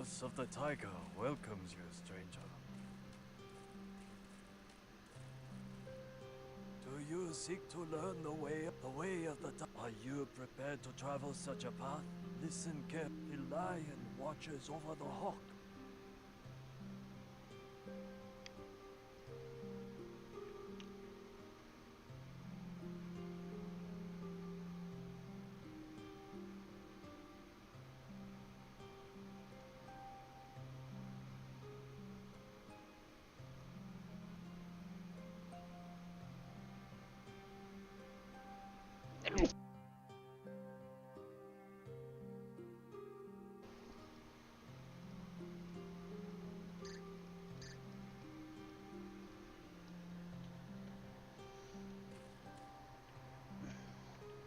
House of the Tiger welcomes you, stranger. Do you seek to learn the way of the tiger? Are you prepared to travel such a path? Listen carefully. The lion watches over the hawk.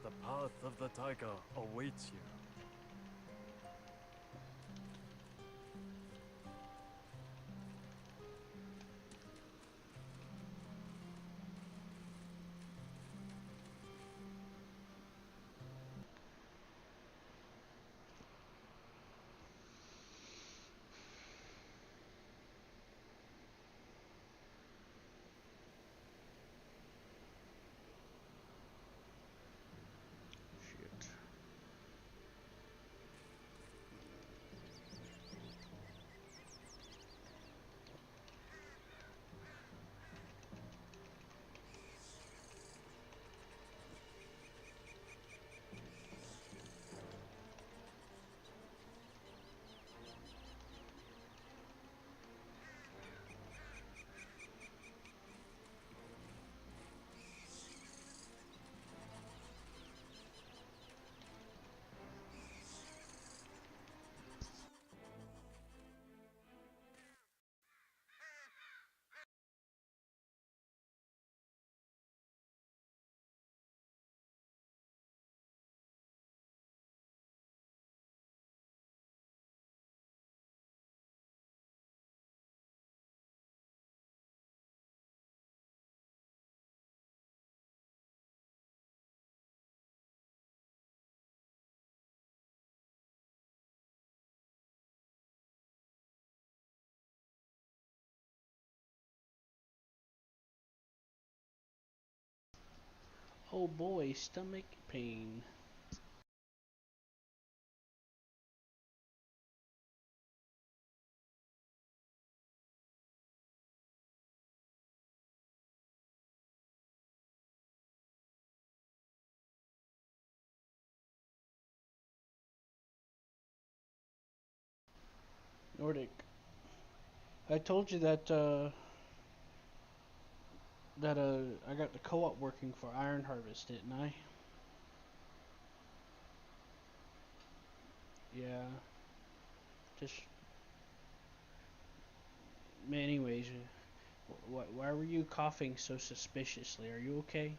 The path of the tiger awaits you. Shit. Oh boy, stomach pain. Nordic. I told you that I got the co-op working for Iron Harvest, didn't I? Yeah. Just anyways, why were you coughing so suspiciously? Are you okay?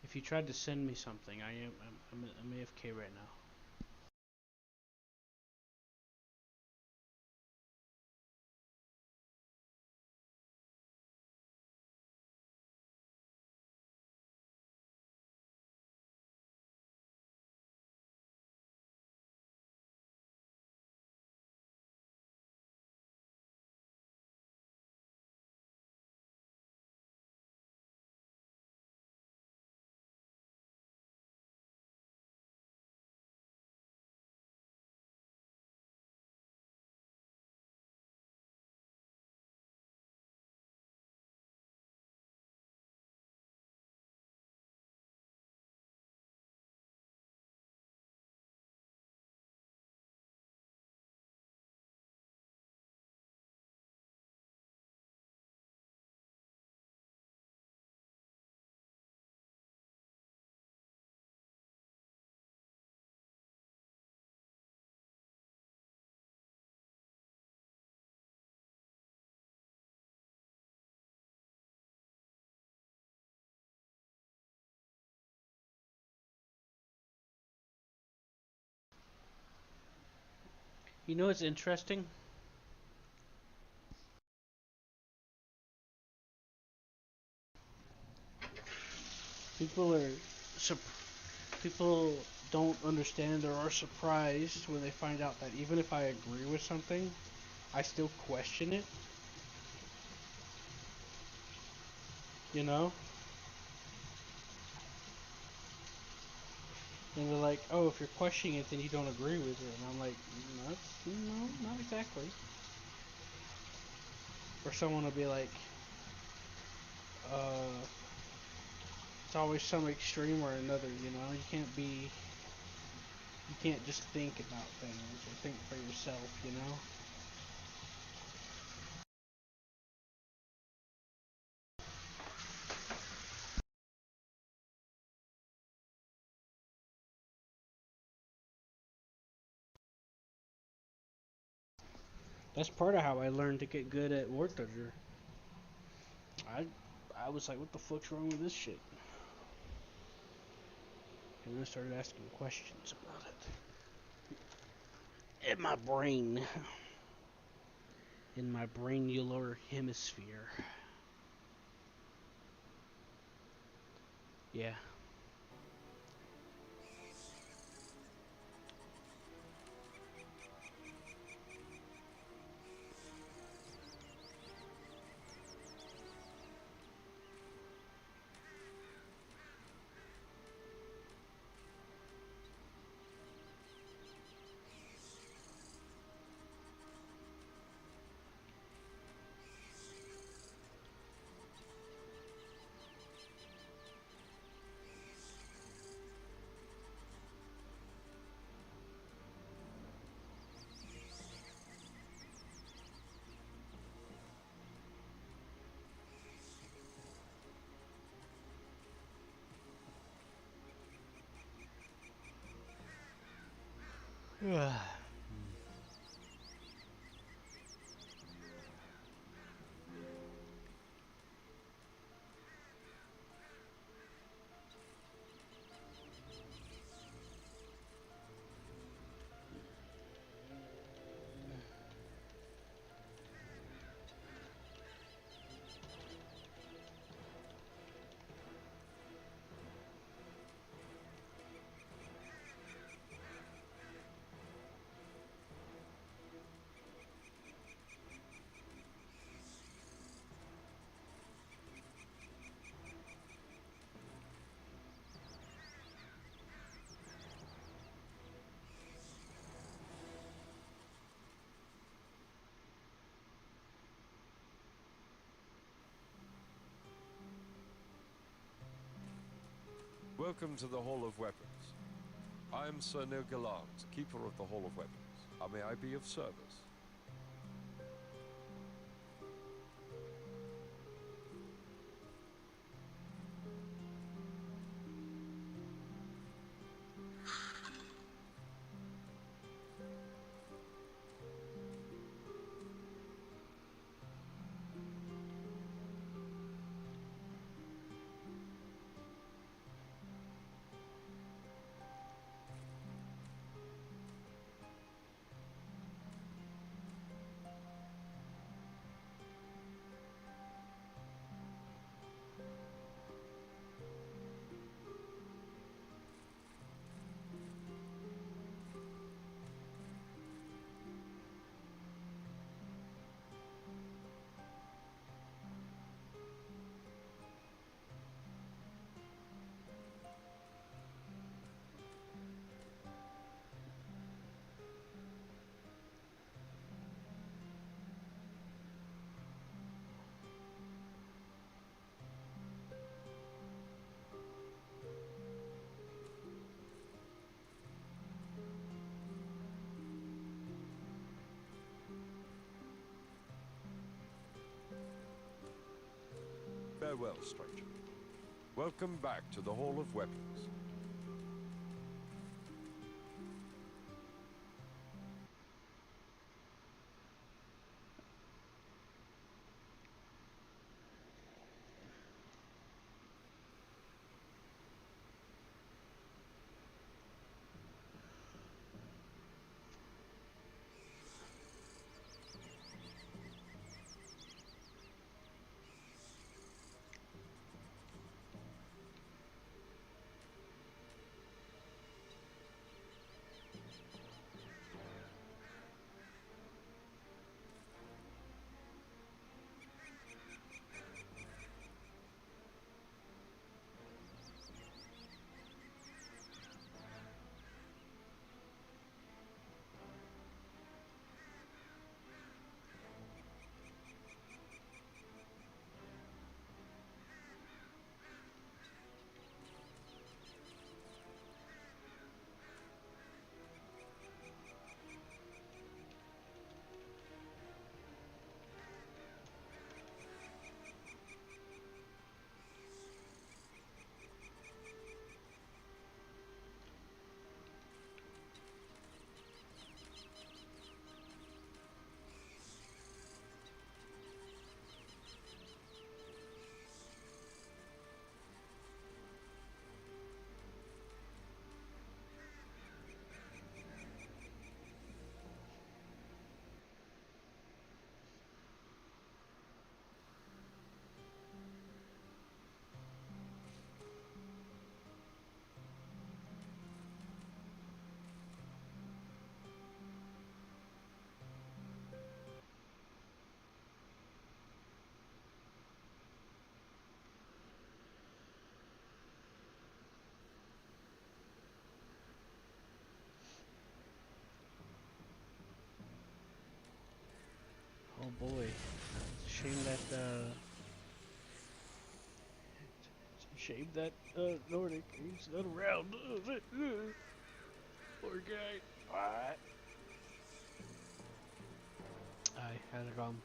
If you tried to send me something, I'm AFK right now. You know what's interesting? People are people don't understand or are surprised when they find out that even if I agree with something, I still question it. You know, and they're like, "Oh, if you're questioning it, then you don't agree with it." And I'm like, no, not exactly." Or someone will be like, uh, "It's always some extreme or another." You know, you can't just think about things or think for yourself. You know. That's part of how I learned to get good at word dodger. I I was like, what the fuck's wrong with this shit? And then I started asking questions about it. In my brainular hemisphere. Yeah. Welcome to the Hall of Weapons. I am Sir Neil Gallant, Keeper of the Hall of Weapons. How may I be of service? Farewell, stranger. Welcome back to the Hall of Weapons. shame that Nordic is not around. Poor guy. Alright. I had it on.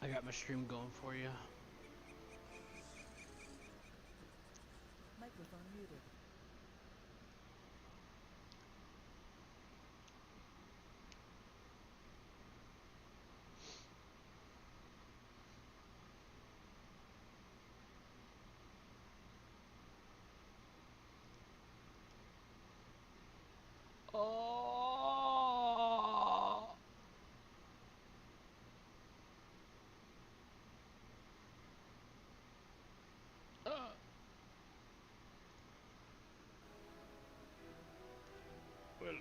I got my stream going for you. Microphone muted. Oh. Well.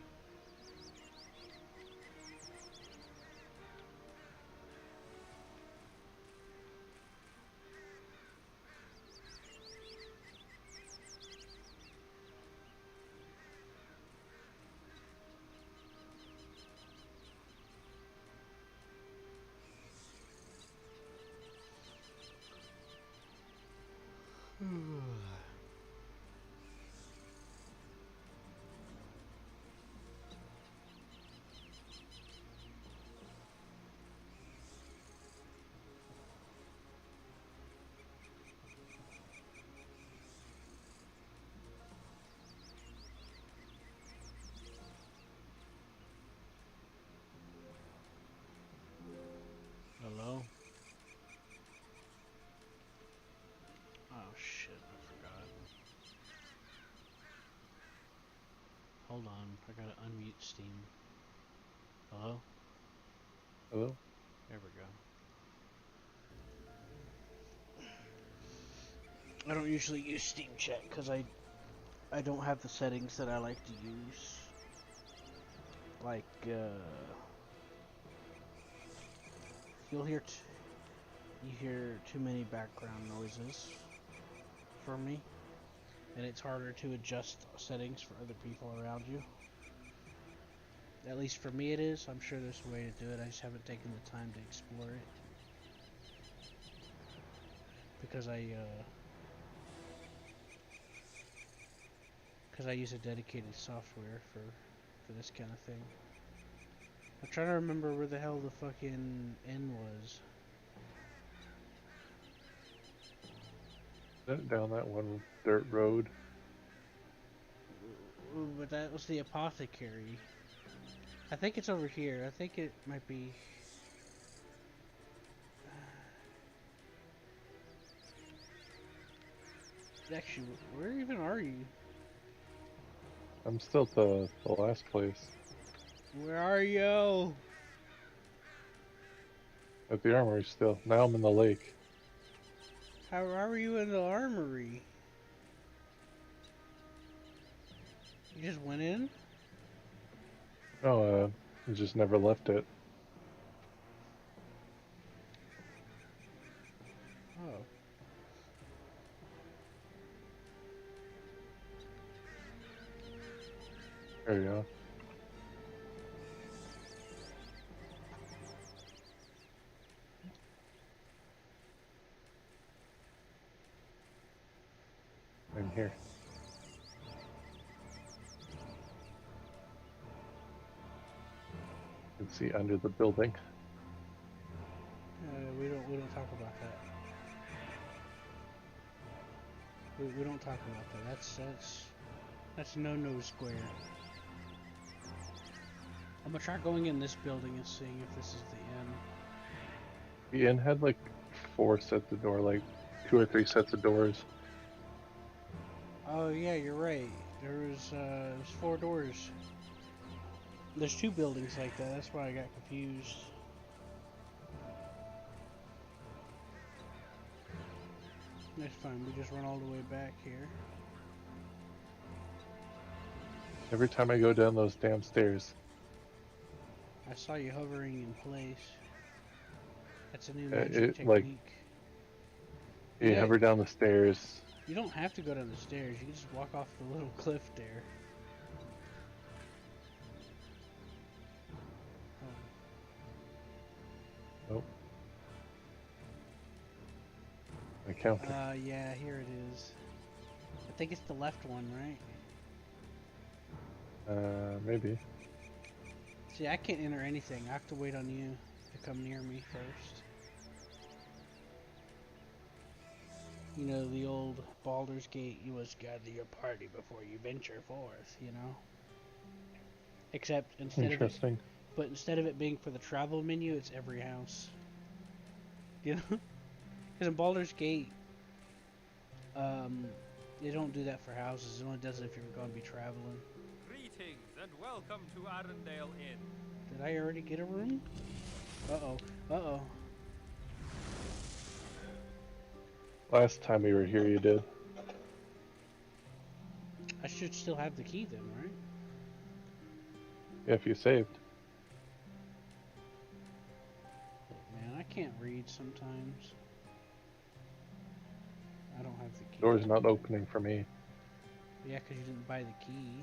Hello? Oh shit, I forgot. Hold on, I gotta unmute Steam. Hello? Hello? There we go. I don't usually use Steam Chat because I don't have the settings that I like to use. Like, you'll hear you hear too many background noises for me, and it's harder to adjust settings for other people around you. At least for me it is. I'm sure there's a way to do it. I just haven't taken the time to explore it. Because I use a dedicated software for this kind of thing. I'm trying to remember where the hell the fucking inn was. Down that one dirt road. But that was the apothecary. I think it's over here. I think it might be... Actually, where even are you? I'm still at the last place. Where are you? At the armory still. Now I'm in the lake. How are you in the armory? You just went in? No, I just never left it. Oh. There you go. I'm here. You can see under the building. We don't talk about that. We don't talk about that. That's no square. I'm gonna try going in this building and seeing if this is the end. The inn had like 4 sets of door, like 2 or 3 sets of doors. Oh yeah, you're right. There's 4 doors. There's 2 buildings like that. That's why I got confused. That's fine. We just run all the way back here. Every time I go down those damn stairs. I saw you hovering in place. That's a new magic It technique. like you Yeah. hover down the stairs. You don't have to go down the stairs. You can just walk off the little cliff there. Nope. I counted. Yeah, here it is. I think it's the left one, right? Maybe. See, I can't enter anything. I have to wait on you to come near me first. You know, the old Baldur's Gate, you must gather your party before you venture forth, you know? Except instead of it, Interesting. but instead of it being for the travel menu, it's every house. You know? Because in Baldur's Gate, they don't do that for houses. It only does it if you're going to be traveling. Greetings and welcome to Arendelle Inn. Did I already get a room? Uh-oh. Uh-oh. Last time we were here, you did. I should still have the key then, right? If you saved. Man, I can't read sometimes. I don't have the key. Door's not opening for me. Yeah, because you didn't buy the key.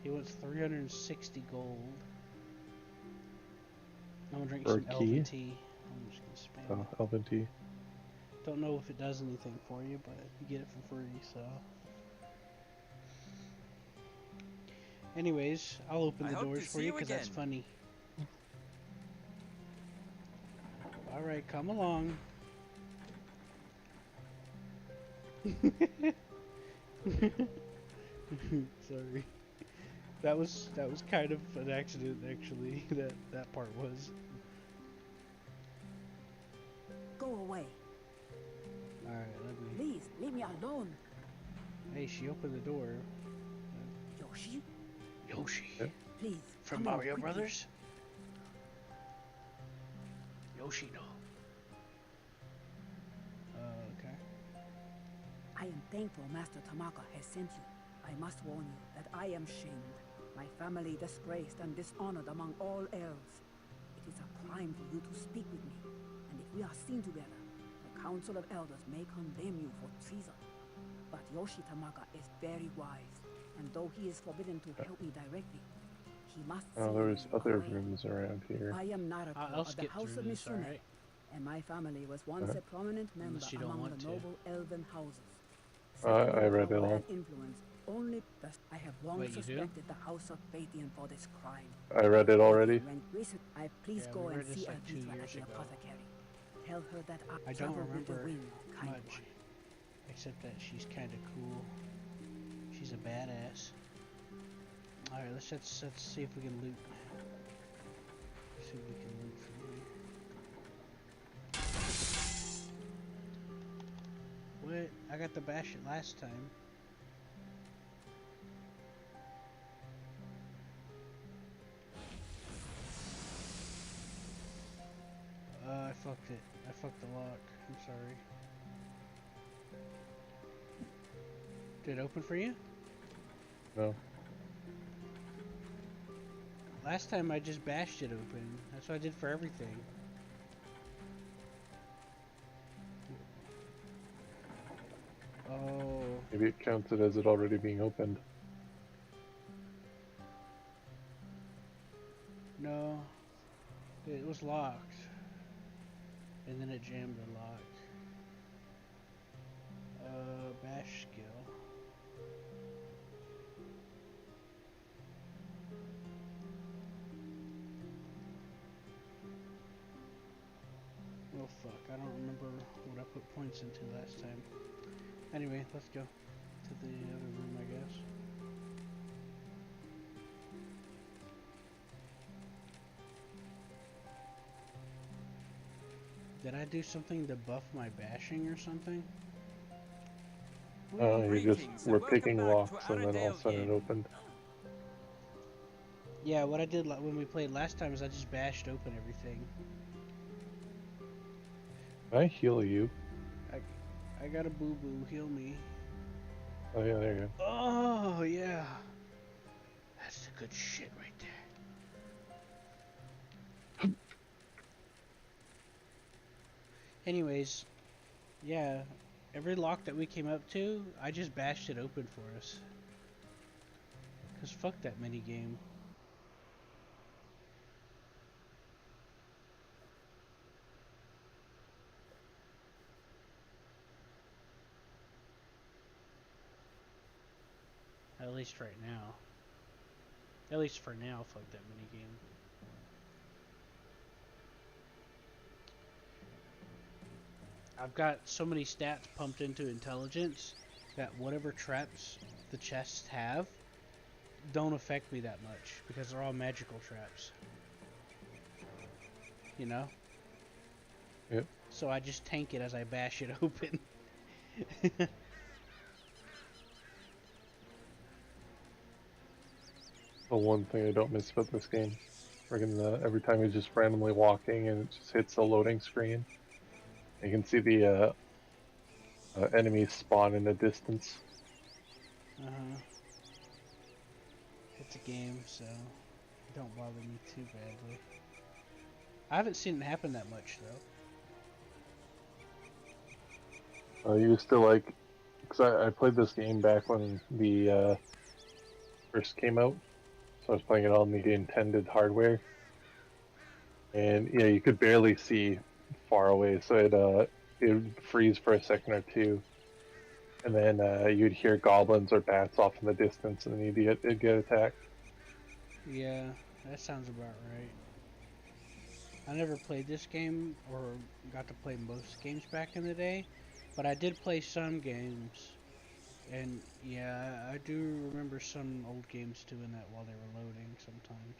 He wants 360 gold. I'm gonna drink For a some elven key? tea. I'm just gonna spam it. Elven tea. Don't know if it does anything for you, but you get it for free, so. Anyways, I'll open the I hope doors to for see you you because that's again. funny. Alright, come along. Sorry. That was kind of an accident actually, that part was. Go away. Alright, let me. Please, leave me alone. Hey, she opened the door. Yoshi, Yoshi. Yep. please. From come in Mario quickly. Brothers? Yoshi no. Okay. I am thankful Master Tamaka has sent you. I must warn you that I am shamed. My family disgraced and dishonored among all elves. It is a crime for you to speak with me. And if we are seen together, the Council of Elders may condemn you for treason. But Yoshi Tamaka is very wise. And though he is forbidden to help me directly, he must see Oh, there's me other away. rooms around here. I am Narako I'll of the skip House through of this, Misume, alright? and my family was once a prominent member Unless you don't among want the to. noble elven houses. I read it Power all. and influence only thus I have long Wait, you do? suspected the House of Phaethian for this crime. I read it already. When recent, please Yeah, go we and read this see like 2 Alvitra years at the ago. apothecary. Tell her that I don't travel with the remember wind, kind much. one. Except that she's kind of cool. She's a badass. Alright, let's see if we can loot. See if we can loot from here. What? I got to bash it last time. I fucked it. I fucked the lock. I'm sorry. Did it open for you? No. Last time I just bashed it open. That's what I did for everything. Oh. Maybe it counts it as it already being opened. No. It was locked. And then it jammed the lock. Bash skill. Oh fuck, I don't remember what I put points into last time. Anyway, let's go to the other room, I guess. Did I do something to buff my bashing or something? You just Greetings and were welcome picking back locks to and then all of a sudden it Arendelle Inn. opened. Yeah, what I did when we played last time is I just bashed open everything. Can I heal you? I got a boo-boo, heal me. Oh yeah, there you go. Oh, yeah. That's the good shit right there. Anyways, yeah, every lock that we came up to, I just bashed it open for us. Cause fuck that mini game. At least right now. At least for now, fuck that mini game. I've got so many stats pumped into intelligence that whatever traps the chests have don't affect me that much because they're all magical traps. You know? Yep. So I just tank it as I bash it open. The one thing I don't miss about this game. Friggin' every time you're just randomly walking and it just hits the loading screen. You can see the enemies spawn in the distance. Uh-huh. It's a game, so it don't bother me too badly. I haven't seen it happen that much, though. I used to like, because I played this game back when the first came out. So I was playing it on the intended hardware. And yeah, you could barely see far away, so it would freeze for a second or two. And then you'd hear goblins or bats off in the distance, and then it'd get attacked. Yeah, that sounds about right. I never played this game, or got to play most games back in the day, but I did play some games. And yeah, I do remember some old games doing that while they were loading sometimes.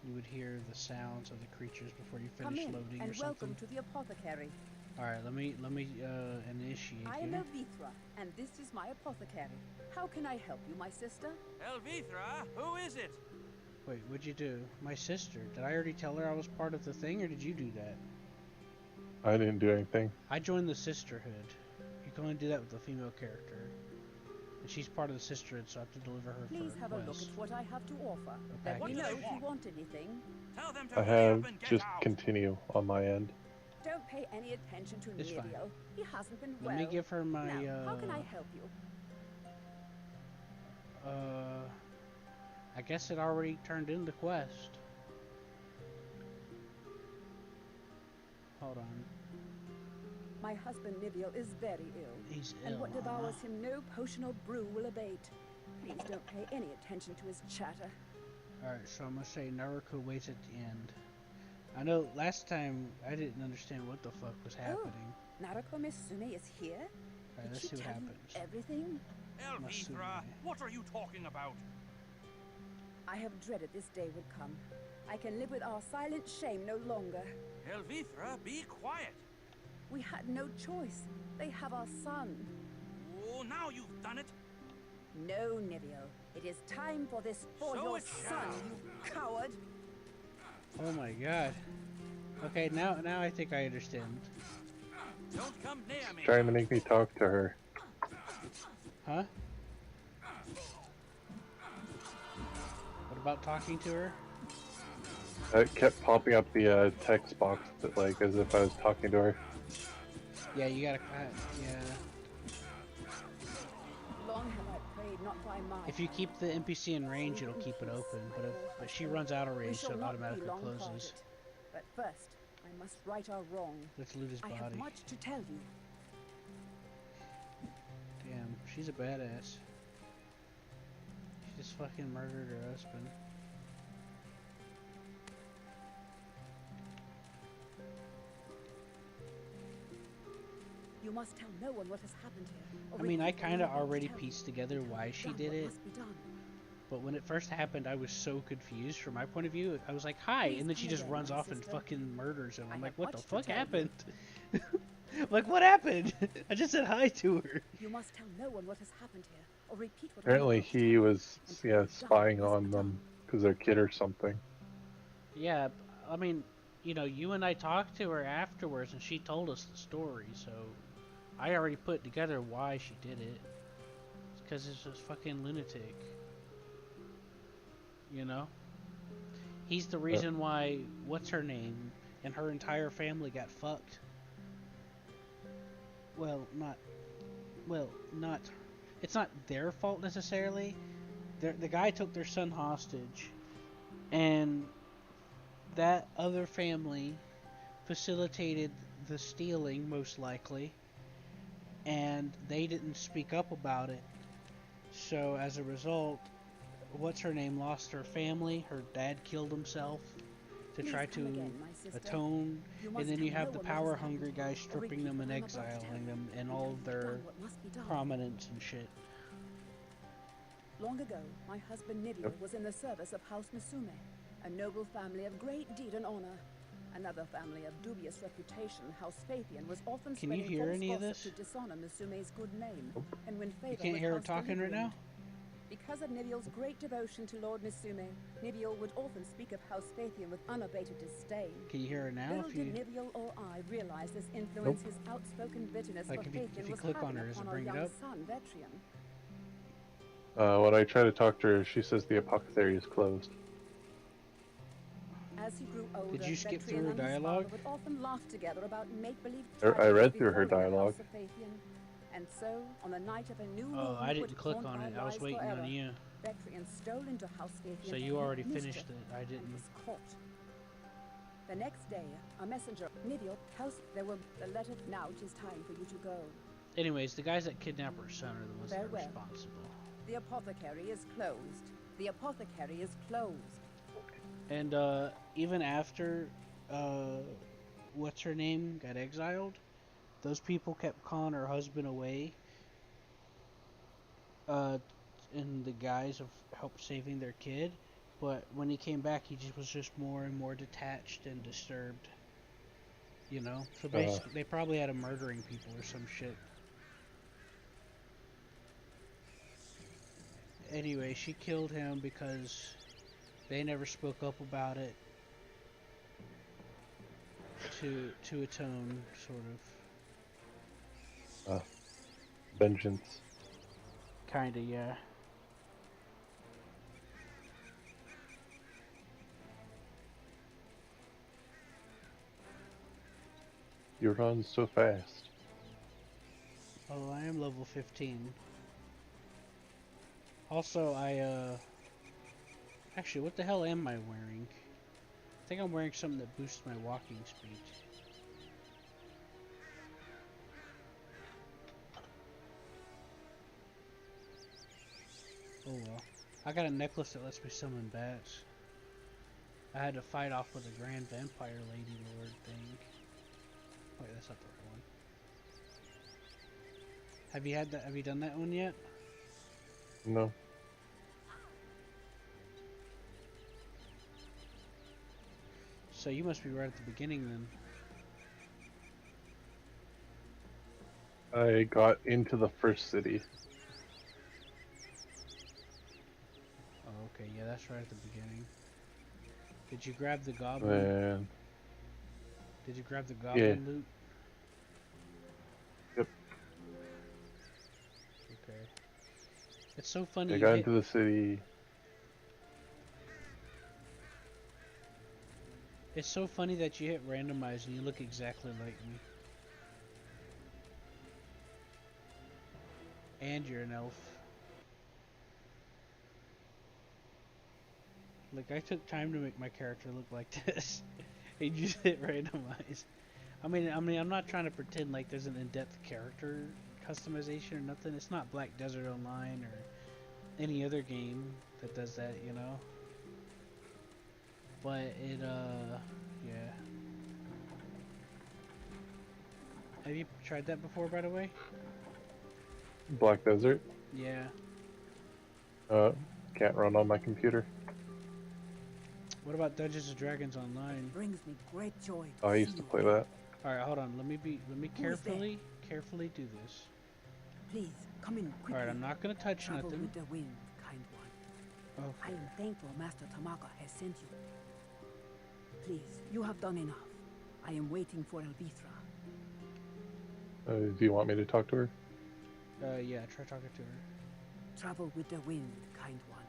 You would hear the sounds of the creatures before you Come finish in, loading and or something. welcome to the apothecary. Alright, let me initiate I am here. Elvithra, and this is my apothecary. How can I help you, my sister? Elvithra, who is it? Wait, what'd you do? My sister. Did I already tell her I was part of the thing, or did you do that? I didn't do anything. I joined the sisterhood. You can only do that with a female character. And she's part of the sisterhood, so I have to deliver her Please for have a look quest. at what I have to offer. Okay. Let What me do know they if you want? want anything. Tell them to I hurry have up and get just out. continue on my end. Don't pay any attention to It's fine. Nidio. He hasn't been well. Let me give her my, Now, how can I help you? I guess it already turned in the quest. Hold on. My husband Niviel is very ill. He's And ill, what huh? devours him no potion or brew will abate. Please don't pay any attention to his chatter. Alright, so I'm gonna say Naruko waits at the end. I know last time I didn't understand what the fuck was happening. Naruko Misume is here? Alright, Did let's she see what tell you happens. everything? Elvithra, Masume. what are you talking about? I have dreaded this day would come. I can live with our silent shame no longer. Elvithra, be quiet. We had no choice. They have our son. Oh, now you've done it. No, Niviel. It is time for this for So your it son, shall. you coward. Oh my god. Okay, now I think I understand. Don't come near me. Trying to make me talk to her. Huh? What about talking to her? It kept popping up the text box, like as if I was talking to her. Yeah, you gotta, yeah. Long have I prayed, not by might. If you keep the NPC in range, it'll keep it open. But she runs out of We range, shall so it not be automatically long closes. parted. But first, I must right our wrong. Let's loot his I have body. much to tell you. Damn, she's a badass. She just fucking murdered her husband. You must tell no one what has happened here. or I mean, I repeat what kind of I'm about to already tell you. pieced together why she Done did what it. must be done. But when it first happened, I was so confused from my point of view. I was like, hi, Please and then she come just again, runs my off and sister. fucking murders him. I I'm have like, what the much to fuck tell you. happened? Like, what happened? I just said hi to her. You must tell no one what has happened here, or repeat what Apparently I'm about to he tell you. was, yeah, spying on them because they're kid or something. Yeah, I mean, you know, you and I talked to her afterwards, and she told us the story, so I already put together why she did it. It's because it's a fucking lunatic. You know? He's the reason why, what's her name, and her entire family got fucked. Well, not, it's not their fault necessarily. The guy took their son hostage, and that other family facilitated the stealing, most likely, and they didn't speak up about it. So as a result, what's her name lost her family. Her dad killed himself to try to atone, and then you have the power-hungry guy stripping them and exiling them and all of their prominence and shit. Long ago, my husband Nidio was in the service of House Musume, a noble family of great deed and honor. Another family of dubious reputation, House Fathian, was often Can you spreading hear false any of gossip this? to dishonor Musume's good name and win favor You can't with hear her House talking right now? Because of Nibiel's great devotion to Lord Musume, Nibiel would often speak of House Fathian with unabated disdain. Can you hear her now? Little did Nibiel or I realize this influence his outspoken bitterness Like for if you Fathian was click on having her, does it upon our bring it young up? son, Vetrian. When I try to talk to her, she says the apothecary is closed. As he grew older, Did you skip Vetrian through her and his dialogue? father would often laugh together about make-believe I read through her befalling the dialogue. House of Fathian. And so, on the night of a new moon, Oh, I didn't would click haunt on it. our I was lives waiting forever, on you. Vetrian stole into House Fathian So to you commit already mischief finished it. I and didn't. was caught. The next day, a messenger, Nidio, tells the letter. Now it is time for you to go. Anyways, the guys that kidnap her son are the ones that are Farewell. responsible. The apothecary is closed. The apothecary is closed. And even after what's her name got exiled, those people kept calling her husband away in the guise of help saving their kid. But when he came back, he just was just more and more detached and disturbed. You know? So basically, they probably had him murdering people or some shit. Anyway, she killed him because they never spoke up about it to atone, sort of. Vengeance. Kinda, yeah. You run so fast. Oh, I am level 15. Also, actually, what the hell am I wearing? I think I'm wearing something that boosts my walking speed. Oh well. I got a necklace that lets me summon bats. I had to fight off with a Grand Vampire Lady Lord thing. Wait, that's not the right one. Have you had that? Have you done that one yet? No. So you must be right at the beginning then. I got into the first city. Oh, okay, yeah, that's right at the beginning. Did you grab the goblin? And Did you grab the goblin loot? Yep. Okay. It's so funny. I You got hit, into the city. it's so funny that you hit randomize and you look exactly like me. And you're an elf. Like, I took time to make my character look like this. And you just hit randomize. I mean, I'm not trying to pretend like there's an in-depth character customization or nothing. It's not Black Desert Online or any other game that does that, you know? But it, yeah. Have you tried that before, by the way? Black Desert. Yeah. Can't run on my computer. What about Dungeons and Dragons Online? Brings me great joy. Oh, I used to play that. Alright, hold on. Let me Who is there? carefully do this. Please, come in quickly. Alright, I'm not gonna touch Travel nothing. with the wind, kind one. I Okay. am thankful Master Tamaka has sent you. Please, you have done enough. I am waiting for Elvithra. Do you want me to talk to her? Yeah, try talking to her. Travel with the wind, kind one.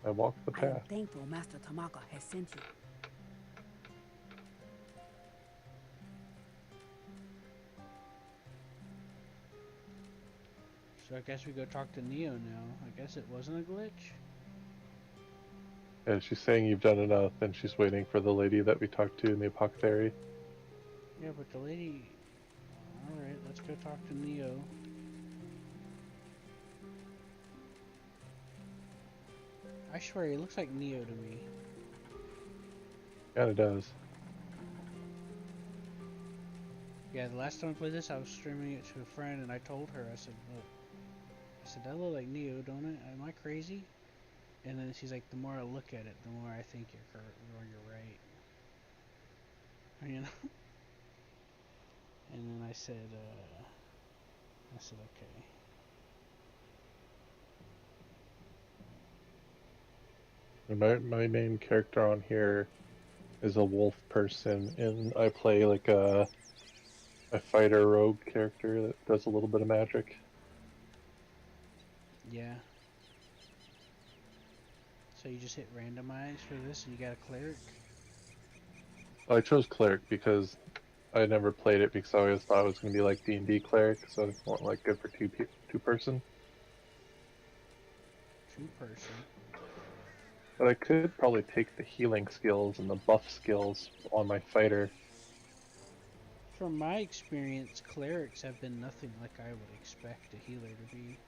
I walked the I am path. thankful Master Tamaka has sent you. So I guess we go talk to Neo now. I guess it wasn't a glitch. Yeah, she's saying you've done enough, and she's waiting for the lady that we talked to in the apothecary. Yeah, but the lady... Alright, let's go talk to Neo. I swear, he looks like Neo to me. Kinda does. Yeah, the last time I played this, I was streaming it to a friend, and I told her, I said, look, that look like Neo, don't it? Am I crazy? And then she's like, the more I look at it, the more I think you're right. You know? And then I said, okay. My main character on here is a wolf person, and I play like a fighter rogue character that does a little bit of magic. Yeah. So you just hit randomize for this, and you got a cleric? I chose cleric because I never played it because I always thought it was going to be like D&D cleric, so it's more like good for two person. Two person. But I could probably take the healing skills and the buff skills on my fighter. From my experience, clerics have been nothing like I would expect a healer to be.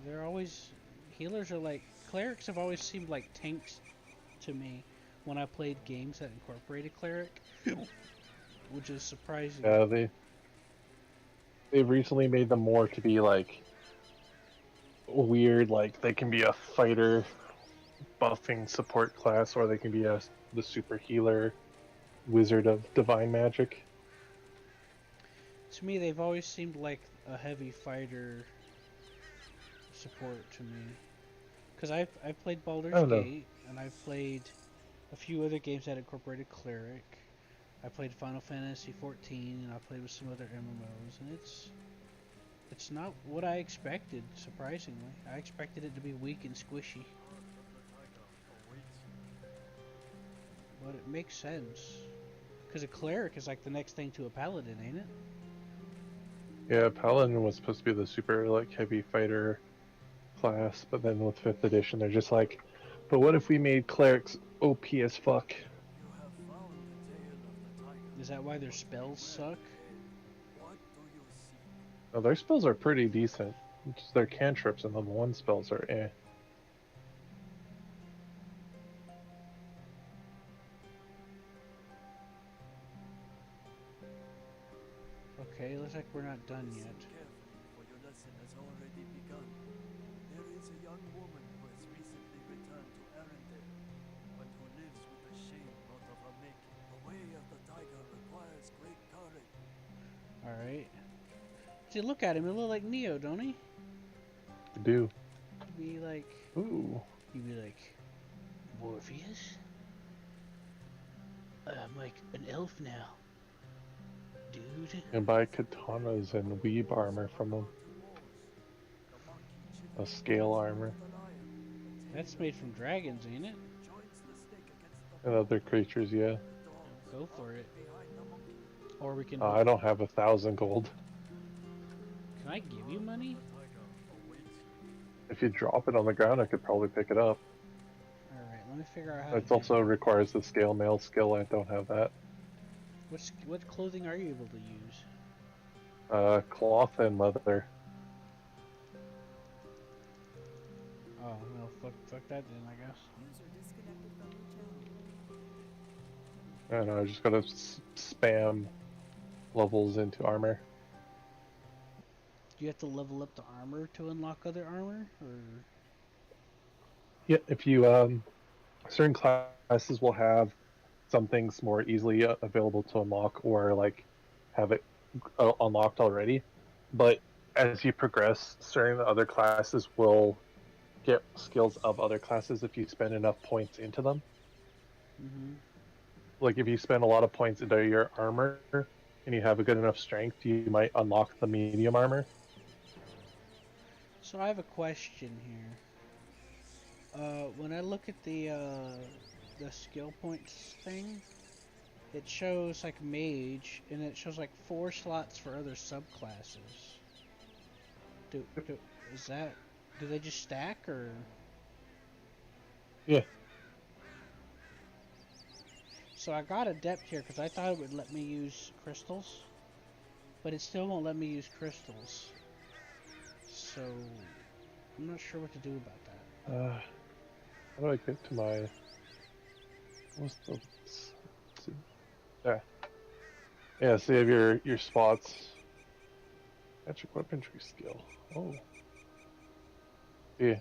They're always... Healers are like... Clerics have always seemed like tanks to me when I played games that incorporated cleric. Which is surprising. Yeah, they've recently made them more to be like weird, like they can be a fighter buffing support class, or they can be the super healer wizard of divine magic. To me, they've always seemed like a heavy fighter support to me. Because I've played Baldur's Gate, and I've played a few other games that incorporated cleric. I played Final Fantasy 14, and I played with some other MMOs, and it's not what I expected, surprisingly. I expected it to be weak and squishy. But it makes sense. Because a cleric is like the next thing to a paladin, ain't it? Yeah, paladin was supposed to be the super like heavy fighter class, but then with 5th edition they're just like, but what if we made clerics OP as fuck? Is that why their spells suck? No, their spells are pretty decent. Just their cantrips and level 1 spells are eh. Okay, looks like we're not done yet. For your lesson has already begun. There is a young woman who has recently returned to Arendelle, but who lives with the shame not of her making. The way of the tiger requires great courage. Alright. See, look at him. He look like Neo, don't he? I do. He'd be like... Ooh. He'd be like... Morpheus? I'm like an elf now. Dude. And buy katanas and weeb armor from them. A scale armor. That's made from dragons, ain't it? And other creatures, yeah. Go for it. Or we can... I don't have 1,000 gold. Can I give you money? If you drop it on the ground, I could probably pick it up. Alright, let me figure out how It to also requires the scale mail skill. I don't have that. What clothing are you able to use? Cloth and leather. Oh, no, fuck that then, I guess. I don't know, I just gotta spam levels into armor. Do you have to level up the armor to unlock other armor, or...? Yeah, if you, certain classes will have some things more easily available to unlock, or, like, have it unlocked already. But as you progress, certain other classes will get skills of other classes if you spend enough points into them. Mm-hmm. Like, if you spend a lot of points into your armor and you have a good enough strength, you might unlock the medium armor. So I have a question here. When I look at the skill points thing, it shows like mage, and it shows like 4 slots for other subclasses. Do is that, do they just stack or? Yeah. So I got adept here because I thought it would let me use crystals, but it still won't let me use crystals. So I'm not sure what to do about that. How do I get to my? What's the? Let's see. Yeah. Yeah. So you have your spots. Magic weaponry skill. Oh. Yeah.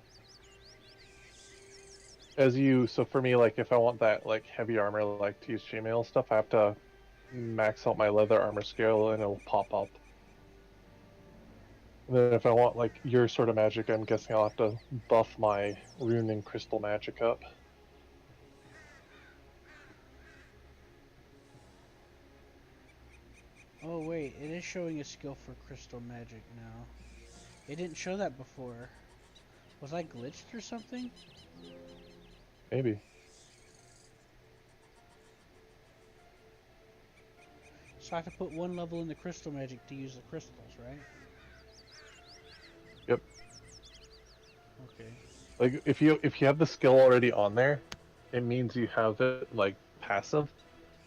So for me, like if I want that like heavy armor, like to use chainmail stuff, I have to max out my leather armor skill, and it'll pop up. And then if I want like your sort of magic, I'm guessing I'll have to buff my rune and crystal magic up. Oh wait, it is showing a skill for crystal magic now. It didn't show that before. Was I glitched or something? Maybe. So I have to put 1 level in the crystal magic to use the crystals, right? Yep. Okay. Like if you have the skill already on there, it means you have it like passive.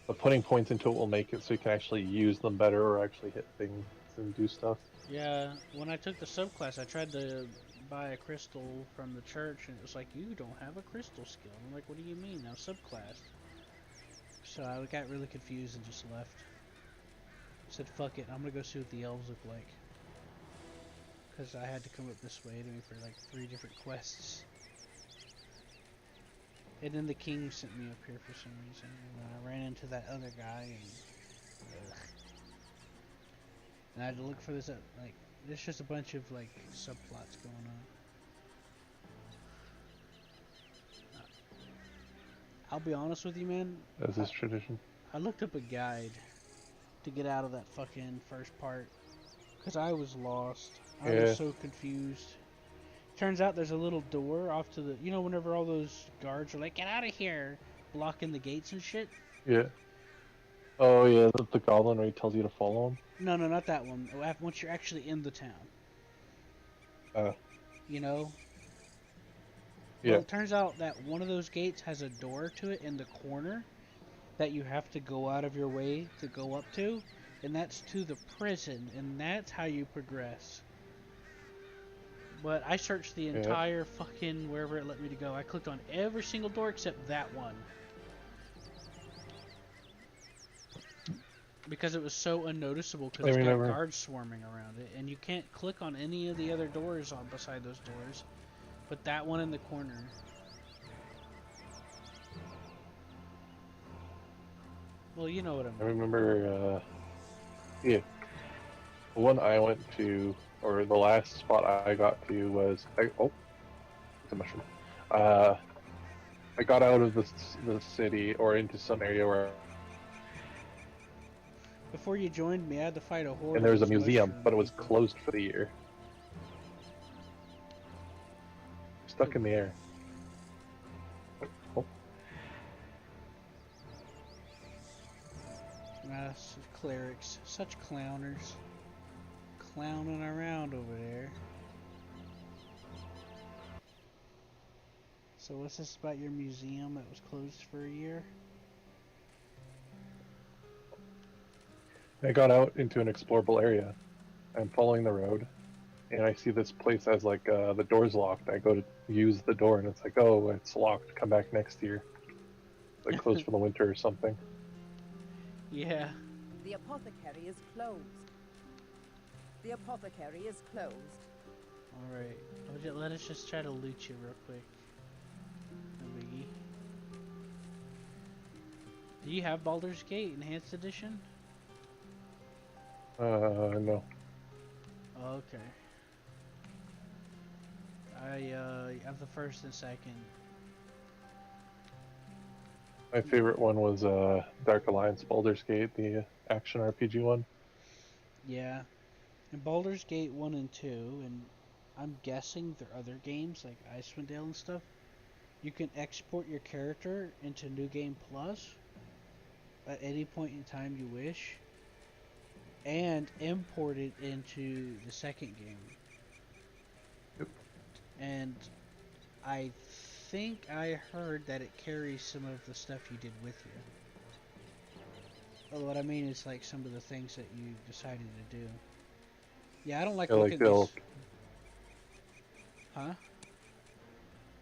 But putting points into it will make it so you can actually use them better or actually hit things and do stuff. Yeah, when I took the subclass, I tried to buy a crystal from the church, and it was like, you don't have a crystal skill. I'm like, what do you mean? I'm subclassed. So I got really confused and just left. Said, fuck it, I'm gonna go see what the elves look like. Because I had to come up this way to me for like 3 different quests. And then the king sent me up here for some reason, and I ran into that other guy, and ugh. And I had to look for this, like, there's just a bunch of, like, subplots going on. I'll be honest with you, man. As is tradition. I looked up a guide to get out of that fucking first part. Because I was lost. I was so confused. Turns out there's a little door off to the... You know, whenever all those guards are like, get out of here! Blocking the gates and shit? Yeah. Oh yeah, the goblin where he tells you to follow him? No, not that one. Once you're actually in the town. You know? Yeah. Well, it turns out that one of those gates has a door to it in the corner that you have to go out of your way to go up to, and that's to the prison, and that's how you progress. But I searched the entire fucking wherever it let me to go. I clicked on every single door except that one. Because it was so unnoticeable because it's got guards swarming around it, and you can't click on any of the other doors on beside those doors, but that one in the corner. Well, you know what I mean. I remember, yeah, the one I went to, or the last spot I got to was, oh, it's a mushroom. I got out of the city or into some area where. Before you joined me, I had to fight a horde. And there was a museum, but it was closed for the year. Stuck in the air. Oh. Clerics, such clowners, clowning around over there. So what's this about your museum that was closed for a year? I got out into an explorable area. I'm following the road, and I see this place as like the door's locked. I go to use the door, and it's like, oh, it's locked. Come back next year. It's like closed for the winter or something. Yeah. The apothecary is closed. The apothecary is closed. Alright. Let us just try to loot you real quick. No biggie. Do you have Baldur's Gate Enhanced Edition? No. Okay. I have the first and second. My favorite one was Dark Alliance Baldur's Gate, the action RPG one. Yeah. In Baldur's Gate 1 and 2, and I'm guessing there are other games like Icewind Dale and stuff, you can export your character into New Game Plus at any point in time you wish, and import it into the second game. Yep. And I think I heard that it carries some of the stuff you did with you. Well, what I mean is like some of the things that you decided to do. Yeah, I don't like Yeah, like looking at they'll these. Huh?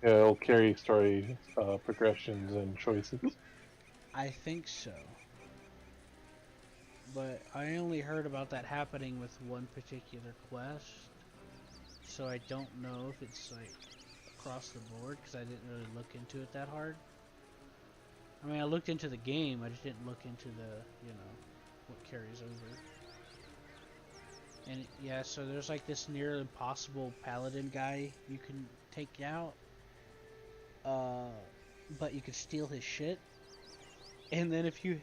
yeah, it'll carry story progressions and choices. I think so. But I only heard about that happening with one particular quest, so I don't know if it's like across the board because I didn't really look into it that hard. I mean, I looked into the game, I just didn't look into the, what carries over. And yeah, so there's like this near impossible paladin guy you can take out, but you can steal his shit. And then if you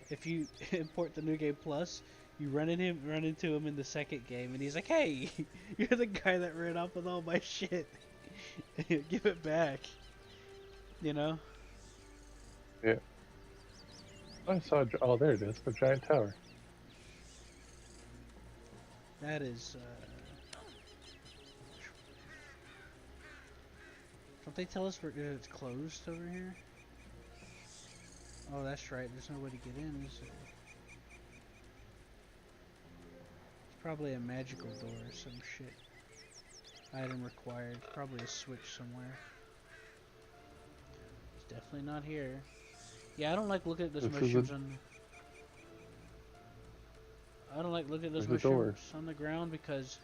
import the New Game Plus, you run into him in the second game, and he's like, "Hey, you're the guy that ran off with all my shit. Give it back." You know? Yeah. I saw. Oh, there it is. The giant tower. That is. Don't they tell us it's closed over here? Oh, that's right. There's no way to get in, is there? It's probably a magical door or some shit. Item required. Probably a switch somewhere. It's definitely not here. Yeah, I don't like looking at those mushrooms on. I don't like looking at those mushrooms on the ground because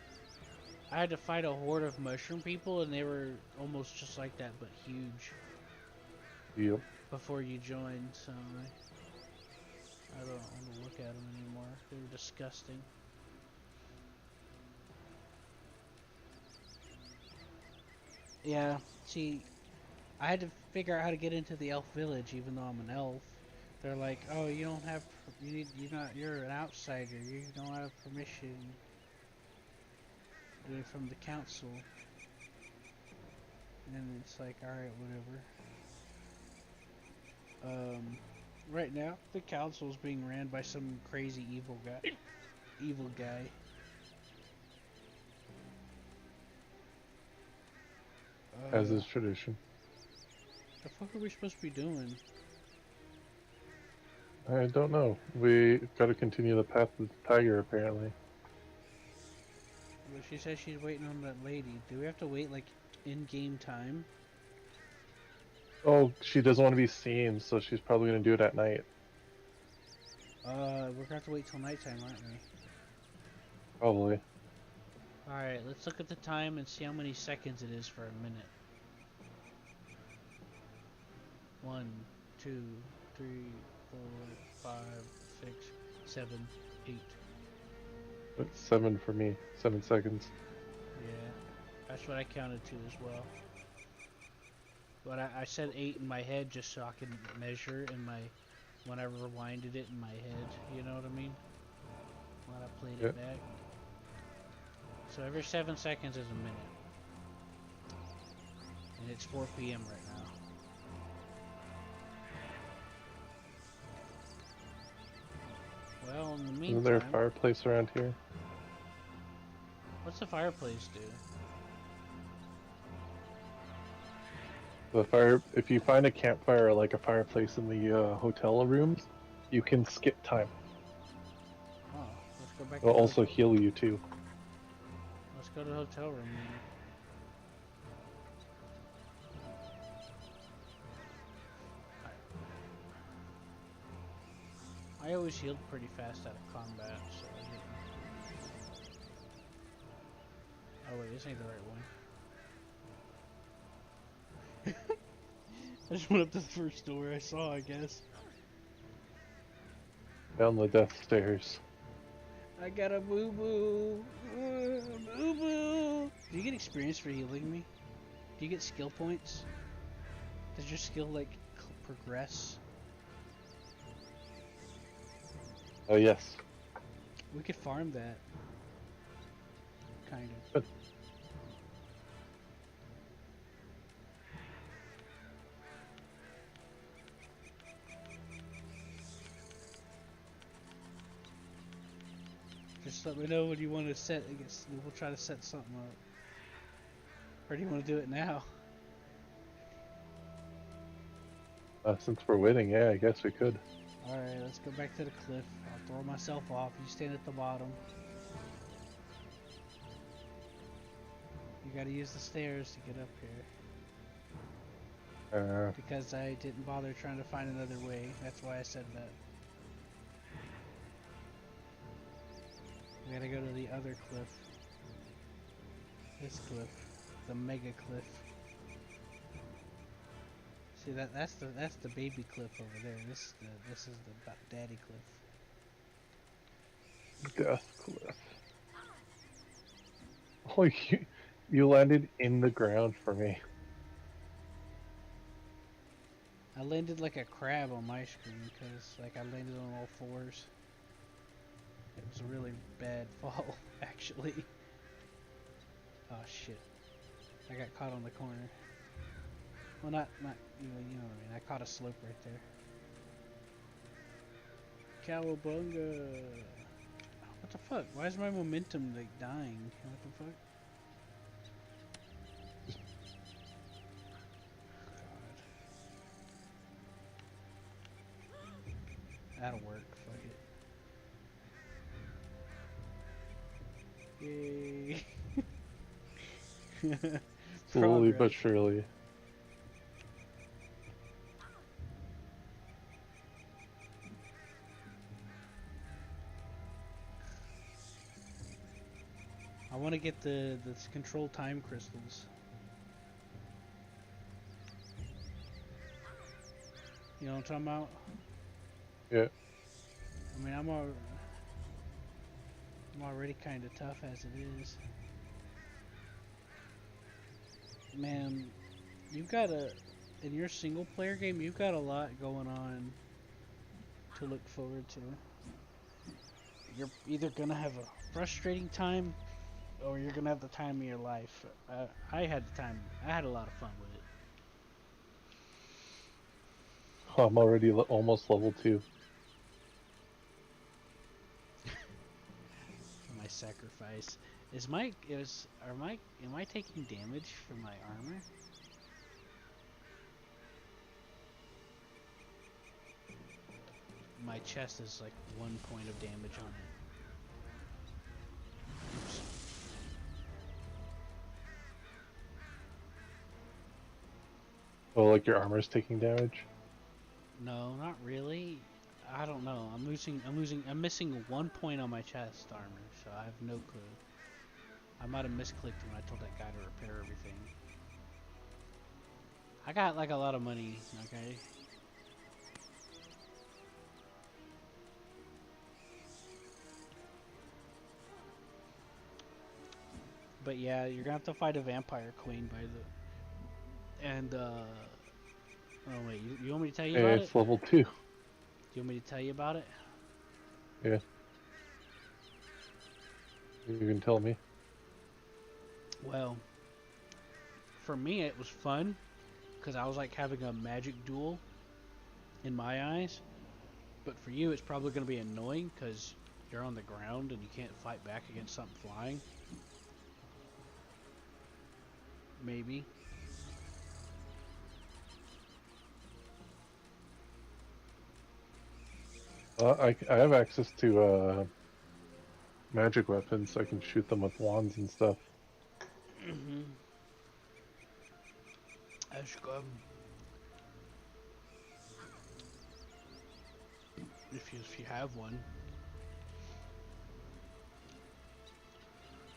I had to fight a horde of mushroom people and they were almost just like that but huge. Yep. Before you joined, so I don't want to look at them anymore. They were disgusting. Yeah, see, I had to figure out how to get into the elf village even though I'm an elf. They're like, "Oh, you don't have, you're an outsider. You don't have permission from the council." And it's like, all right, whatever. Right now, the council's being ran by some crazy evil guy. As is tradition. The fuck are we supposed to be doing? I don't know. We got to continue the path of the tiger, apparently. Well, she says she's waiting on that lady. Do we have to wait, like, in-game time? Oh, she doesn't want to be seen, so she's probably going to do it at night. We're gonna have to wait till nighttime, aren't we? Probably. Alright, let's look at the time and see how many seconds it is for a minute. 1, 2, 3, 4, 5, 6, 7, 8. It's 7 for me. 7 seconds. Yeah, that's what I counted to as well. But I said 8 in my head just so I can measure in my, when I rewinded it in my head, you know what I mean? When I played it back. So every 7 seconds is a minute. And it's 4 p.m. right now. Well, in the meantime... Isn't there a fireplace around here? What's the fireplace do? The fire. If you find a campfire or like a fireplace in the hotel rooms, you can skip time. Oh, let's go back. It'll also heal you too. Let's go to the hotel room then. I always healed pretty fast out of combat, so I didn't... Oh wait, this ain't the right one. I just went up to the first door I saw, I guess. Down the death stairs. I got a boo-boo! Boo-boo! Do you get experience for healing me? Do you get skill points? Does your skill, like, progress? Oh yes. We could farm that. kind of. Good. Just let me know when you want to set. I guess we'll try to set something up. Or do you want to do it now? Since we're winning, yeah, I guess we could. Alright, let's go back to the cliff. I'll throw myself off. You stand at the bottom. You gotta use the stairs to get up here. Because I didn't bother trying to find another way. That's why I said that. We gotta go to the other cliff. This cliff. The mega cliff. See that's the baby cliff over there. This is the daddy cliff. Death cliff. Oh, you landed in the ground for me. I landed like a crab on my screen because like I landed on all fours. It was a really bad fall, actually. Oh shit! I got caught on the corner. Well, not you know what I mean. I caught a slope right there. Cowabunga! What the fuck? Why is my momentum like dying? What the fuck? God. That'll work. Fuck it. Yay! Slowly Progress. but surely. I want to get the control time crystals. You know what I'm talking about? Yeah. I mean, I'm already kind of tough as it is. Man, you've got in your single player game, you've got a lot going on to look forward to. You're either gonna have a frustrating time, or you're gonna have the time of your life. I had the time. I had a lot of fun with it. Oh, I'm already almost level 2. My sacrifice am I taking damage from my armor? My chest is like 1 point of damage on it. Oops. Oh, like your armor's taking damage? No, not really. I don't know. I'm missing 1 point on my chest armor, so I have no clue. I might have misclicked when I told that guy to repair everything. I got like a lot of money, okay? But yeah, you're gonna have to fight a vampire queen by the... And, oh wait, you want me to tell you Yeah, about it? it's level 2. You want me to tell you about it? Yeah. You can tell me. Well, for me it was fun, because I was like having a magic duel in my eyes. But for you it's probably going to be annoying, because you're on the ground and you can't fight back against something flying. Maybe. I have access to magic weapons, so I can shoot them with wands and stuff. Ashcom. If you have one.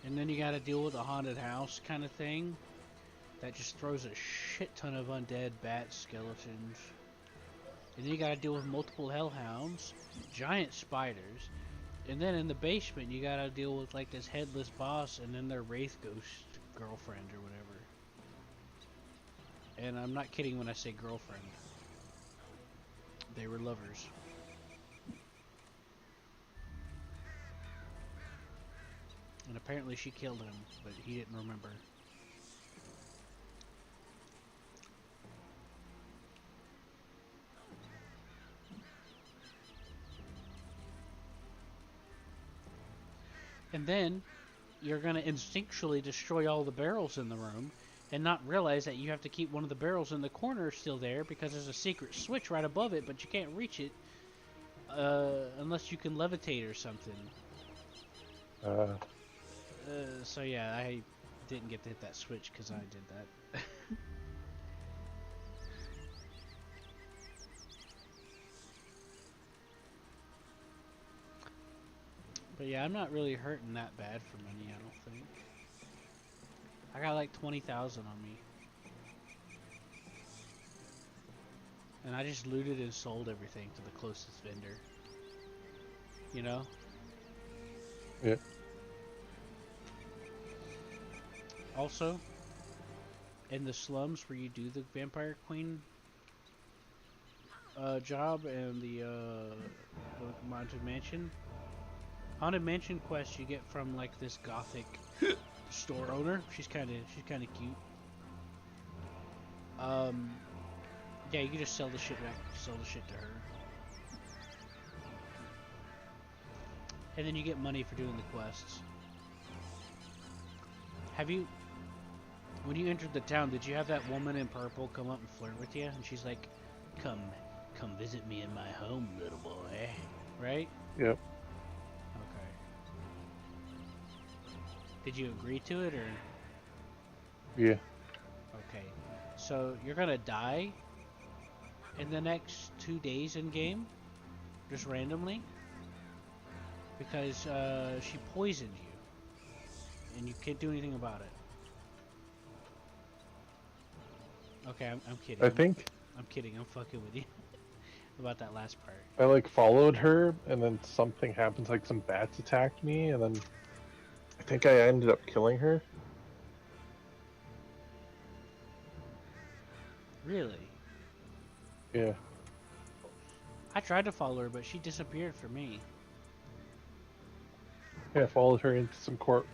And then you gotta deal with a haunted house kind of thing that just throws a shit ton of undead bats, skeletons. And then you gotta deal with multiple hellhounds, giant spiders, and then in the basement you gotta deal with like this headless boss and then their wraith ghost girlfriend or whatever. And I'm not kidding when I say girlfriend. They were lovers. And And apparently she killed him, but he didn't remember. And then you're going to instinctually destroy all the barrels in the room and not realize that you have to keep one of the barrels in the corner still there because there's a secret switch right above it, but you can't reach it unless you can levitate or something. So yeah, I didn't get to hit that switch because I did that. But yeah, I'm not really hurting that bad for money, I don't think. I got like 20,000 on me. And I just looted and sold everything to the closest vendor. You know? Yeah. Also, in the slums where you do the Vampire Queen job and the Haunted Mansion, Haunted Mansion quest you get from like this gothic store owner. She's kind of cute. Yeah, you can just sell the shit to her. And then you get money for doing the quests. Have you, when you entered the town, did you have that woman in purple come up and flirt with you? And she's like, come visit me in my home, little boy. Right? Yep. Okay. Did you agree to it, or? Yeah. Okay. So, you're gonna die in the next 2 days in game? Just randomly? Because, she poisoned you. And you can't do anything about it. Okay, I'm kidding. I'm kidding. I'm fucking with you. About that last part. I like followed her, and then something happens, like some bats attacked me, and then I think I ended up killing her. Really? Yeah. I tried to follow her, but she disappeared for me. Yeah, I followed her into some court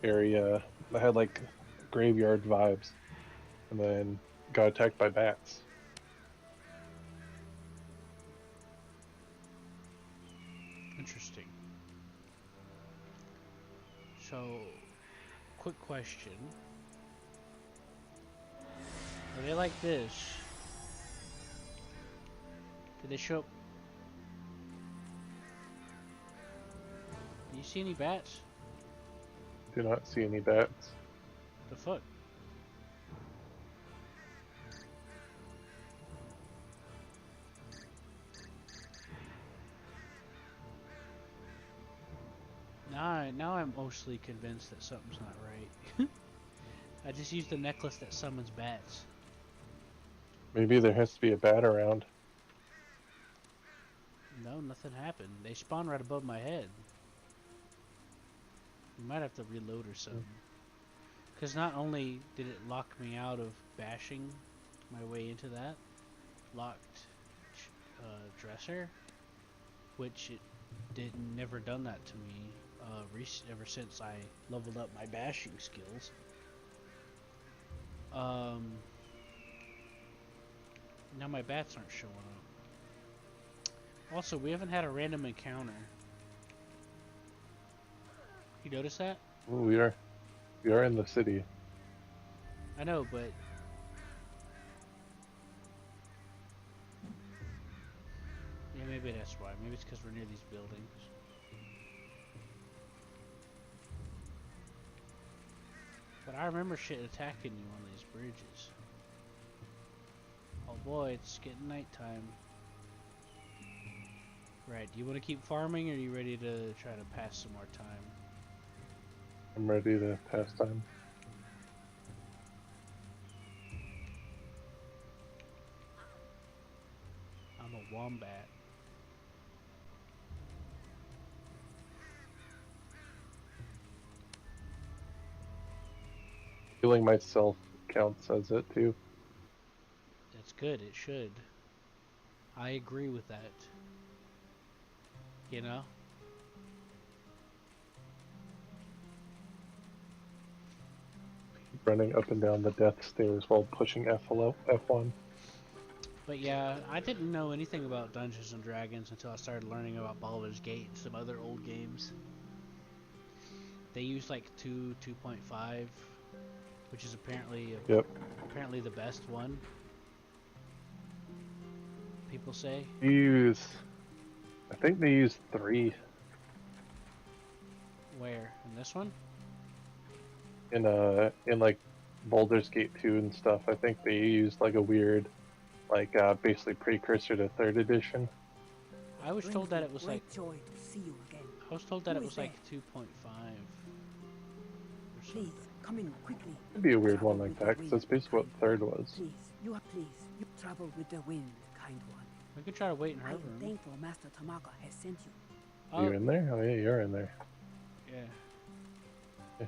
area that had like graveyard vibes, and then got attacked by bats. Interesting. So, quick question. Are they like this? Did they show up? Do you see any bats? Do not see any bats. The fuck? Now I'm mostly convinced that something's not right. I just used a necklace that summons bats. Maybe there has to be a bat around. No, nothing happened. They spawn right above my head. You might have to reload or something. Because not only did it lock me out of bashing my way into that locked dresser, which it never done that to me ever since I leveled up my bashing skills. Now my bats aren't showing up. Also, we haven't had a random encounter. You notice that? Ooh, we are in the city. I know, but yeah, maybe that's why. Maybe it's because we're near these buildings. But I remember shit attacking you on these bridges. Oh boy, it's getting nighttime. Right, do you want to keep farming, or are you ready to try to pass some more time? I'm ready to pass time. I'm a wombat. Healing myself counts as it too. That's good, it should. I agree with that. You know? running up and down the death stairs while pushing F1. But yeah, I didn't know anything about Dungeons and Dragons until I started learning about Baldur's Gate and some other old games. They use like 2.5, which is apparently Yep. the best one. People say. I think they use 3 Where? In this one? in like Baldur's Gate 2 and stuff. I think they used like a weird, like basically precursor to 3rd edition. I was told that it was like. Joy to see you again. I was told that Who it is was like there? 2.5. Please come in quickly. It'd be a weird Travel one like with the that, because wind, that's basically what kind 3rd was. Please, you travel with the wind, kind one. We could try to wait in her I am room. thankful Master Tamaka has sent you. Are you in there? Oh yeah, you're in there. Yeah.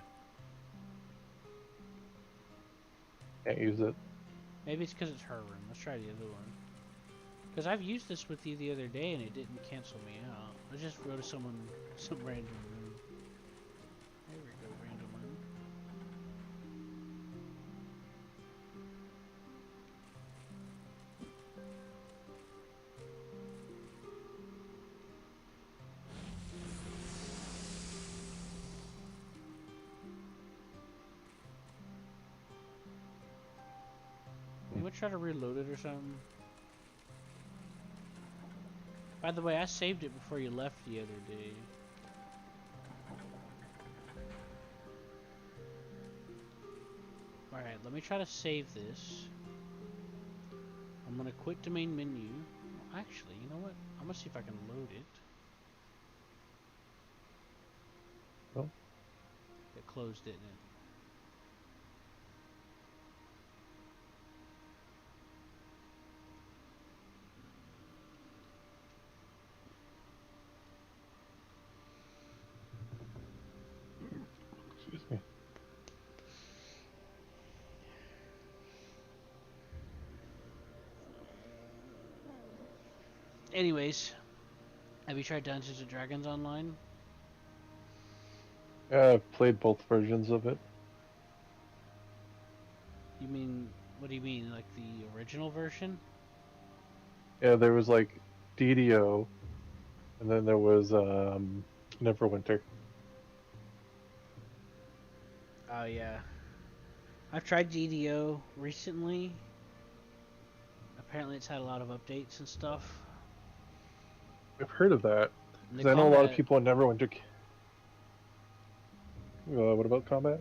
Can't use it. Maybe it's because it's her room. Let's try the other one. Because I've used this with you the other day and it didn't cancel me out. I just wrote to some random room. There we go, random room. You want to try to reload it or something? By the way, I saved it before you left the other day. Alright, let me try to save this. I'm gonna quit the main menu. Actually, you know what? I'm gonna see if I can load it. Oh. It closed, didn't it? Excuse me. Anyways, have you tried Dungeons and Dragons online? Yeah, I've played both versions of it. You mean, what do you mean, like the original version? Yeah, there was like DDO, and then there was Neverwinter. Oh yeah. I've tried GDO recently. Apparently it's had a lot of updates and stuff. I've heard of that. And Because I know a lot of people in Neverwinter. What about combat?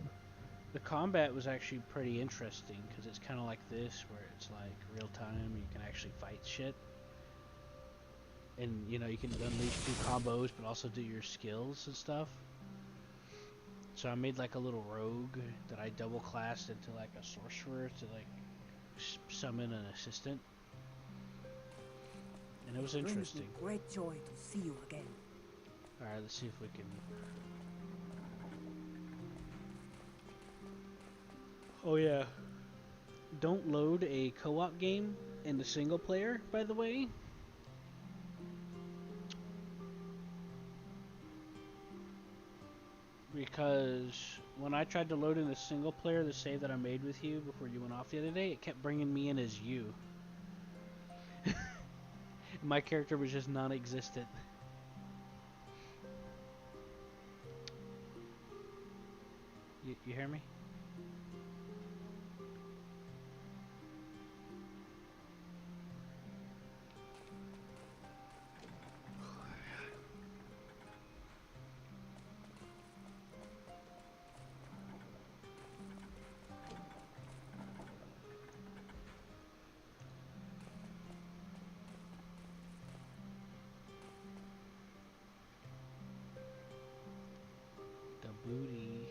The combat was actually pretty interesting because it's kind of like this, where it's like real time. You can actually fight shit, and you know you can unleash 2 combos, but also do your skills and stuff. So I made like a little rogue that I double classed into like a sorcerer to like summon an assistant, and it was interesting. Great joy to see you again. All right, let's see if we can. Oh yeah. Don't load a co-op game in the single player, by the way. Because when I tried to load in the single player, the save that I made with you before you went off the other day, it kept bringing me in as you. My character was just non-existent. You hear me? The booty.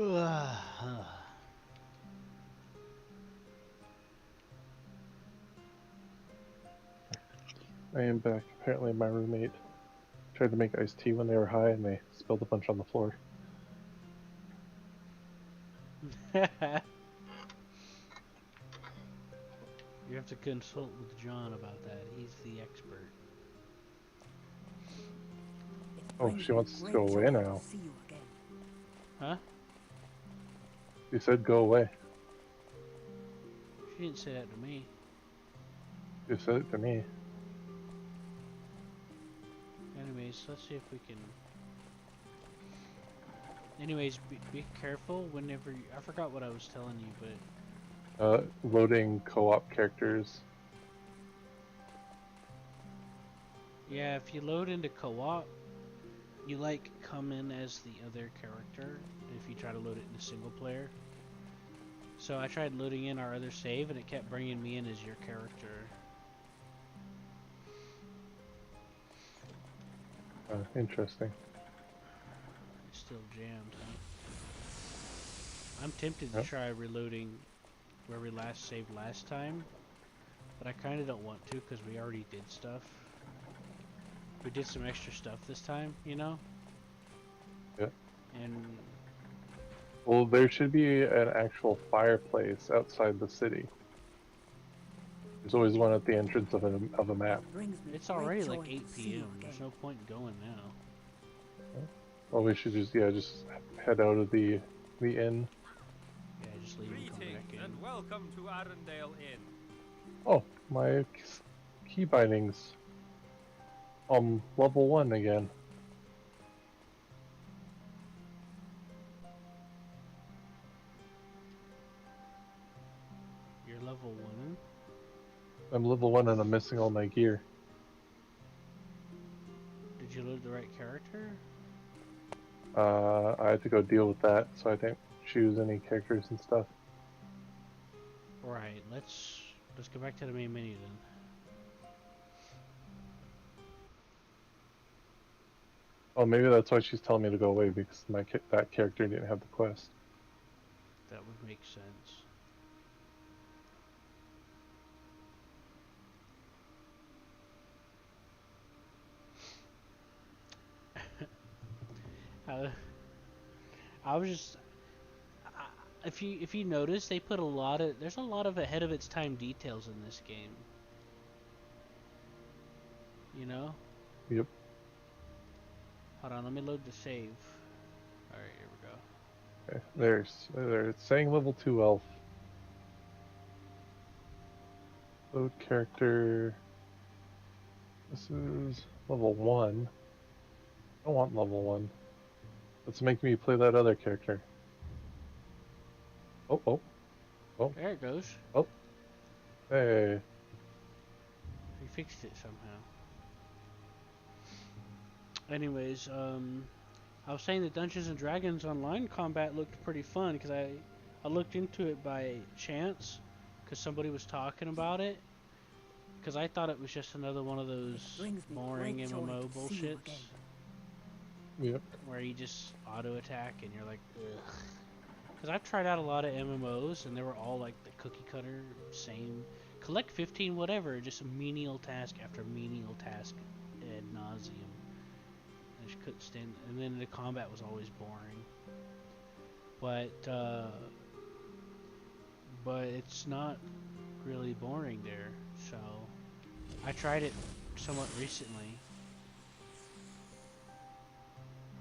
I am back. Apparently, my roommate tried to make iced tea when they were high, and they spilled a bunch on the floor. You have to consult with John about that. He's the expert. It Oh, brings she me wants to great go away joy now. to see you again. Huh? She said go away. She didn't say that to me. She said it to me. Anyways, let's see if we can... Anyways, be careful whenever you... I forgot what I was telling you, but... Loading co-op characters. Yeah, if you load into co-op, you like come in as the other character if you try to load it into single player. So I tried loading in our other save and it kept bringing me in as your character. Interesting. It's still jammed, huh? I'm tempted to Yep. try reloading where we last saved last time, but I kind of don't want to because we already did stuff. We did some extra stuff this time, you know? Yeah. And Well, there should be an actual fireplace outside the city. There's always one at the entrance of a map. Brings me it's great already joy like to 8 see you p.m. There's again. no point in going now. Well, we should just head out of the inn. Yeah, just leave and come back Greetings in. and welcome to Arendelle Inn. Oh, my key bindings. Level 1 again. You're level 1. I'm level 1 and I'm missing all my gear. Did you load the right character? I had to go deal with that, so I didn't choose any characters and stuff. Right, let's go back to the main menu then. Oh, maybe that's why she's telling me to go away, because that character didn't have the quest. That would make sense. I was just, if you notice, they put there's a lot of ahead of its time details in this game. You know? Yep. Hold on, let me load the save. Alright, here we go. Okay. There's it's saying level 2 elf. Load character. This is level 1. I don't want level 1. Let's make me play that other character. Oh. There it goes. Hey. We fixed it somehow. Anyways, I was saying that Dungeons and Dragons online combat looked pretty fun because I looked into it by chance because somebody was talking about it. Because I thought it was just another one of those boring MMO bullshits. Yep. Where you just auto attack and you're like, ugh. Because I've tried out a lot of MMOs and they were all like the cookie cutter, same. Collect 15 whatever, just a menial task after menial task ad nauseum. I just couldn't stand it. And then the combat was always boring. But it's not really boring there, so I tried it somewhat recently.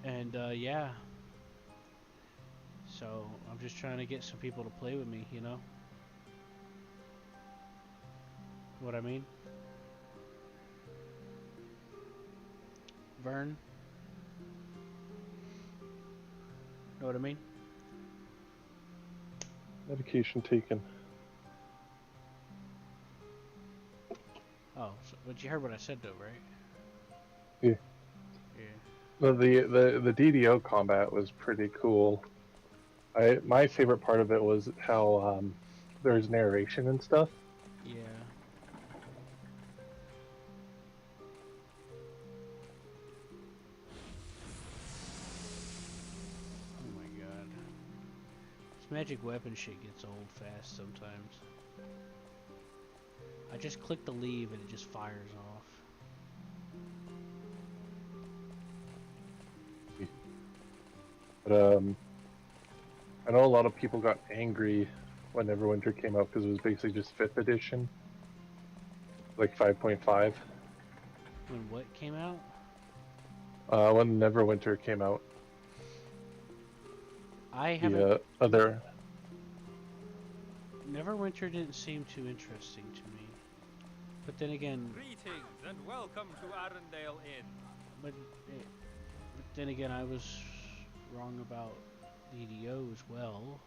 And yeah. So I'm just trying to get some people to play with me, you know? What I mean? Vern? Know what I mean? Medication taken. Oh, but you heard what I said though, right? Yeah. Yeah. Well, the DDO combat was pretty cool. My favorite part of it was how there's narration and stuff. Yeah. Oh my god. This magic weapon shit gets old fast sometimes. I just click the leave and it just fires off. But I know a lot of people got angry when Neverwinter came out because it was basically just 5th edition, like 5.5. When what came out? When Neverwinter came out, I haven't. the other. Neverwinter didn't seem too interesting to me. But then again, Greetings and welcome to Arendelle Inn. but then again, I was wrong about the EDO as well.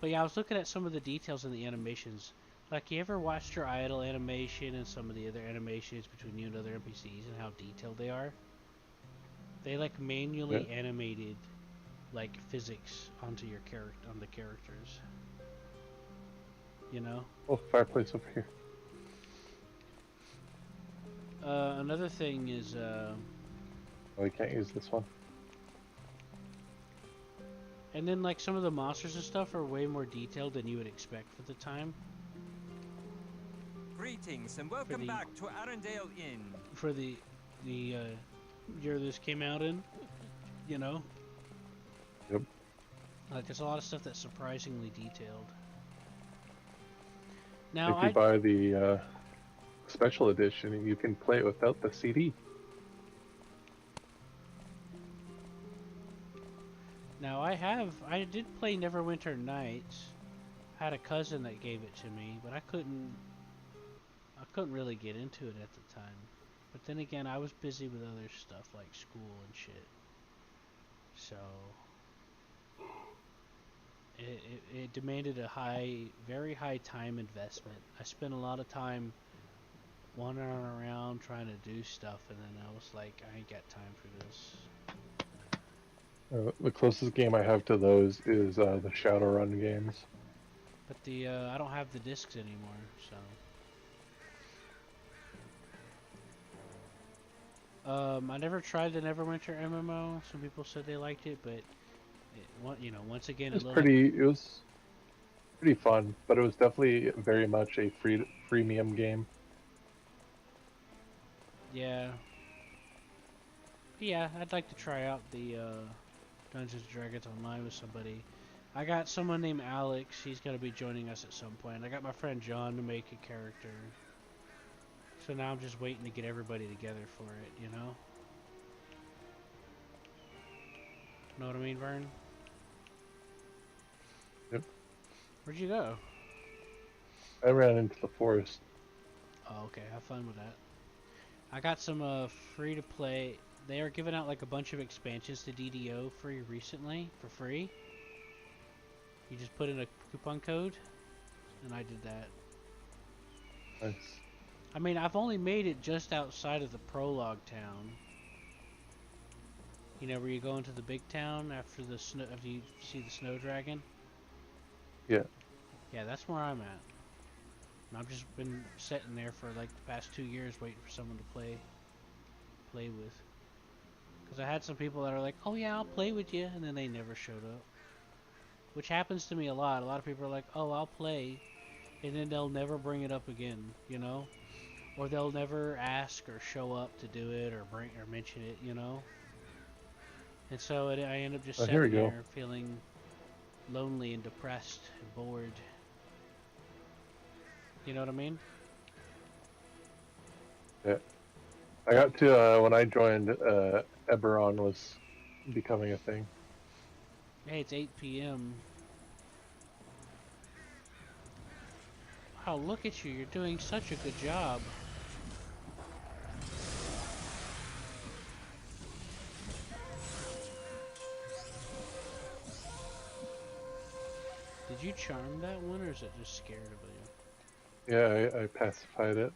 But yeah, I was looking at some of the details in the animations. Like, you ever watched your idle animation and some of the other animations between you and other NPCs and how detailed they are? They like manually animated like physics onto your character, on the characters. You know? Oh, fireplace over here. Another thing is, Oh, we can't use this one. and then like some of the monsters and stuff are way more detailed than you would expect for the time. Greetings and welcome back to Arendelle Inn. For the year this came out in, you know? Yep. Like, there's a lot of stuff that's surprisingly detailed. Now, If you buy the special edition, you can play it without the CD. Now, I did play Neverwinter Nights. I had a cousin that gave it to me, but I couldn't really get into it at the time. But then again, I was busy with other stuff like school and shit. So it demanded a very high time investment. I spent a lot of time wandering around trying to do stuff, and then I was like, I ain't got time for this. The closest game I have to those is the Shadowrun games. But I don't have the discs anymore, so. I never tried the Neverwinter MMO. Some people said they liked it, but once again, It was pretty fun, but it was definitely very much a freemium game. Yeah. Yeah, I'd like to try out the Dungeons & Dragons Online with somebody. I got someone named Alex. He's going to be joining us at some point. I got my friend John to make a character. So now I'm just waiting to get everybody together for it, you know? Know what I mean, Vern? Yep. Where'd you go? I ran into the forest. Oh, okay. Have fun with that. I got some free to play. They are giving out like a bunch of expansions to DDO free recently for free. You just put in a coupon code, and I did that. Nice. I mean, I've only made it just outside of the prologue town. You know, where you go into the big town after you see the snow dragon? Yeah. Yeah, that's where I'm at. And I've just been sitting there for like the past 2 years waiting for someone to play with. Because I had some people that are like, oh yeah, I'll play with you, and then they never showed up. Which happens to me a lot. A lot of people are like, oh, I'll play, and then they'll never bring it up again, you know? Or they'll never ask or show up to do it or mention it, you know? And so I end up just sitting there feeling lonely and depressed and bored. You know what I mean? Yeah. I got to, when I joined, Eberron was becoming a thing. Hey, it's 8 p.m. Wow, look at you. You're doing such a good job. Did you charm that one, or is it just scared of you? Yeah, I pacified it.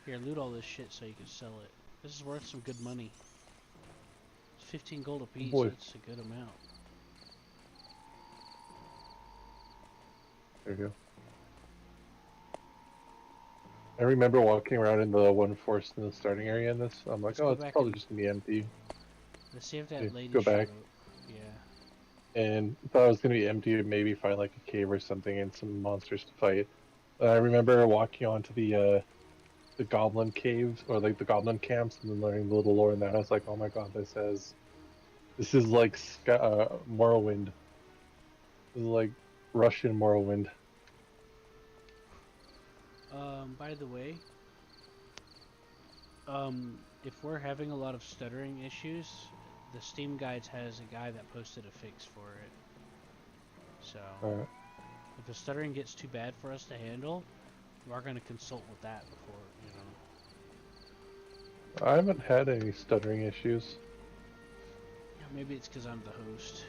Here, loot all this shit so you can sell it. This is worth some good money. It's 15 gold a piece. Boy. That's a good amount. There you go. I remember walking around in the one forest in the starting area in this. I'm like, Let's oh, go it's back probably and- just gonna be empty. Let's see if that Okay, lady go showed back. up. Yeah. and thought it was gonna be empty, or maybe find like a cave or something and some monsters to fight. I remember walking onto the goblin caves or like the goblin camps and then learning the little lore in that. I was like, oh my god, this is like Morrowind. This is like Russian Morrowind. By the way, if we're having a lot of stuttering issues, the Steam Guides has a guy that posted a fix for it. So, Uh, if the stuttering gets too bad for us to handle, we are going to consult with that before, I haven't had any stuttering issues. Yeah, maybe it's because I'm the host.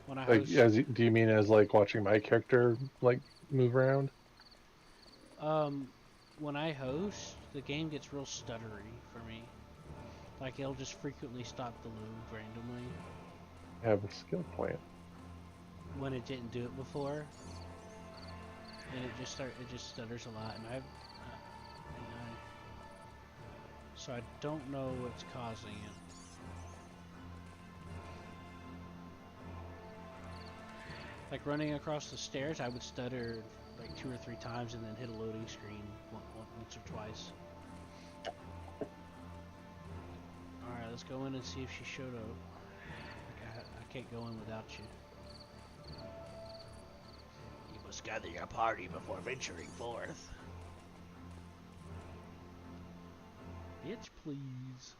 When I Like, host, do you mean as like watching my character like move around? um, when I host, the game gets real stuttery for me. Like it'll just frequently stop the load randomly I have a skill point. when it didn't do it before, and it just stutters a lot, and so I don't know what's causing it. Like running across the stairs, I would stutter like 2 or 3 times and then hit a loading screen once or twice. Alright, let's go in and see if she showed up. Like I can't go in without you. You must gather your party before venturing forth. Bitch, please.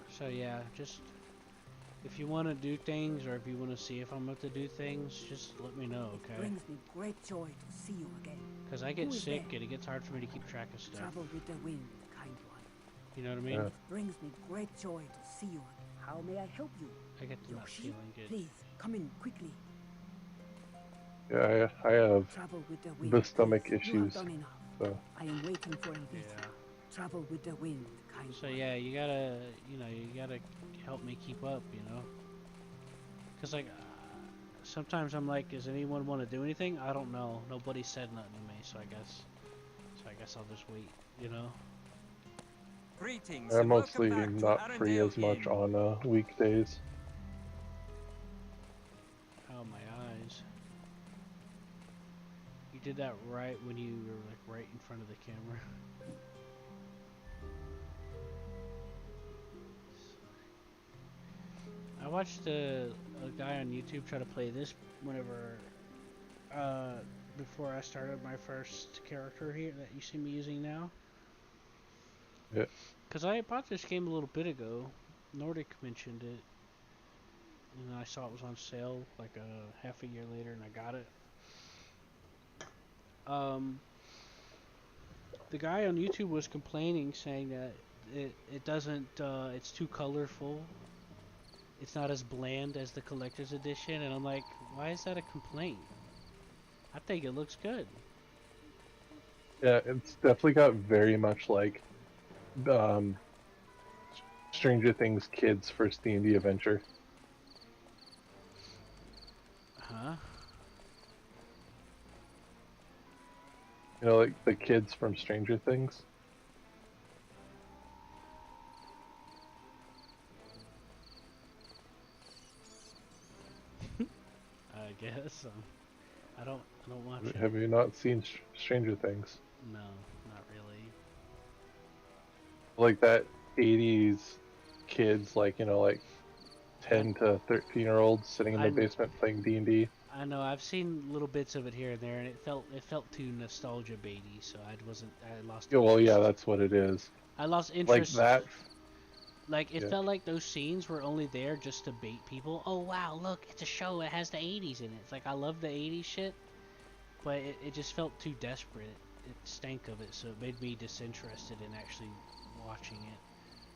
So yeah, just if you want to do things or if you want to see if I'm about to do things, just let me know, It okay? brings me great joy to see you again. Because I get Who is sick there? and it gets hard for me to keep track of stuff. Travel with the wind, kind one. You know what I mean? Yeah. It brings me great joy to see you again. How may I help you? I get to not Yoshi, feeling good. please, come in quickly. Yeah, I have Travel with the wind, the stomach please. You have issues. done enough. So I am waiting for Invita. Yeah. Travel with the wind, kind So one. yeah, you gotta help me keep up, you know? Cause like, sometimes I'm like, does anyone want to do anything? I don't know. Nobody said nothing to me, so I guess I'll just wait, you know? Greetings I'm and welcome mostly back to not free Arendelle as much Inn. on weekdays. Oh, my eyes. You did that right when you were like right in front of the camera. I watched a guy on YouTube try to play this whenever, before I started my first character here that you see me using now. Yeah. Because I bought this game a little bit ago. Nordic mentioned it. And I saw it was on sale like half a year later and I got it. The guy on YouTube was complaining, saying that it doesn't, it's too colorful. It's not as bland as the collector's edition, and I'm like, why is that a complaint? I think it looks good. Yeah, it's definitely got very much like um, Stranger Things kids first D&D adventure. Huh? You know, like the kids from Stranger Things. I guess. I don't watch it. Have you not seen Stranger Things? No, not really. Like that 80s kids, like, you know, like 10 to 13-year-olds sitting in the I basement playing D&D. I know I've seen little bits of it here and there, and it felt too nostalgia baity, so I lost Yeah, well, yeah, interest. that's what it is. I lost Like interest. that. Like it Yeah. felt like those scenes were only there just to bait people. Oh wow, look, it's a show. It has the 80s in it. It's like I love the 80s shit, but it just felt too desperate. It stank of it, so it made me disinterested in actually watching it.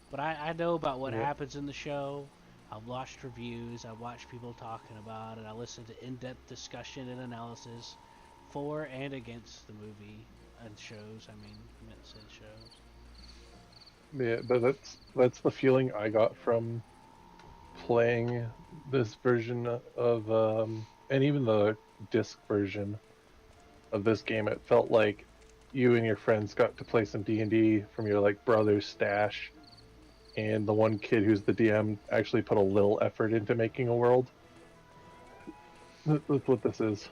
But I know about what Yeah. happens in the show. I've watched reviews. I've watched people talking about it. I listened to in-depth discussion and analysis for and against the movie. and shows. I mean, I meant said shows. Yeah, but that's the feeling I got from playing this version of and even the disc version of this game. It felt like you and your friends got to play some D&D from your like brother's stash, and the one kid who's the DM actually put a little effort into making a world. That's what this is.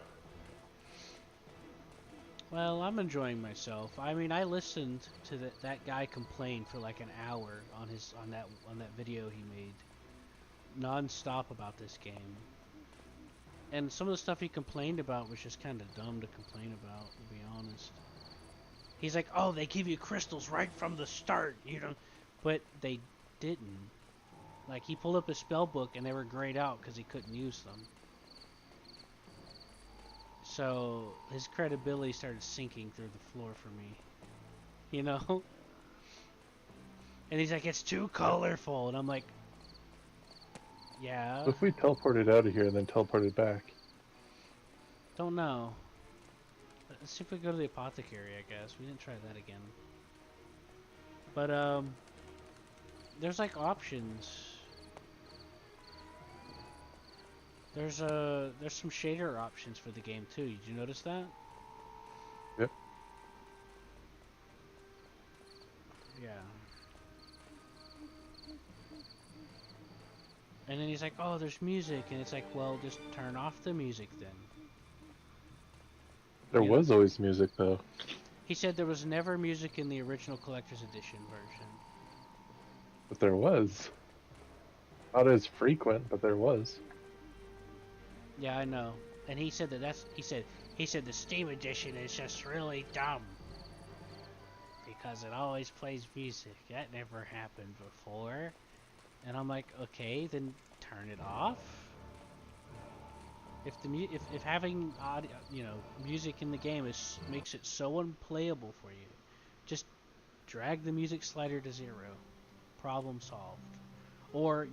Well, I'm enjoying myself. I mean, I listened to that guy complain for like an hour on that video he made, non-stop about this game. And some of the stuff he complained about was just kind of dumb to complain about, to be honest. He's like, "Oh, they give you crystals right from the start, you know," but they didn't. Like, he pulled up his spell book and they were grayed out because he couldn't use them. So his credibility started sinking through the floor for me, you know. And he's like, "It's too colorful," and I'm like, "Yeah, What if we teleported out of here and then teleported back? don't know." Let's see if we go to the apothecary. I guess we didn't try that again. But there's like options. There's some shader options for the game too. Did you notice that? Yep. Yeah. And then he's like, "Oh, there's music," and it's like, "Well, just turn off the music then." There You know? was always music though. He said there was never music in the original collector's edition version. But there was. Not as frequent, but there was. Yeah, I know. And he said he said the Steam edition is just really dumb because it always plays music. That never happened before. And I'm like, okay, then turn it off. If having audio, music in the game makes it so unplayable for you, just drag the music slider to 0. Problem solved. Or,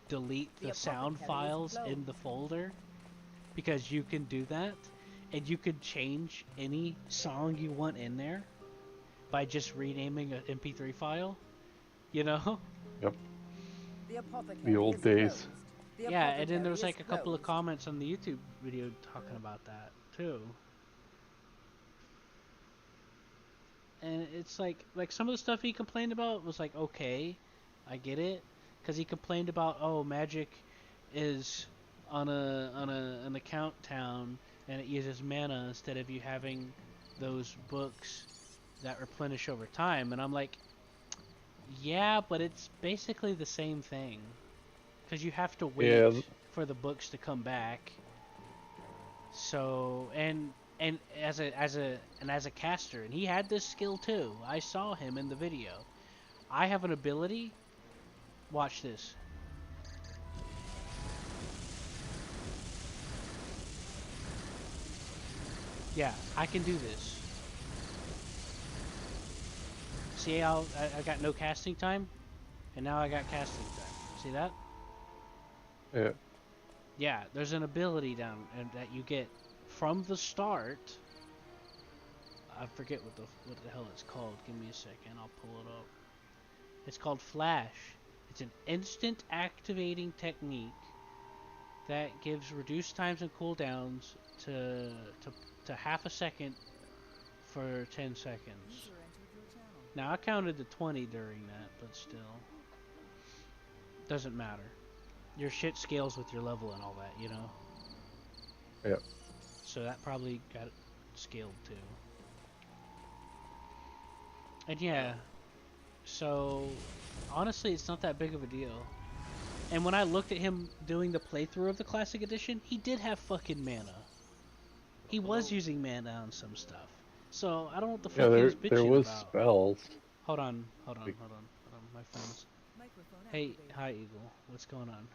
delete the sound files in the folder, because you can do that, and you can change any song you want in there by just renaming an MP3 file, Yep. The The old days. Yeah, and then there was like a couple of comments on the YouTube video talking about that too. And it's like some of the stuff he complained about was like, okay, I get it, because he complained about, oh, Magic is on an account town and it uses mana instead of you having those books that replenish over time. And I'm like, yeah, but it's basically the same thing, because you have to wait for the books to come back. So and as a caster, and he had this skill too. I saw him in the video. I have an ability. Watch this. Yeah, I can do this. See how I got no casting time? And now I got casting time. See that? Yeah. Yeah, there's an ability down that you get from the start. I forget what the hell it's called. Give me a second, I'll pull it up. It's called Flash. It's an instant activating technique that gives reduced times and cooldowns to half a second for 10 seconds. Now I counted to 20 during that, but still. Doesn't matter. Your shit scales with your level and all that, you know? Yep. So that probably got scaled too. And yeah, so honestly it's not that big of a deal. And when I looked at him doing the playthrough of the Classic Edition, he did have fucking mana. He was using mana on some stuff. So I don't know what the fuck he was bitching there was about. spells. Hold on. My phone's... Hey, hi Eagle. What's going on?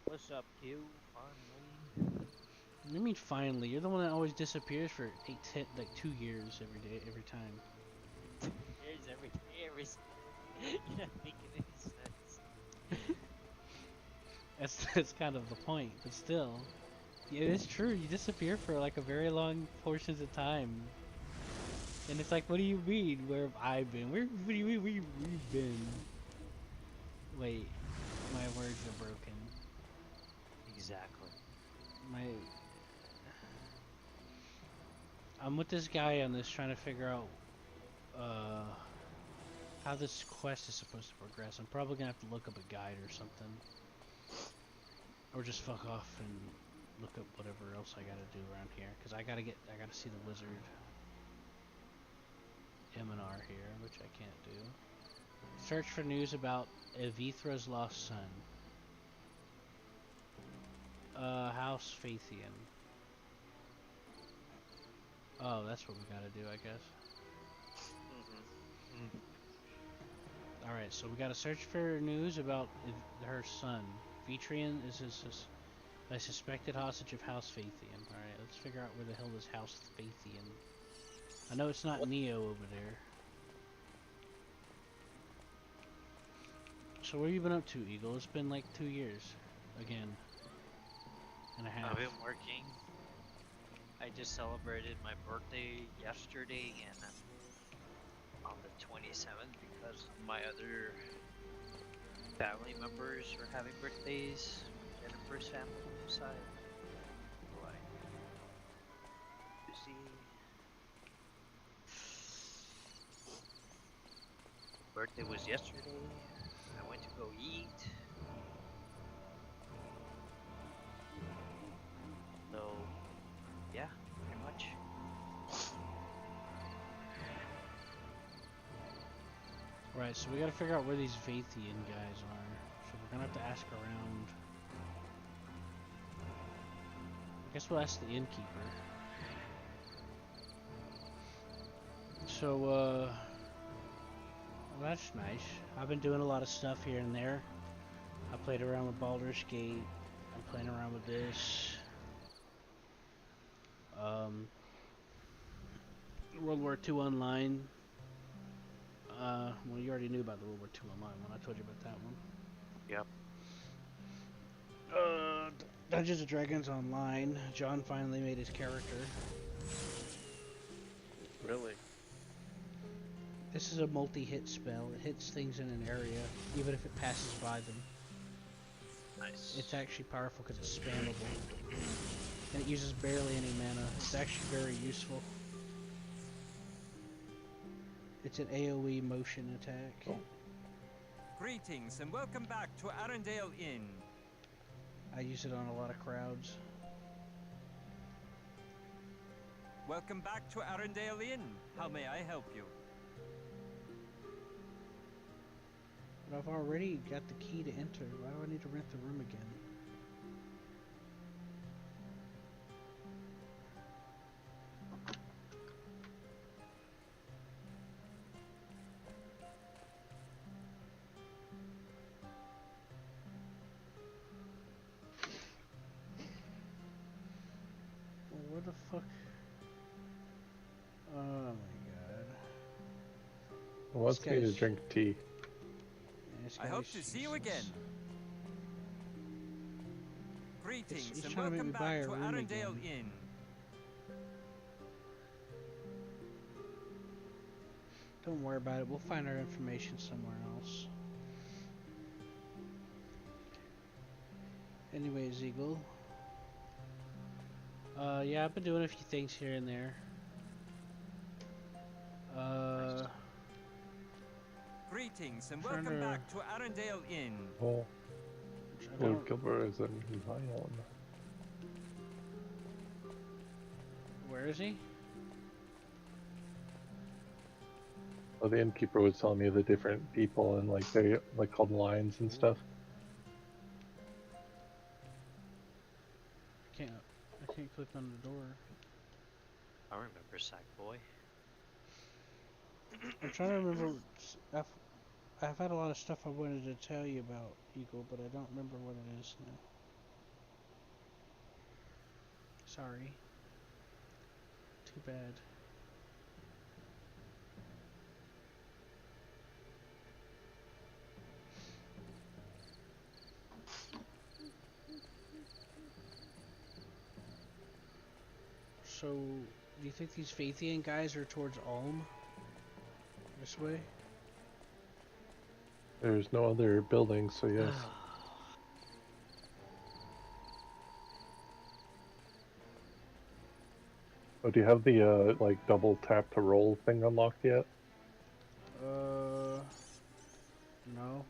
What's up, Q? Finally. What do you mean finally? You're the one that always disappears for 2 years every time. Here's every You're not making any sense. That's kind of the point, but still. Yeah, it is true, you disappear for like a very long portions of time. And it's like, what do you mean? Where have I been? What do you mean we've been? Wait, my words are broken. Exactly. My... I'm with this guy on this trying to figure out how this quest is supposed to progress. I'm probably gonna have to look up a guide or something. Or just fuck off and look up whatever else I gotta do around here. Cause I gotta see the wizard M&R here, which I can't do. Search for news about Evithra's lost son. House Fathian. Oh, that's what we gotta do, I guess. Alright, so we gotta search for news about her son. Vitrian is a suspected hostage of House Fathian. Alright, let's figure out where the hell is House Fathian. I know it's not Neo over there. So what have you been up to, Eagle? It's been like 2 years. Again. And a half. I've been working. I just celebrated my birthday yesterday and on the 27th because my other family members were having birthdays. Jennifer's family side. Like, busy. Birthday was yesterday. I went to go eat. So, yeah, pretty much. Right, so we gotta figure out where these Vathian guys are. So we're gonna have to ask around. I guess we'll ask the innkeeper. So, well, that's nice. I've been doing a lot of stuff here and there. I played around with Baldur's Gate. I'm playing around with this. World War II Online. Well, you already knew about the World War II Online one. I told you about that one. Yep. Dungeons and Dragons Online. John finally made his character. Really? This is a multi-hit spell. It hits things in an area, even if it passes by them. Nice. It's actually powerful because it's spammable. And it uses barely any mana. It's actually very useful. It's an AoE motion attack. Oh. Greetings and welcome back to Arendelle Inn. I use it on a lot of crowds. Welcome back to Arendelle Inn. How may I help you? But I've already got the key to enter. Why do I need to rent the room again? Well, where the fuck? Oh my god. It wants me to guy's- drink tea. This I hope guy's to see you useless. again. Greetings he's and trying to make welcome me buy back a to room Arendelle again. Inn. Don't worry about it. We'll find our information somewhere else. Anyways, Eagle. Yeah, I've been doing a few things here and there. Greetings and Trying welcome to- back to Arendelle Inn. Oh, I Lord don't- Gilbert is in Zion. Where is he? Oh, the innkeeper was telling me the different people and like they like called lines and stuff. I can't click on the door. I remember Sackboy. I'm trying to remember. I've had a lot of stuff I wanted to tell you about Eagle, but I don't remember what it is now. Sorry. Too bad. So, Do you think these Fathian guys are towards Ulm? This way? There's no other buildings, so yes. Oh, do you have the like double tap to roll thing unlocked yet? No.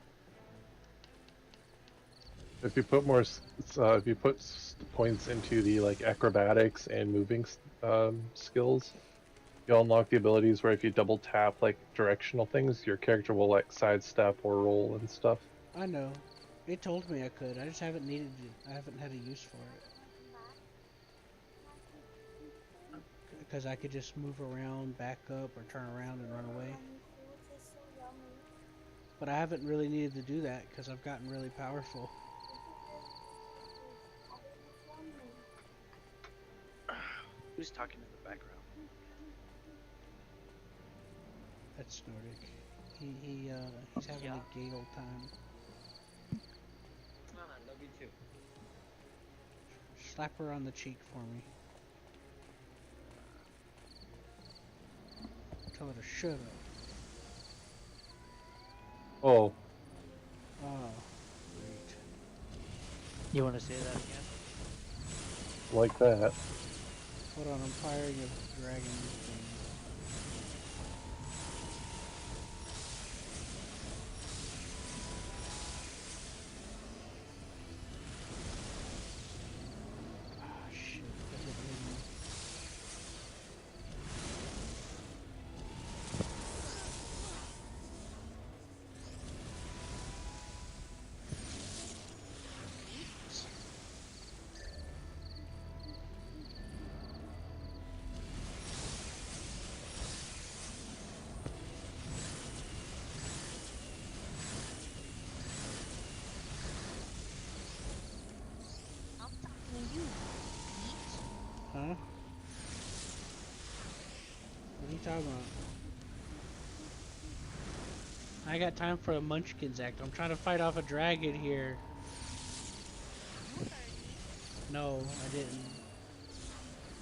If you put more, if you put points into the like acrobatics and moving skills, you'll unlock the abilities where if you double tap like directional things, your character will like sidestep or roll and stuff. I know. It told me I could. I just haven't needed it. I haven't had a use for it. Because I could just move around, back up, or turn around and run away. But I haven't really needed to do that because I've gotten really powerful. Who's talking in the background? That's Nordic. He's having a gay old time. No, I love you too. Slap her on the cheek for me. Tell her to shut up. Oh. Oh, great. You want to say that again? Like that. Hold on, I'm firing a dragon thing. Ah, shit. That didn't hit me. Huh? What are you talking about? I got time for a Munchkins act. I'm trying to fight off a dragon here. No, I didn't.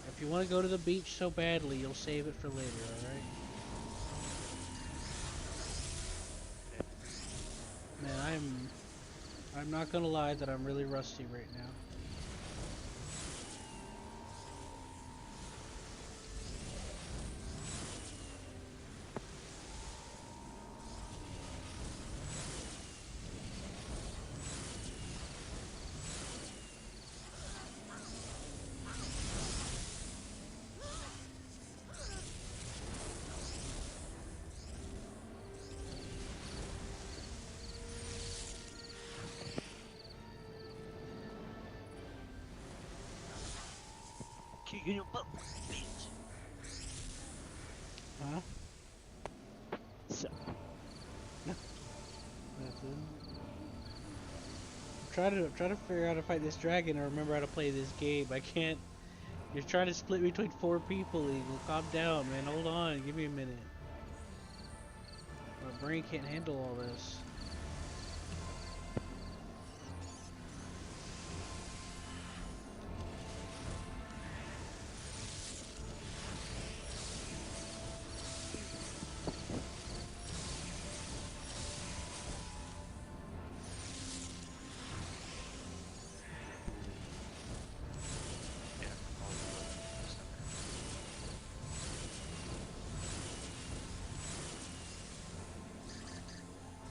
If you want to go to the beach so badly, you'll save it for later, alright? Man, I'm not gonna lie that I'm really rusty right now. Kicking your butt, bitch. Huh? So, Nothing. I'm trying to figure out how to fight this dragon and remember how to play this game. I can't. You're trying to split between 4 people, Eagle. Calm down, man. Hold on. Give me a minute. My brain can't handle all this.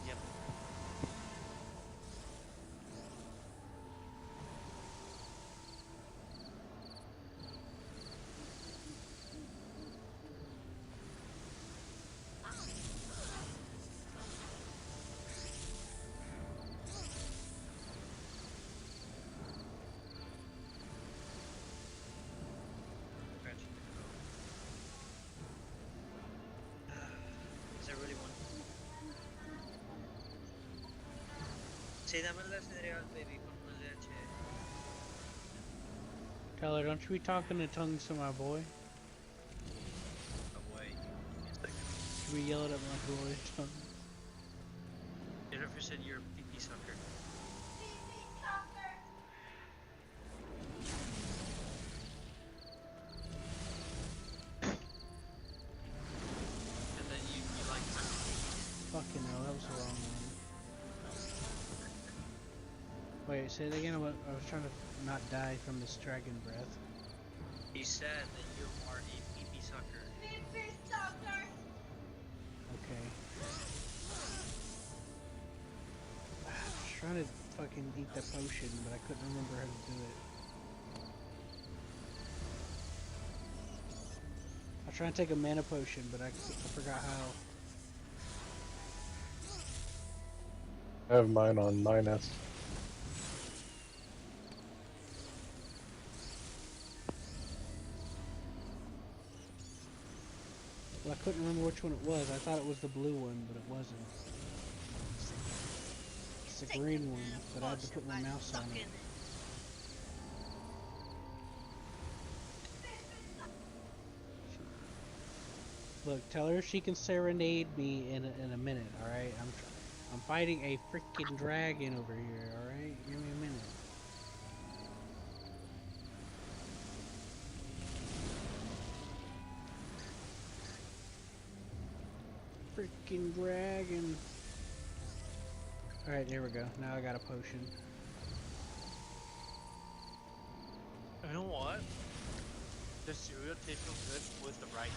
yep. Is that really one? Sí, dame la cereal, baby, con una leche. Tell her, don't you be talking in tongues to my boy. Away. You be yelling at my boy in tongues. Jennifer said you're a pee-pee sucker. was the wrong one. Wait, say it again. I was trying to not die from this dragon breath. He said that you are a pee-pee sucker. Okay. I was trying to fucking eat the potion, but I couldn't remember how to do it. I was trying to take a mana potion, but I forgot how. I have mine on minus. Well, I couldn't remember which one it was. I thought it was the blue one, but it wasn't. It's the green one, but I had to put my mouse on it. Look, tell her she can serenade me in a minute, alright? I'm fighting a freaking dragon over here, alright? Give me a minute. Freaking dragon. Alright, there we go. Now I got a potion. You know what? The cereal tastes so good with the rice.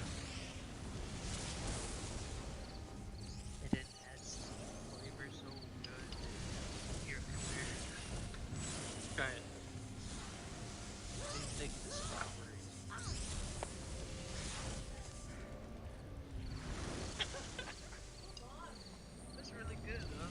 It adds flavor so good. Here, come here. Try it. Take the strawberries. That's really good, huh?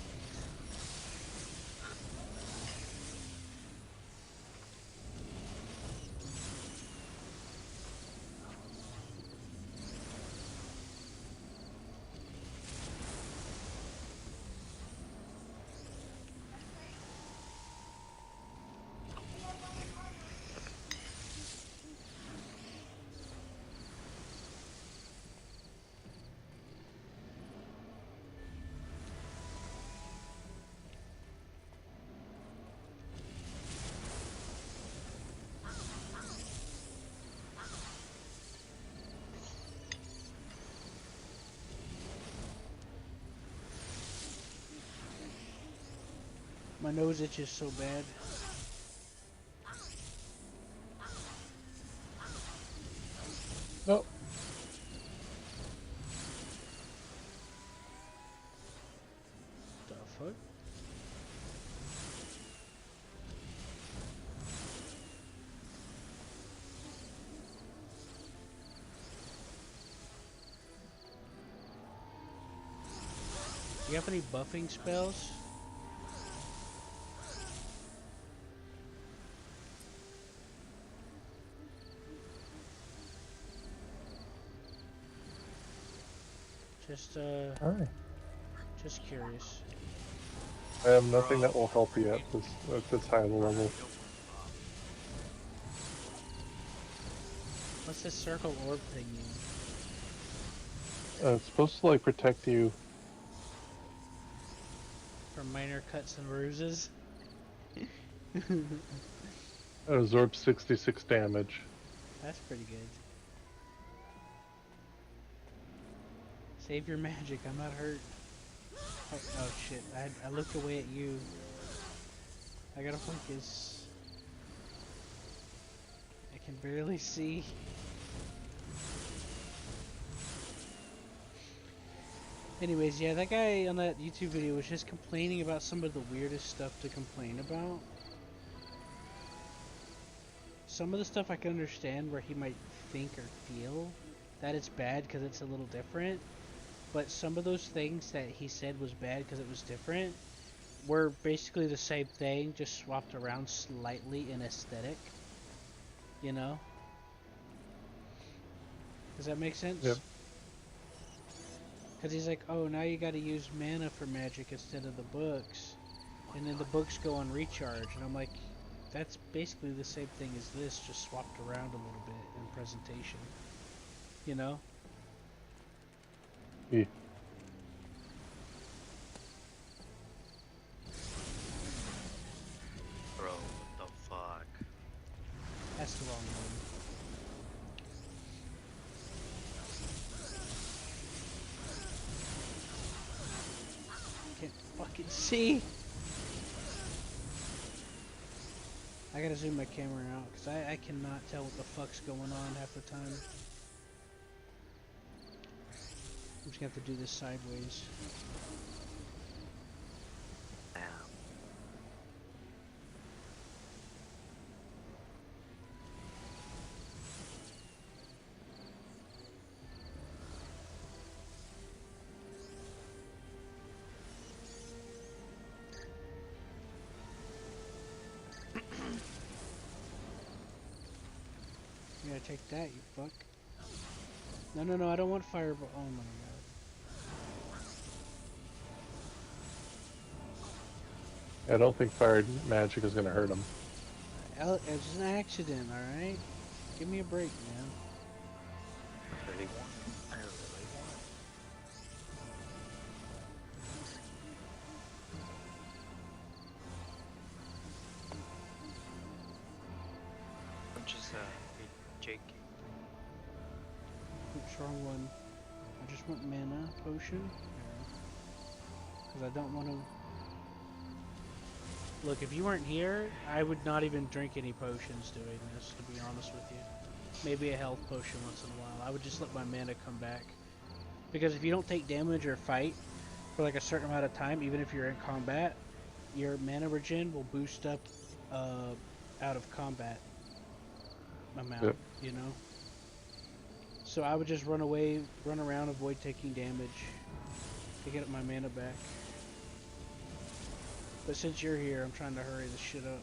My nose itches so bad. No. The fuck? You have any buffing spells? Alright. Just curious. I have nothing that will help you at this high of a level. What's this circle orb thing mean? It's supposed to like protect you. From minor cuts and bruises? Absorbs 66 damage. That's pretty good. Save your magic, I'm not hurt. Oh shit, I looked away at you. I gotta focus. I can barely see. Anyways, yeah, that guy on that YouTube video was just complaining about some of the weirdest stuff to complain about. Some of the stuff I can understand where he might think or feel that it's bad because it's a little different. But some of those things that he said was bad because it was different were basically the same thing, just swapped around slightly in aesthetic. You know? Does that make sense? Yep. Because he's like, oh, now you gotta use mana for magic instead of the books. And then the books go on recharge. And I'm like, that's basically the same thing as this, just swapped around a little bit in presentation. You know? Yeah. Bro, what the fuck? That's the wrong one. fucking see. I gotta zoom my camera out because I cannot tell what the fuck's going on half the time. I'm just gonna have to do this sideways. You gotta take that, you fuck. No, no, no, I don't want fireball. Oh my god. I don't think fire magic is gonna hurt him. It's an accident, alright? Give me a break, man. I really want it. I really want it. I'm just, Jake. Oops, wrong one. I just want mana potion. Because I don't want to... Look, if you weren't here, I would not even drink any potions doing this, to be honest with you. Maybe a health potion once in a while. I would just let my mana come back. Because if you don't take damage or fight for like a certain amount of time, even if you're in combat, your mana regen will boost up out of combat amount, Yep. you know? So I would just run away, run around, avoid taking damage to get my mana back. But since you're here, I'm trying to hurry this shit up.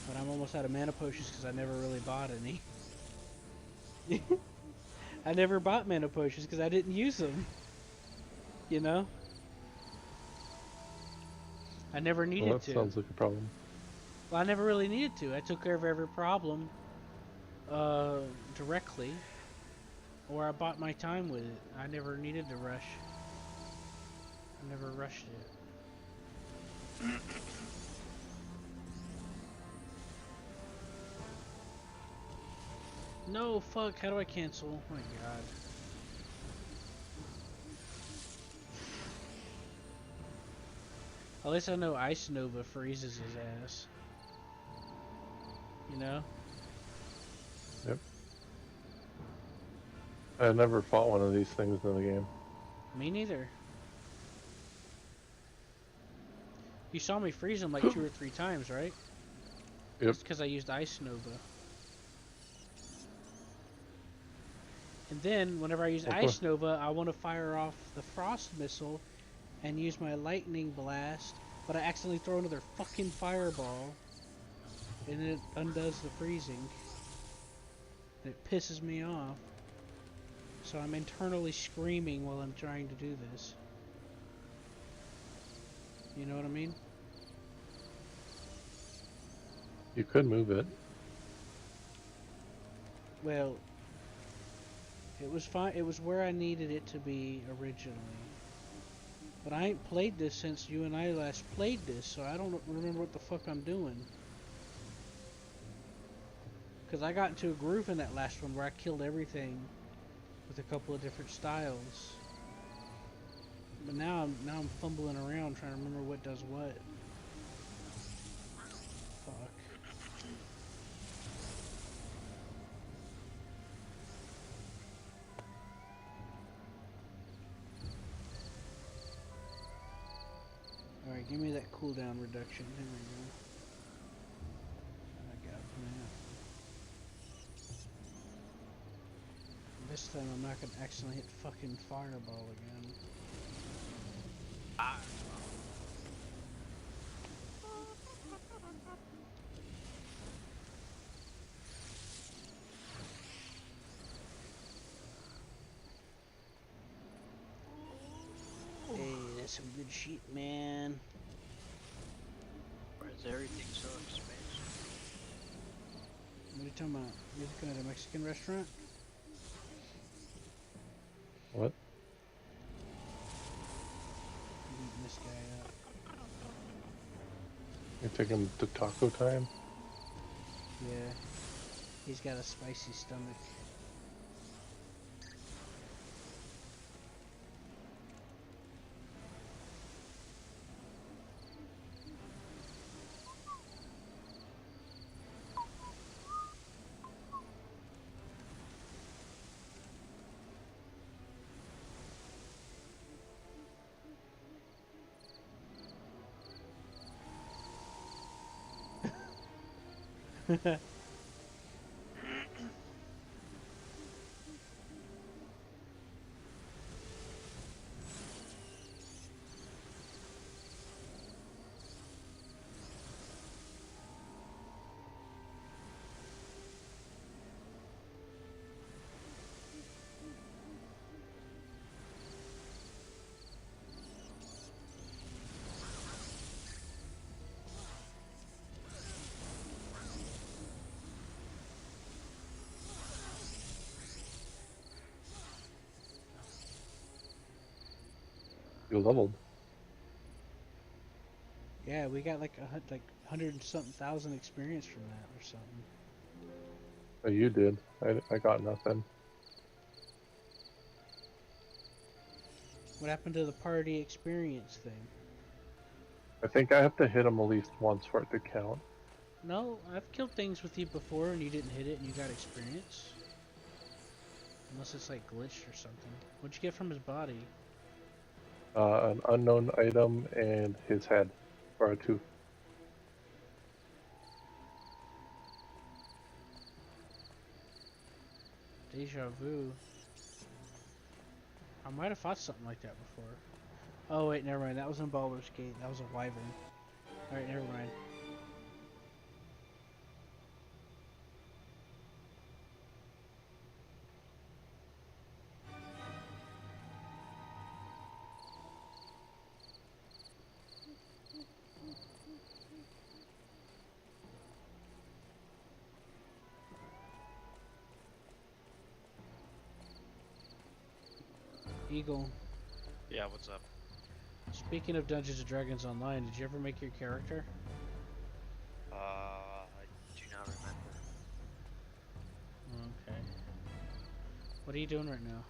But I'm almost out of mana potions because I never really bought any. I never bought mana potions because I didn't use them. You know? I never needed Well, that to. sounds like a problem. Well, I never really needed to. I took care of every problem directly, or I bought my time with it. I never needed to rush. I never rushed it. No, fuck, how do I cancel? Oh my god. At least I know Ice Nova freezes his ass. You know? Yep. I never fought one of these things in the game. Me neither. You saw me freeze him like 2 or 3 times, right? Yep. It's because I used Ice Nova. And then, whenever I use Okay. Ice Nova, I want to fire off the Frost Missile and use my Lightning Blast, but I accidentally throw another fucking Fireball, and it undoes the freezing. And it pisses me off. So I'm internally screaming while I'm trying to do this. You know what I mean? You could move it. Well, it was fine. It was where I needed it to be originally. But I ain't played this since you and I last played this, so I don't remember what the fuck I'm doing. Because I got into a groove in that last one where I killed everything with a couple of different styles. But now I'm fumbling around trying to remember what does what. Fuck. Alright, give me that cooldown reduction. There we go. I got that. This time I'm not gonna accidentally hit fucking fireball again. Ah. Hey, that's some good shit, man. Why is everything so expensive? What are you talking about? You're looking at a Mexican restaurant? What? I'm beating this guy up. You take him to taco time? Yeah, he's got a spicy stomach. You leveled. Yeah, we got like like 100 and something thousand experience from that or something. Oh, you did. I got nothing. What happened to the party experience thing? I think I have to hit him at least once for it to count. No, I've killed things with you before and you didn't hit it and you got experience. Unless it's like glitched or something. What'd you get from his body? An unknown item and his head, or a tooth. Deja vu. I might have fought something like that before. Oh wait, never mind. That was in Baldur's Gate. That was a wyvern. Alright, never mind. Eagle, Yeah, what's up? speaking of Dungeons and Dragons Online, did you ever make your character? I do not remember. Okay. What are you doing right now?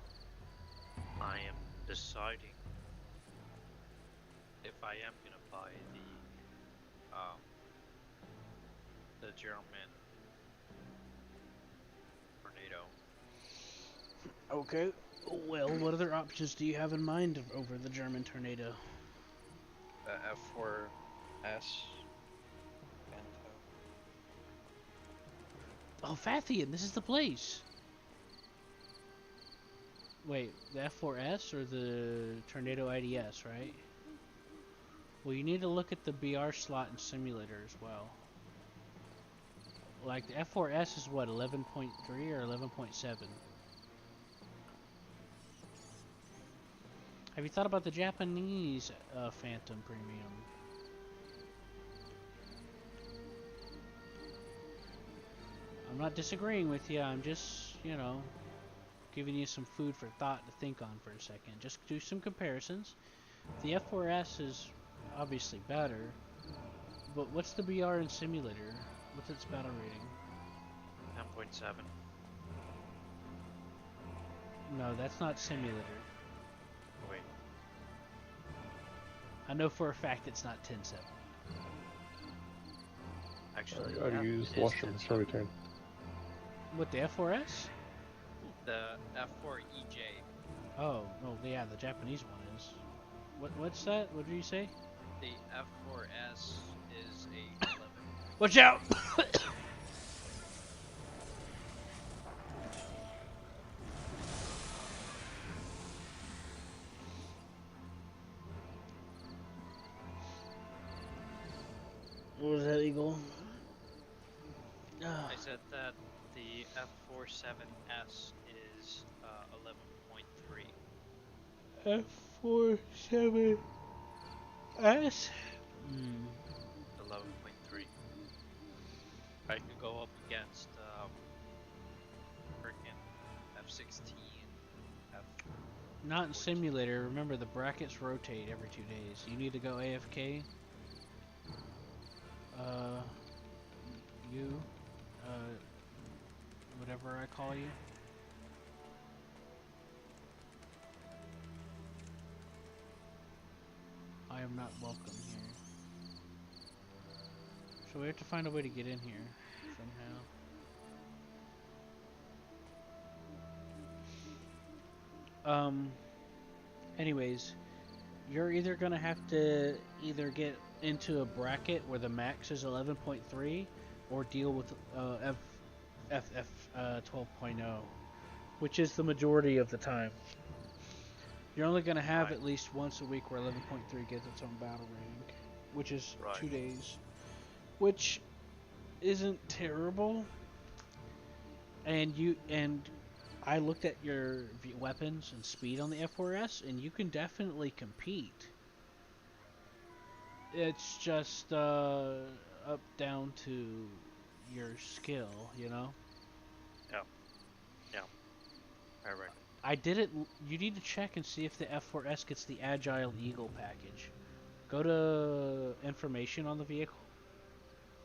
I am deciding if I am gonna buy the German tornado. Okay. Well, what other options do you have in mind over the German tornado? F4S. Oh, Fathian, this is the place! Wait, the F4S or the Tornado IDS, right? Well, you need to look at the BR slot and simulator as well. Like, the F4S is what, 11.3 or 11.7? Have you thought about the Japanese Phantom Premium? I'm not disagreeing with you, I'm just, you know, giving you some food for thought to think on for a second. Just do some comparisons. The F4S is obviously better, but what's the BR in simulator? What's its battle rating? 10.7. No, that's not simulator. Wait. I know for a fact it's not 10.7. Actually, I already yeah, used it is wash and 10.7. return. What, the F4S? The F4EJ. Oh, no, yeah, the Japanese one is. What's that? What did you say? The F4S is a 11. Watch out! What was that, Eagle? I said that the F47S is 11.3. F47S? 11.3. I could go up against freaking F16. Not in simulator. Remember, the brackets rotate every 2 days. You need to go AFK. You. whatever I call you. I am not welcome here. So we have to find a way to get in here somehow. Anyways, you're either gonna have to either get into a bracket where the max is 11.3 or deal with FF 12.0, which is the majority of the time. You're only gonna have Right. at least once a week where 11.3 gets its own battle rank, which is Right. 2 days, which isn't terrible. And I looked at your weapons and speed on the F4S, and you can definitely compete. It's just up down to your skill, you know. Yeah. Yeah. Right. I didn't. You need to check and see if the F4S gets the Agile Eagle package. Go to information on the vehicle.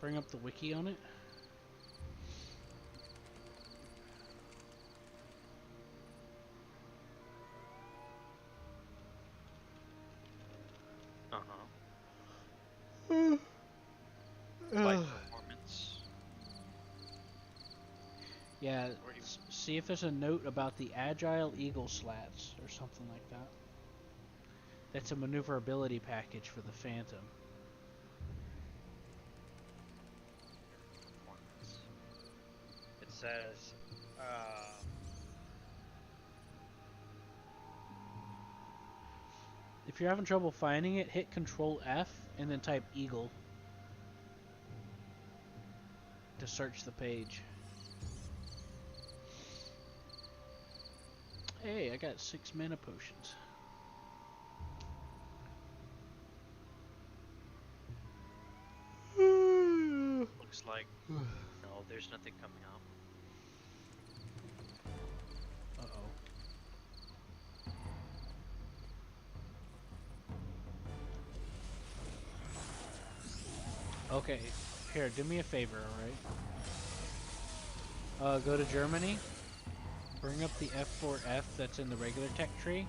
Bring up the wiki on it. Flight performance. Yeah, Where do you- see if there's a note about the Agile Eagle slats or something like that. That's a maneuverability package for the Phantom. Performance. It says, If you're having trouble finding it, hit Control F and then type Eagle to search the page. Hey, I got 6 mana potions. looks like no, there's nothing coming up. Uh-oh. Okay, here, do me a favor, alright? Go to Germany, bring up the F4F that's in the regular tech tree,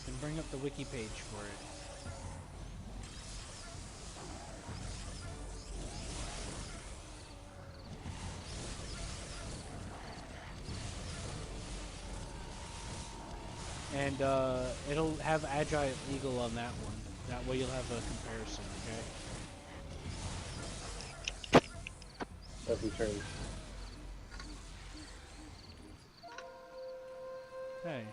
and bring up the wiki page for it. And it'll have Agile Eagle on that one. That way you'll have a comparison, okay? Every turn. Hey.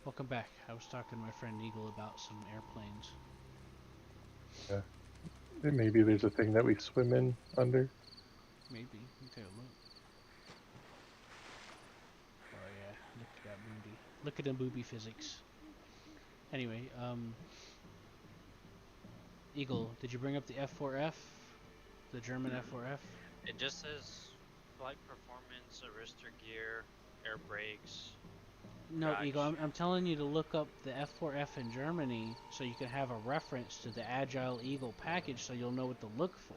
Welcome back. I was talking to my friend Eagle about some airplanes. Yeah. And maybe there's a thing that we swim in under. Maybe. Let me take a look. Oh yeah, look at that booby. Look at the booby physics. Anyway, Eagle, did you bring up the F4F? The German F4F? It just says flight performance, arrestor gear, air brakes. No, Gosh. Eagle, I'm telling you to look up the F4F in Germany so you can have a reference to the Agile Eagle package so you'll know what to look for.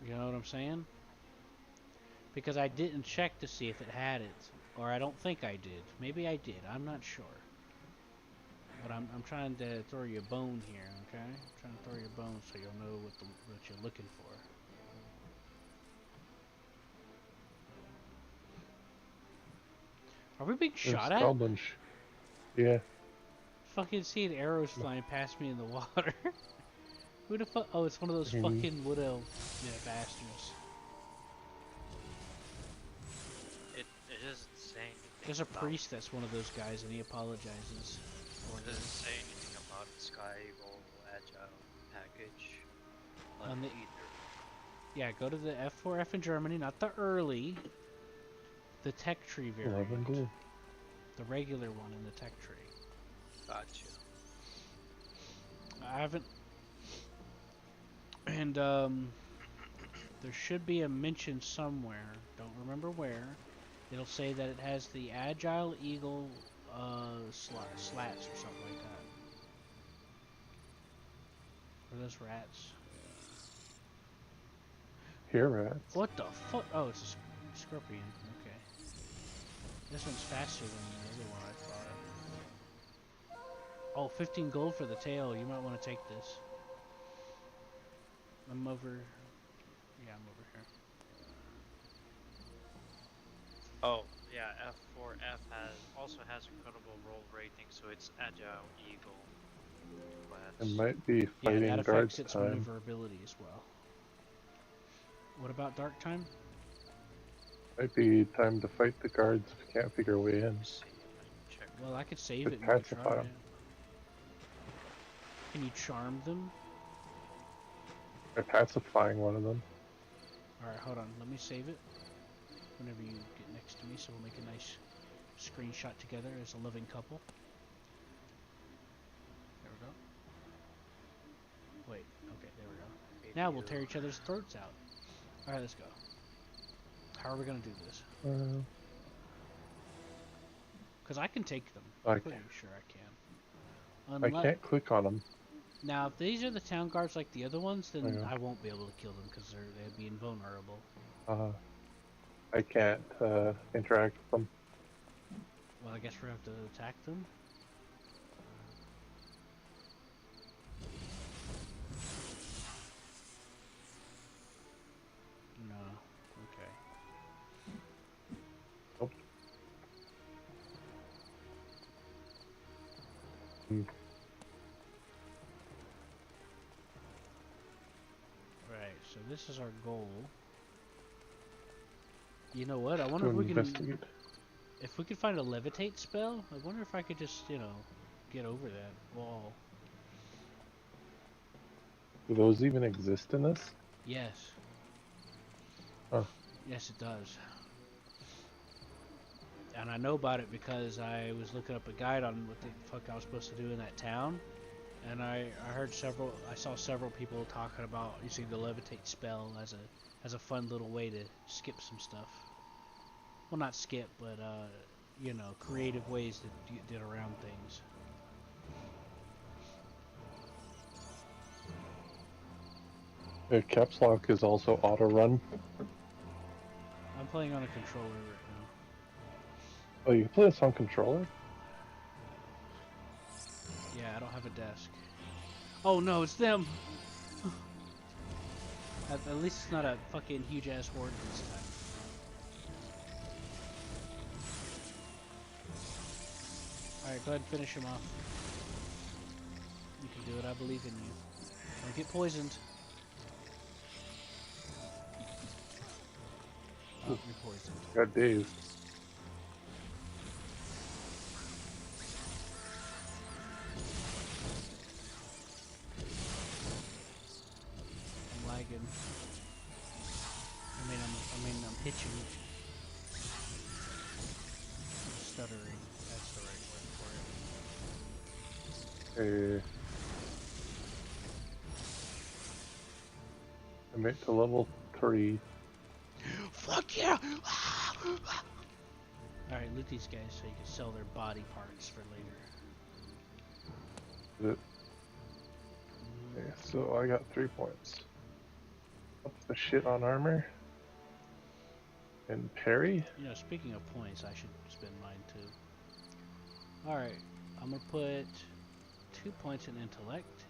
You know what I'm saying? Because I didn't check to see if it had it. Or I don't think I did. Maybe I did. I'm not sure. But I'm trying to throw you a bone here, okay? I'm trying to throw you a bone so you'll know what you're looking for. Are we being shot at? Yeah. Fucking seeing arrows flying past me in the water. Who the fuck? Oh, it's one of those Mhm. fucking wood elf bastards. It doesn't say anything. There's a about- priest that's one of those guys, and he apologizes. It doesn't say anything about Sky Eagle Agile package. On the- either. Yeah, go to the F4F in Germany, not the early. The tech tree variant. The regular one in the tech tree. Gotcha. I haven't... And, there should be a mention somewhere, don't remember where. It'll say that it has the Agile Eagle, slats or something like that. Are those rats? Here, rats. What the fuck? Oh, it's a scorpion. Okay. This one's faster than the other one I thought. Oh, 15 gold for the tail. You might want to take this. I'm over... Yeah, I'm over here. Oh, yeah, F4F also has incredible roll rating, so it's Agile Eagle It class. might be Yeah, fighting that affects guards its time. maneuverability as well. What about dark time? Might be time to fight the guards if you can't figure a way in. Let's see, let me check. Well, I could save Could it and go pacify try it. 'em. Can you charm them? By pacifying one of them. Alright, hold on. Let me save it. Whenever you get next to me, so we'll make a nice screenshot together as a loving couple. There we go. Wait, okay, there we go. Now we'll tear each other's throats out. Alright, let's go. How are we gonna do this? Because I can take them. I'm pretty sure I can. I can't click on them. Now, if these are the town guards like the other ones, then Yeah. I won't be able to kill them because they'd be invulnerable. I can't interact with them. Well, I guess we have to attack them. No. Okay. Nope. Hmm. Right, so this is our goal. You know what? I wonder if we can... If we could find a levitate spell, I wonder if I could just, you know, get over that wall. Do those even exist in this? Yes. Huh. Yes, it does. And I know about it because I was looking up a guide on what the fuck I was supposed to do in that town. And I saw several people talking about using the levitate spell as a fun little way to skip some stuff. Well, not skip, but you know, creative ways to get around things. The caps lock is also auto run. I'm playing on a controller right now. Oh, you can play this on controller? Yeah, I don't have a desk. Oh no, it's them! At least it's not a fucking huge ass horde this time. Alright, go ahead and finish him off. You can do it, I believe in you. Don't get poisoned. Oh, you're poisoned. Got dazed. I'm lagging. I'm hitching. Stuttering. That's the right word for it. Commit to level 3. Fuck yeah! Alright, loot these guys so you can sell their body parts for later. Okay, so I got 3 points. Up the shit on armor. And parry. You know, speaking of points, I should spend mine too. Alright, I'm gonna put 2 points in intellect.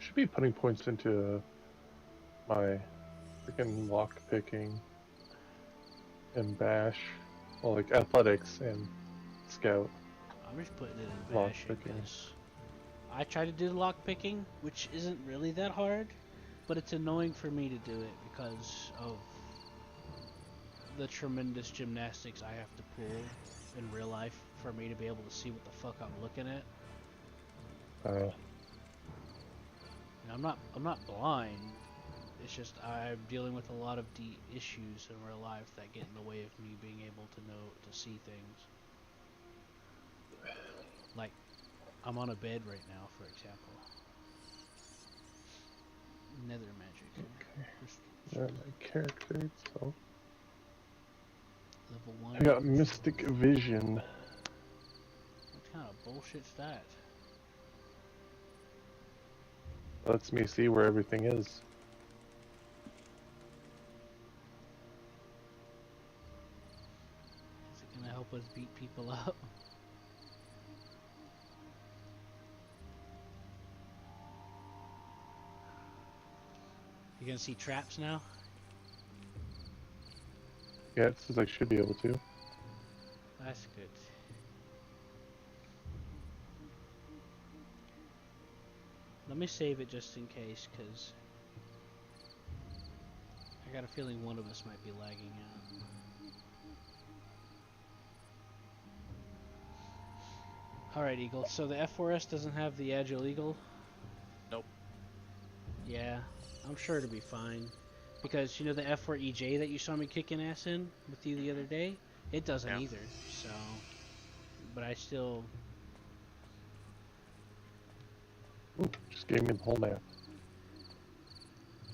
Should be putting points into my freaking lock picking and bash. Well, like athletics and scout. I'm just putting it in Lock bashing picking. because I try to do the lock picking, which isn't really that hard, but it's annoying for me to do it because of the tremendous gymnastics I have to pull in real life for me to be able to see what the fuck I'm looking at. And I'm not blind. It's just I'm dealing with a lot of issues in real life that get in the way of me being able to see things. Like, I'm on a bed right now, for example. Nether magic. Okay. My character, so Level 1. I got Mystic Vision. What kind of bullshit's that? Lets me see where everything is. help us beat people up. You gonna see traps now? Yeah, it says I should be able to. That's good. Let me save it just in case, because I got a feeling one of us might be lagging out. Alright, Eagle. So the F4S doesn't have the Agile Eagle? Nope. Yeah, I'm sure it'll be fine. Because, you know, the F4EJ that you saw me kicking ass in with you the other day? It doesn't either, so... But I still... Ooh, just gave me the whole map.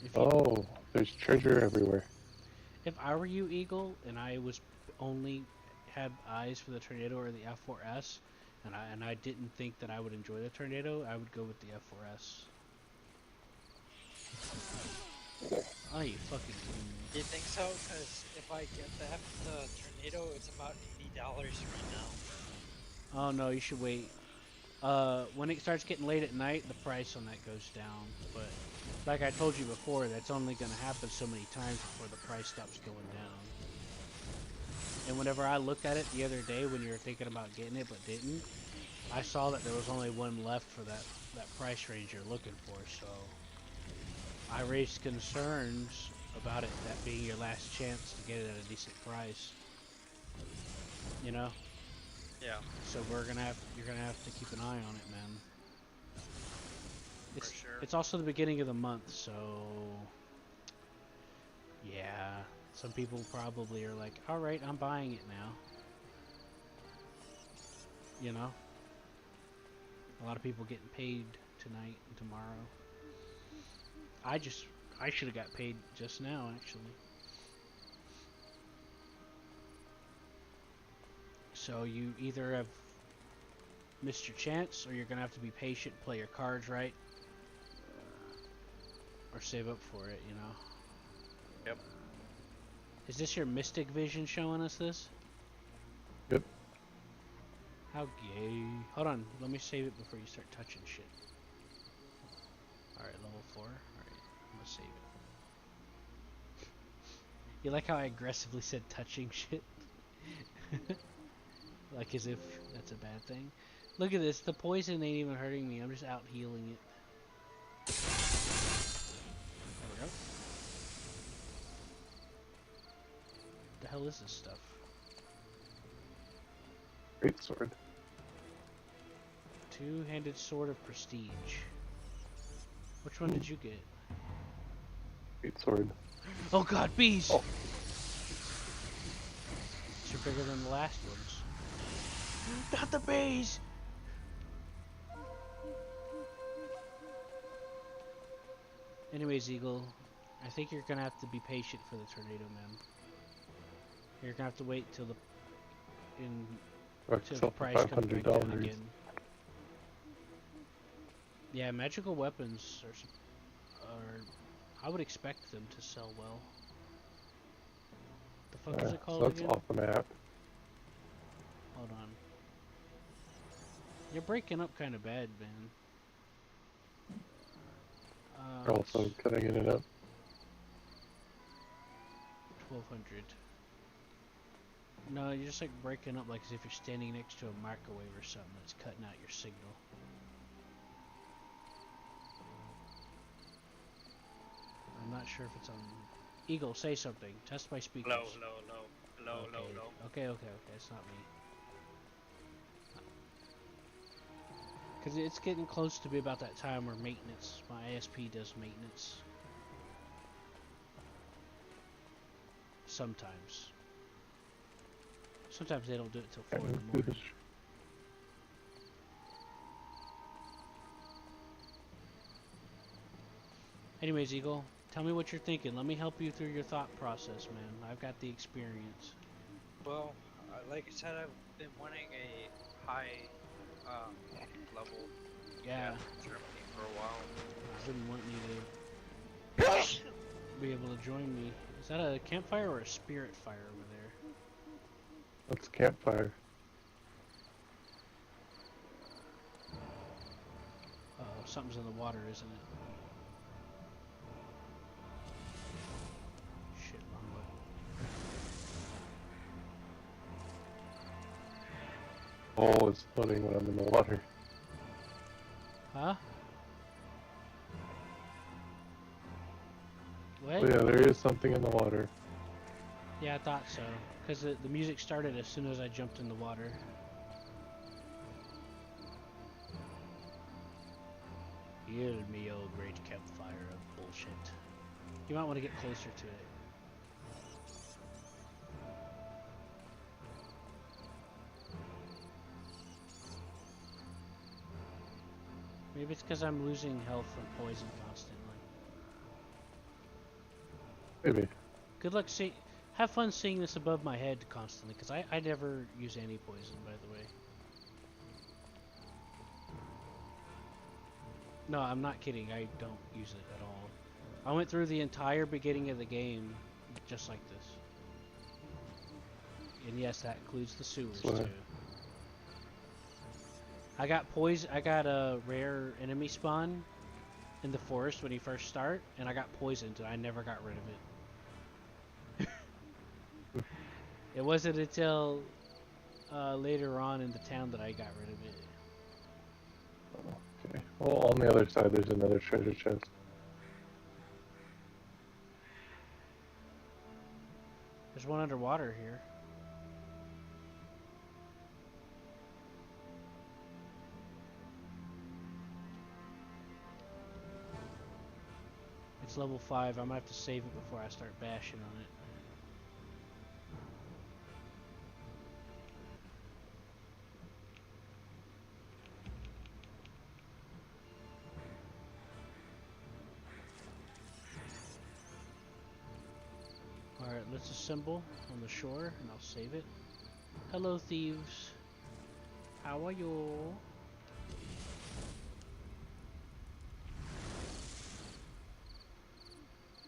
If you, Oh, there's treasure everywhere. if I were you, Eagle, and I was only had eyes for the Tornado or the F4S, and I didn't think that I would enjoy the Tornado, I would go with the F4S. Oh, you fucking kidding me. Do you think so? Because if I get the tornado, it's about $80 right now. Oh no, you should wait. When it starts getting late at night, the price on that goes down. But like I told you before, that's only going to happen so many times before the price stops going down. And whenever I looked at it the other day when you were thinking about getting it but didn't, I saw that there was only one left for that price range you're looking for, so I raised concerns about it, that being your last chance to get it at a decent price. You know? Yeah. So you're gonna have to keep an eye on it, man. It's, For sure. It's also the beginning of the month, so yeah, some people probably are like, all right, I'm buying it now. You know, a lot of people getting paid tonight and tomorrow. I should have got paid just now, actually. So you either have missed your chance, or you're gonna have to be patient, play your cards right, or save up for it, you know? Yep. Is this your Mystic Vision showing us this? Yep. How gay. Hold on, let me save it before you start touching shit. Alright, level 4. Alright, I'm gonna save it. You like how I aggressively said touching shit? Like as if that's a bad thing. Look at this, the poison ain't even hurting me, I'm just out healing it. There we go. What the hell is this stuff? Great sword. Two-handed sword of prestige. Which one did you get? Great sword. Oh god, bees! Oh. These are bigger than the last ones. Not the bees! Anyways, Eagle, I think you're gonna have to be patient for the tornado, man. You're gonna have to wait till the price comes back down again. Yeah, magical weapons are I would expect them to sell well. The fuck is it called so it's again? off the map. Hold on. You're breaking up kind of bad, man. Also cutting in and out. 1200. No, you're just like breaking up like as if you're standing next to a microwave or something that's cutting out your signal. I'm not sure if it's on... Eagle, say something. Test my speakers. Low. Okay, it's not me. Because it's getting close to be about that time where maintenance, my ASP does maintenance. Sometimes. Sometimes they don't do it till 4 in the morning. Anyways, Eagle, tell me what you're thinking. Let me help you through your thought process, man. I've got the experience. Well, like I said, I've been wanting a high level Germany for a while. I've been wanting you to be able to join me. Is that a campfire or a spirit fire over there? That's a campfire. Uh-oh, something's in the water, isn't it? Shit, wrong button. Oh, it's floating when I'm in the water. Huh? What? Oh yeah, there is something in the water. Yeah, I thought so. Because the music started as soon as I jumped in the water. Heal me, oh great campfire of bullshit. You might want to get closer to it. Maybe it's because I'm losing health from poison constantly. Maybe. Good luck see. Have fun seeing this above my head constantly, because I never use any poison, by the way. No, I'm not kidding. I don't use it at all. I went through the entire beginning of the game just like this. And yes, that includes the sewers Swear. too. I got poison. I got a rare enemy spawn in the forest when you first start, and I got poisoned, and I never got rid of it. It wasn't until later on in the town that I got rid of it. Okay. Well, on the other side, there's another treasure chest. There's one underwater here. It's level 5. I'm gonna have to save it before I start bashing on it. Alright, let's assemble on the shore and I'll save it. Hello, thieves. How are you?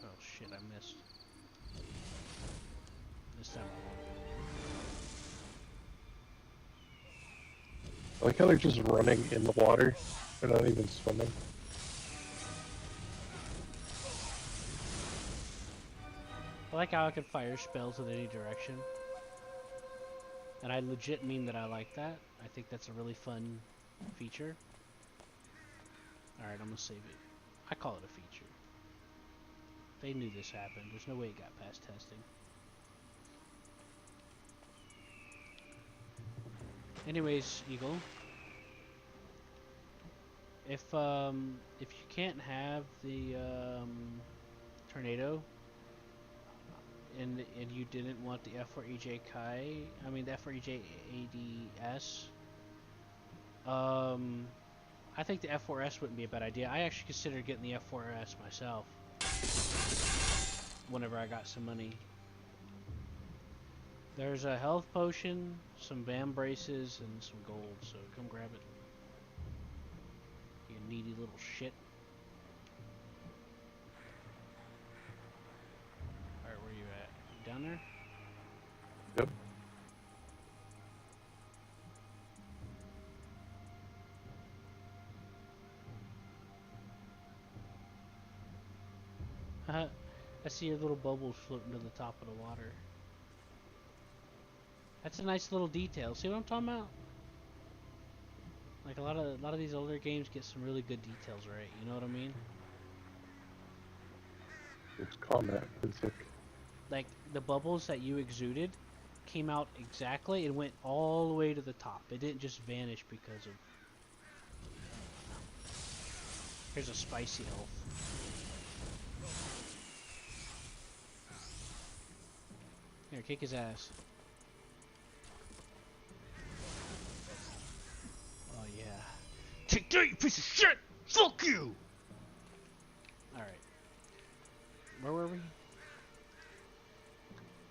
Oh shit, I missed. This time I won't. I like how they're just running in the water. They're not even swimming. I like how I can fire spells in any direction. And I legit mean that I like that. I think that's a really fun feature. Alright, I'm gonna save it. I call it a feature. They knew this happened. There's no way it got past testing. Anyways, Eagle. If you can't have the tornado and you didn't want the F4EJ Kai, I mean the F4EJ ADS, I think the F4S wouldn't be a bad idea. I actually considered getting the F4S myself whenever I got some money. There's a health potion, some BAM braces, and some gold, so come grab it. You needy little shit. Alright, where you at? You down there? Yep. I see your little bubbles floating to the top of the water. That's a nice little detail. See what I'm talking about? Like a lot of these older games get some really good details right. You know what I mean? It's combat physics. Like the bubbles that you exuded came out exactly and went all the way to the top. It didn't just vanish because of... Here's a spicy elf. Here, kick his ass. Oh yeah. Take that, you piece of shit! Fuck you! Alright. Where were we?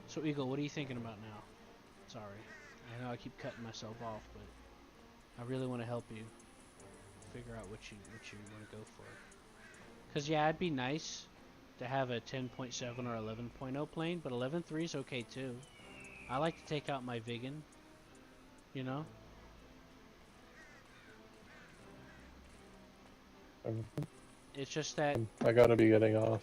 So Eagle, what are you thinking about now? Sorry. I know I keep cutting myself off, but I really want to help you figure out what you want to go for. Cause yeah, it'd be nice to have a 10.7 or 11.0 plane, but 11.3 is okay too. I like to take out my vegan, you know? Um, It's just that, I gotta be getting off.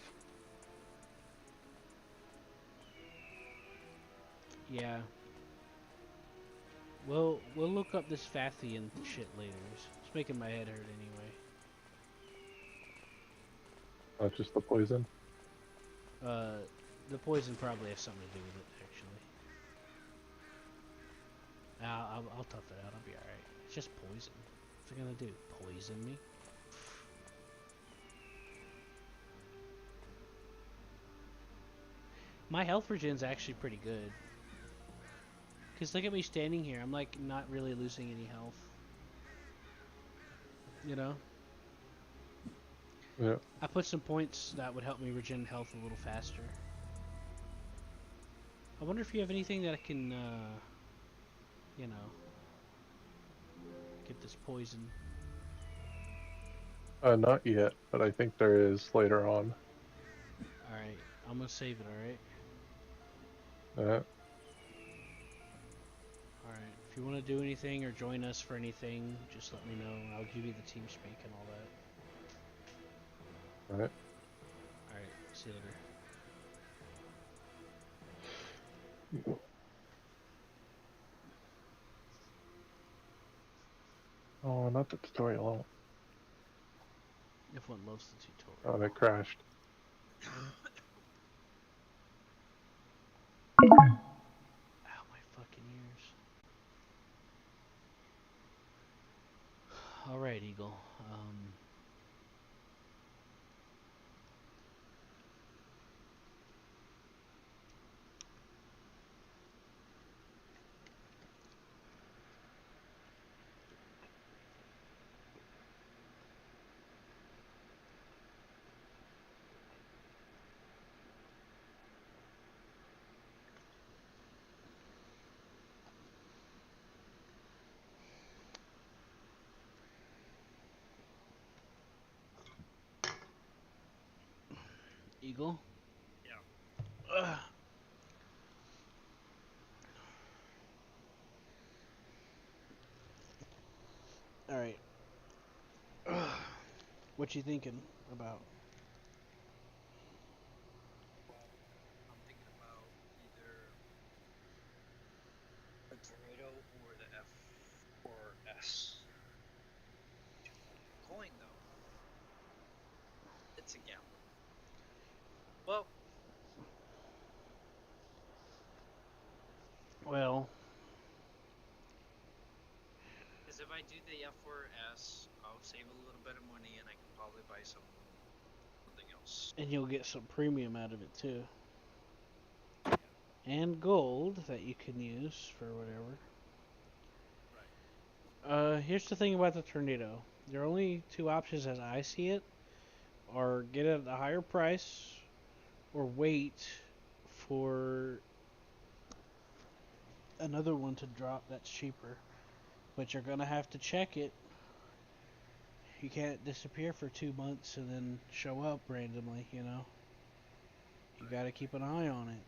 yeah. We'll look up this Fathian shit later. It's making my head hurt anyway. Not just the poison. The poison probably has something to do with it, actually. I'll tough it out. I'll be alright. It's just poison. What's it gonna do? Poison me? My health regen's actually pretty good. Cause look at me standing here. I'm like not really losing any health. You know? Yeah. I put some points that would help me regen health a little faster. I wonder if you have anything that I can, you know, get this poison. Not yet, but I think there is later on. Alright, I'm gonna save it, alright? Uh, Alright, if you want to do anything or join us for anything, just let me know and I'll give you the team speak and all that. Alright. Alright, see you later. Oh, not the tutorial. Everyone loves the tutorial. Oh, that crashed. Ow, my fucking ears. Alright, Eagle. Eagle? Yeah. Ugh. Alright. What you thinking about? I'm thinking about either the tornado or the F4S. Coin though, it's a gamble. Well, Well, because if I do the F4S, I'll save a little bit of money and I can probably buy something else. and you'll get some premium out of it too. And gold that you can use for whatever. Right. Here's the thing about the tornado. There are only two options as I see it. Or get it at a higher price, or wait for another one to drop that's cheaper. But you're gonna have to check it. You can't disappear for 2 months and then show up randomly, you know? You gotta keep an eye on it.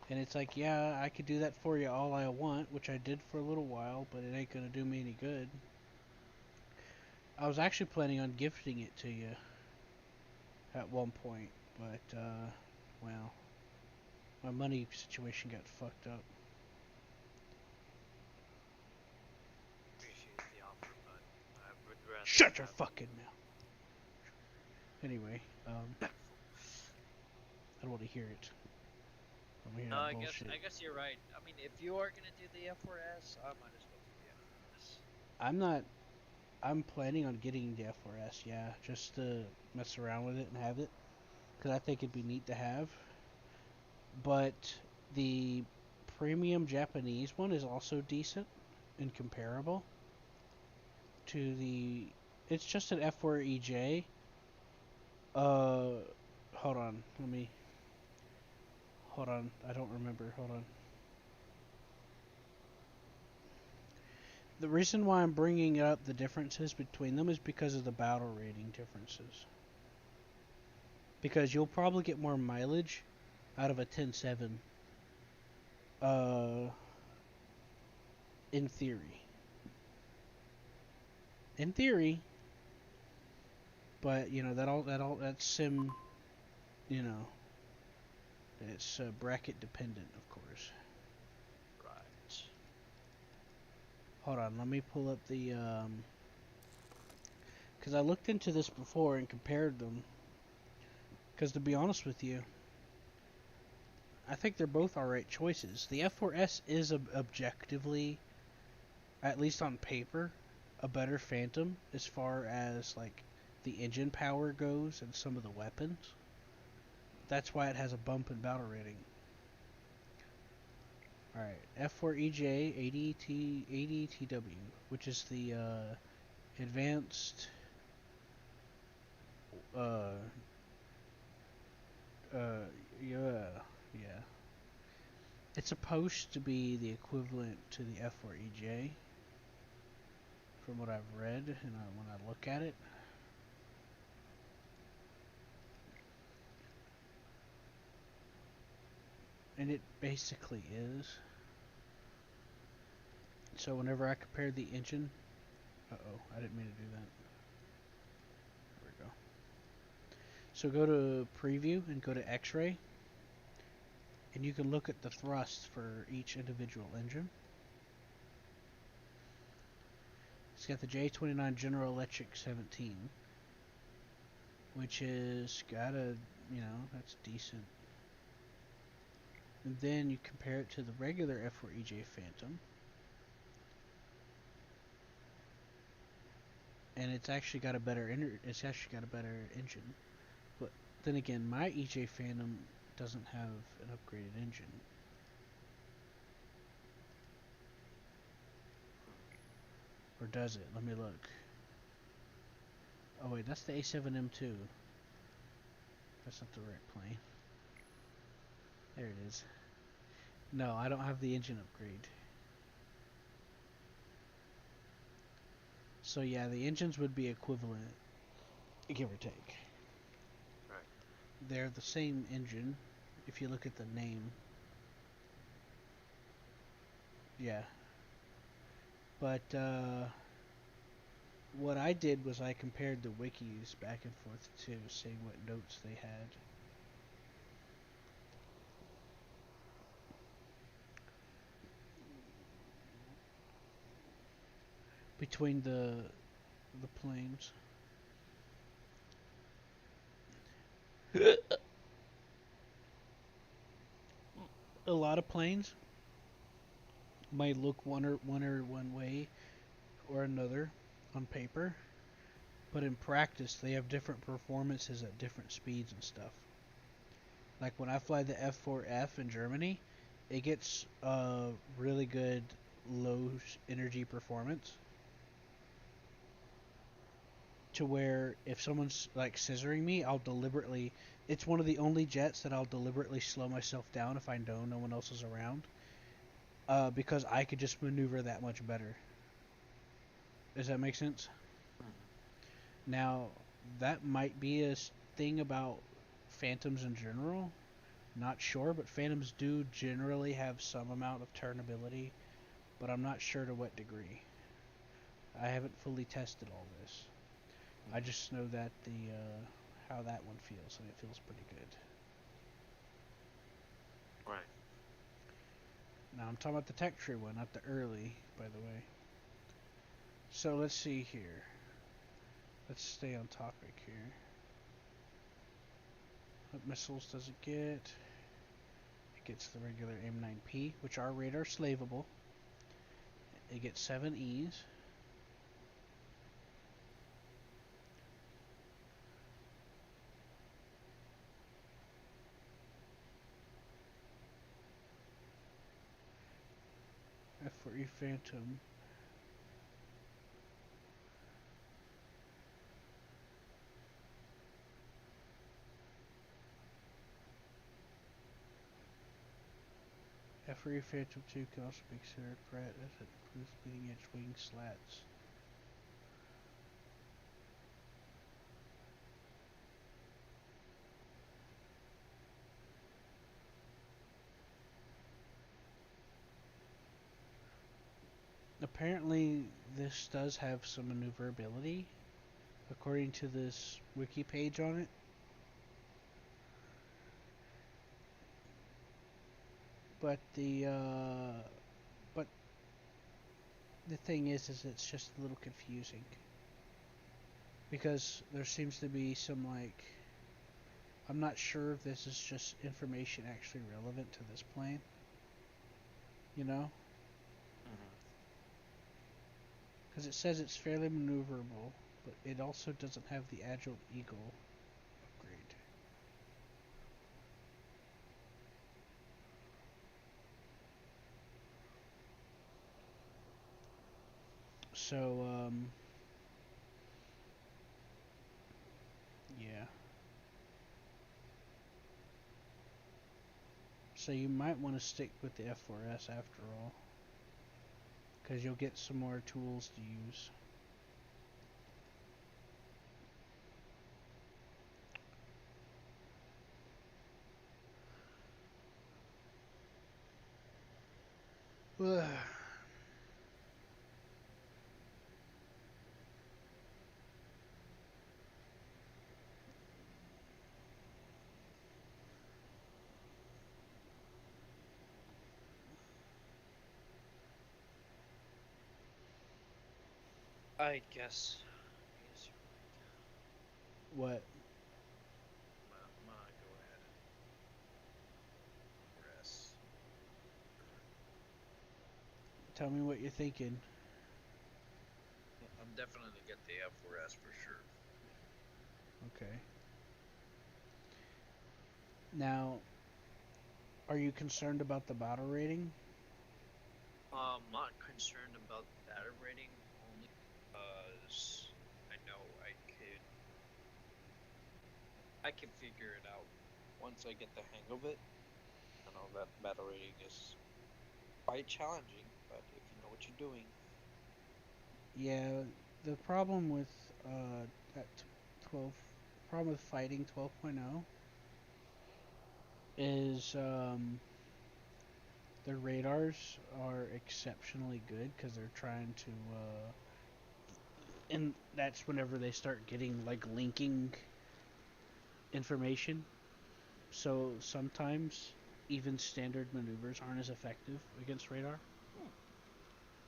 And it's like, yeah, I could do that for you all I want, which I did for a little while, but it ain't gonna do me any good. I was actually planning on gifting it to you at one point, but, well, my money situation got fucked up. Appreciate the offer, but I would rather. Shut your fucking mouth! Anyway, I don't want to hear it. I don't No, want to hear that bullshit. I guess you're right. I mean, if you are gonna do the F4S, I might as well do the F4S. I'm planning on getting the F4S, yeah, just to mess around with it and have it, because I think it'd be neat to have. But the premium Japanese one is also decent and comparable to the. It's just an F4EJ. Hold on, Hold on, I don't remember. Hold on. The reason why I'm bringing up the differences between them is because of the battle rating differences. Because you'll probably get more mileage out of a 10.7. Uh, in theory. In theory, but you know that's sim. You know, it's bracket dependent, of course. Right. Hold on, let me pull up the because I looked into this before and compared them. Because to be honest with you, I think they're both alright choices. The F4S is objectively, at least on paper, a better Phantom as far as like the engine power goes and some of the weapons. That's why it has a bump in battle rating. Alright, F4EJ 80TW, which is the advanced yeah. It's supposed to be the equivalent to the F4EJ from what I've read and when I look at it. And it basically is. So whenever I compared the engine... Uh-oh, I didn't mean to do that. There we go. So go to Preview and go to X-Ray. And you can look at the thrust for each individual engine. It's got the J29 General Electric 17. Which is got a, you know, that's decent. And then you compare it to the regular F4EJ Phantom. And it's actually got a better engine. But then again, my EJ Phantom doesn't have an upgraded engine. Or does it? Let me look. Oh wait, that's the A7M2. That's not the right plane. There it is. No, I don't have the engine upgrade. So yeah, the engines would be equivalent, give or take. Right. They're the same engine, if you look at the name. Yeah. But, what I did was I compared the wikis back and forth too, seeing what notes they had. Between the planes. A lot of planes might look one way or another on paper, but in practice they have different performances at different speeds and stuff. Like when I fly the F4F in Germany, it gets really good low energy performance. To where if someone's like scissoring me, I'll deliberately... It's one of the only jets that I'll deliberately slow myself down if I know no one else is around. Because I could just maneuver that much better. Does that make sense? Now, that might be a thing about Phantoms in general. Not sure, but Phantoms do generally have some amount of turnability, but I'm not sure to what degree. I haven't fully tested all this. I just know that the how that one feels, and it feels pretty good. Right. Now I'm talking about the tech tree one, not the early, by the way. So let's see here. Let's stay on topic here. What missiles does it get? It gets the regular M9P, which are radar slavable. It gets 7 E's. F4E Phantom. F4E Phantom 2 can also be considered Pratt as it improves leading edge wing slats. apparently this does have some maneuverability, according to this wiki page on it. But the thing is it's just a little confusing because there seems to be some like, I'm not sure if this is just information actually relevant to this plane. You know? Because it says it's fairly maneuverable, but it also doesn't have the Agile Eagle upgrade. So, yeah. So you might want to stick with the F4S after all, because you'll get some more tools to use. Ugh. I guess you're What? right. Ma, go ahead and rest. Tell me what you're thinking. I'm definitely gonna get the F4S for sure. Okay. Now, are you concerned about the battle rating? Not concerned about the battle rating, only because I know I can figure it out once I get the hang of it. I know that battle rating is quite challenging, but if you know what you're doing. Yeah, the problem with that 12 problem with fighting 12.0 is their radars are exceptionally good because they're trying to and that's whenever they start getting like linking information. So sometimes even standard maneuvers aren't as effective against radar.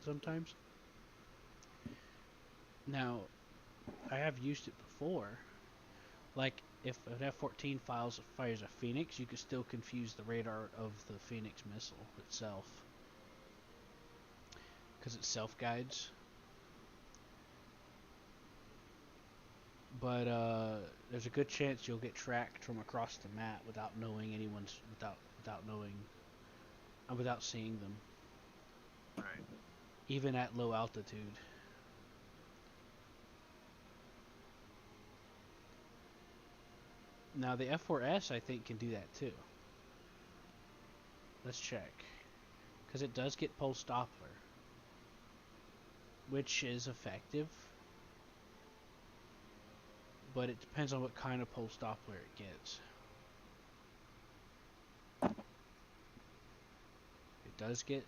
Sometimes. Now, I have used it before. Like, if an F-14 fires a Phoenix, you could still confuse the radar of the Phoenix missile itself. Because it self-guides. But, there's a good chance you'll get tracked from across the map without knowing without seeing them. Right. Even at low altitude. Now, the F4S, I think, can do that too. Let's check. Because it does get pulse Doppler, which is effective, but it depends on what kind of pulse Doppler it gets. It does get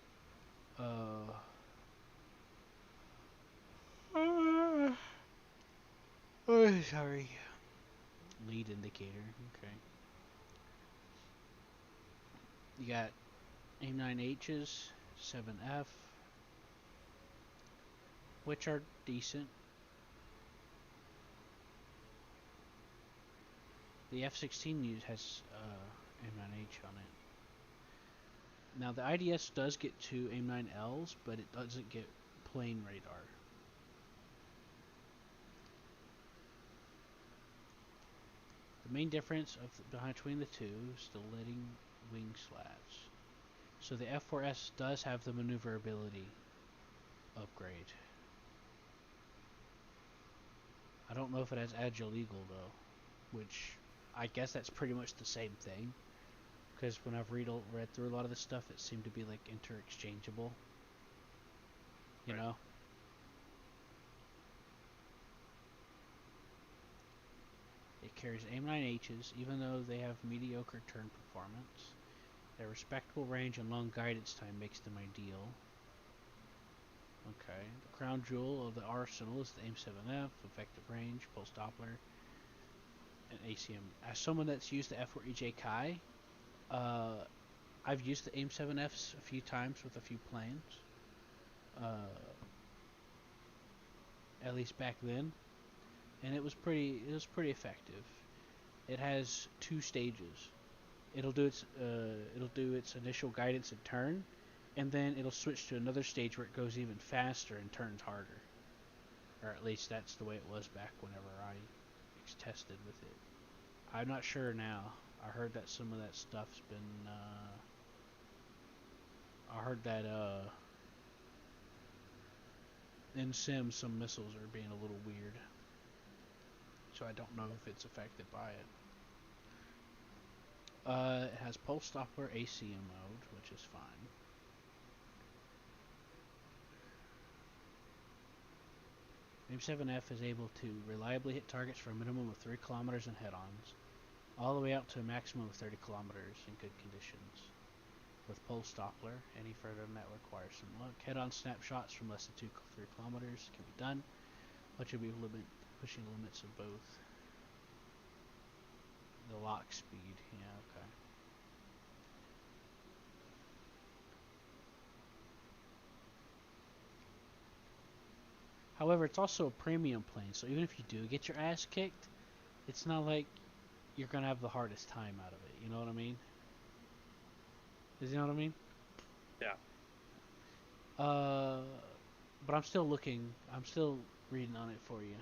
oh, sorry. Lead indicator. Okay. You got AIM-9Hs, 7F, which are decent. The F-16 has AIM-9H on it. Now the IDS does get two AIM-9Ls, but it doesn't get plane radar. The main difference between the two is the leading wing slats. So the F4S does have the maneuverability upgrade. I don't know if it has Agile Eagle though, which I guess that's pretty much the same thing. Because when I've read through a lot of this stuff, it seemed to be like interchangeable. You know? It carries AIM-9Hs, even though they have mediocre turn performance. Their respectable range and long guidance time makes them ideal. Okay. The crown jewel of the arsenal is the AIM-7F, effective range, pulse Doppler, and ACM. As someone that's used the F4EJ Kai, I've used the AIM-7Fs a few times with a few planes. At least back then, and it was pretty effective. It has 2 stages. It'll do its initial guidance and turn, and then it'll switch to another stage where it goes even faster and turns harder. Or at least that's the way it was back whenever I tested with it. I'm not sure now. I heard that some of that stuff's been I heard that in Sim some missiles are being a little weird. So I don't know if it's affected by it. It has pulse Doppler ACM mode, which is fine. AIM-7F is able to reliably hit targets for a minimum of 3 kilometers in head-ons, all the way out to a maximum of 30 kilometers in good conditions. With pulse Doppler, any further than that requires some luck. Head-on snapshots from less than 3 kilometers can be done, but you'll be pushing limits of both. The lock speed, yeah, okay. However, it's also a premium plane, so even if you do get your ass kicked, it's not like you're gonna have the hardest time out of it. You know what I mean? You know what I mean? Yeah. But I'm still looking. I'm still reading on it for you.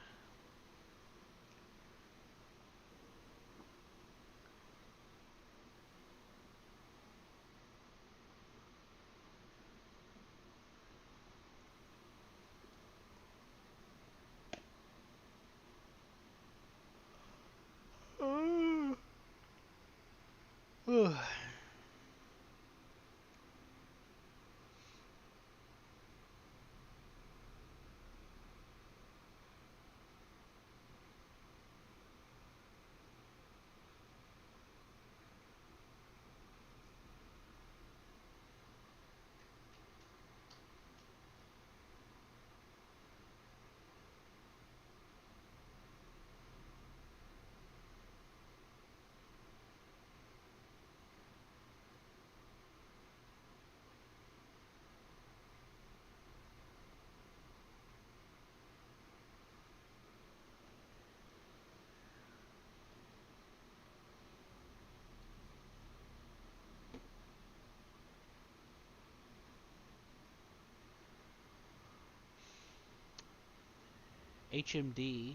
HMD.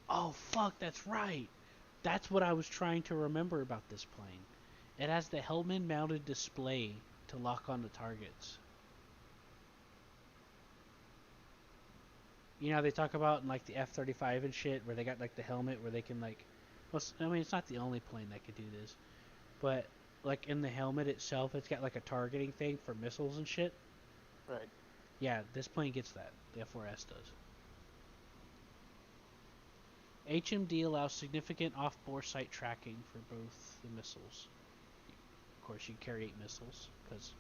Oh fuck, that's right. That's what I was trying to remember about this plane. It has the helmet-mounted display to lock on the targets. You know, they talk about in like the F-35 and shit, where they got like the helmet where they can like, well, I mean, it's not the only plane that could do this, but like in the helmet itself, it's got like a targeting thing for missiles and shit. Right. Yeah, this plane gets that. The F4S does. HMD allows significant off-bore sight tracking for both the missiles. Of course, you carry 8 missiles because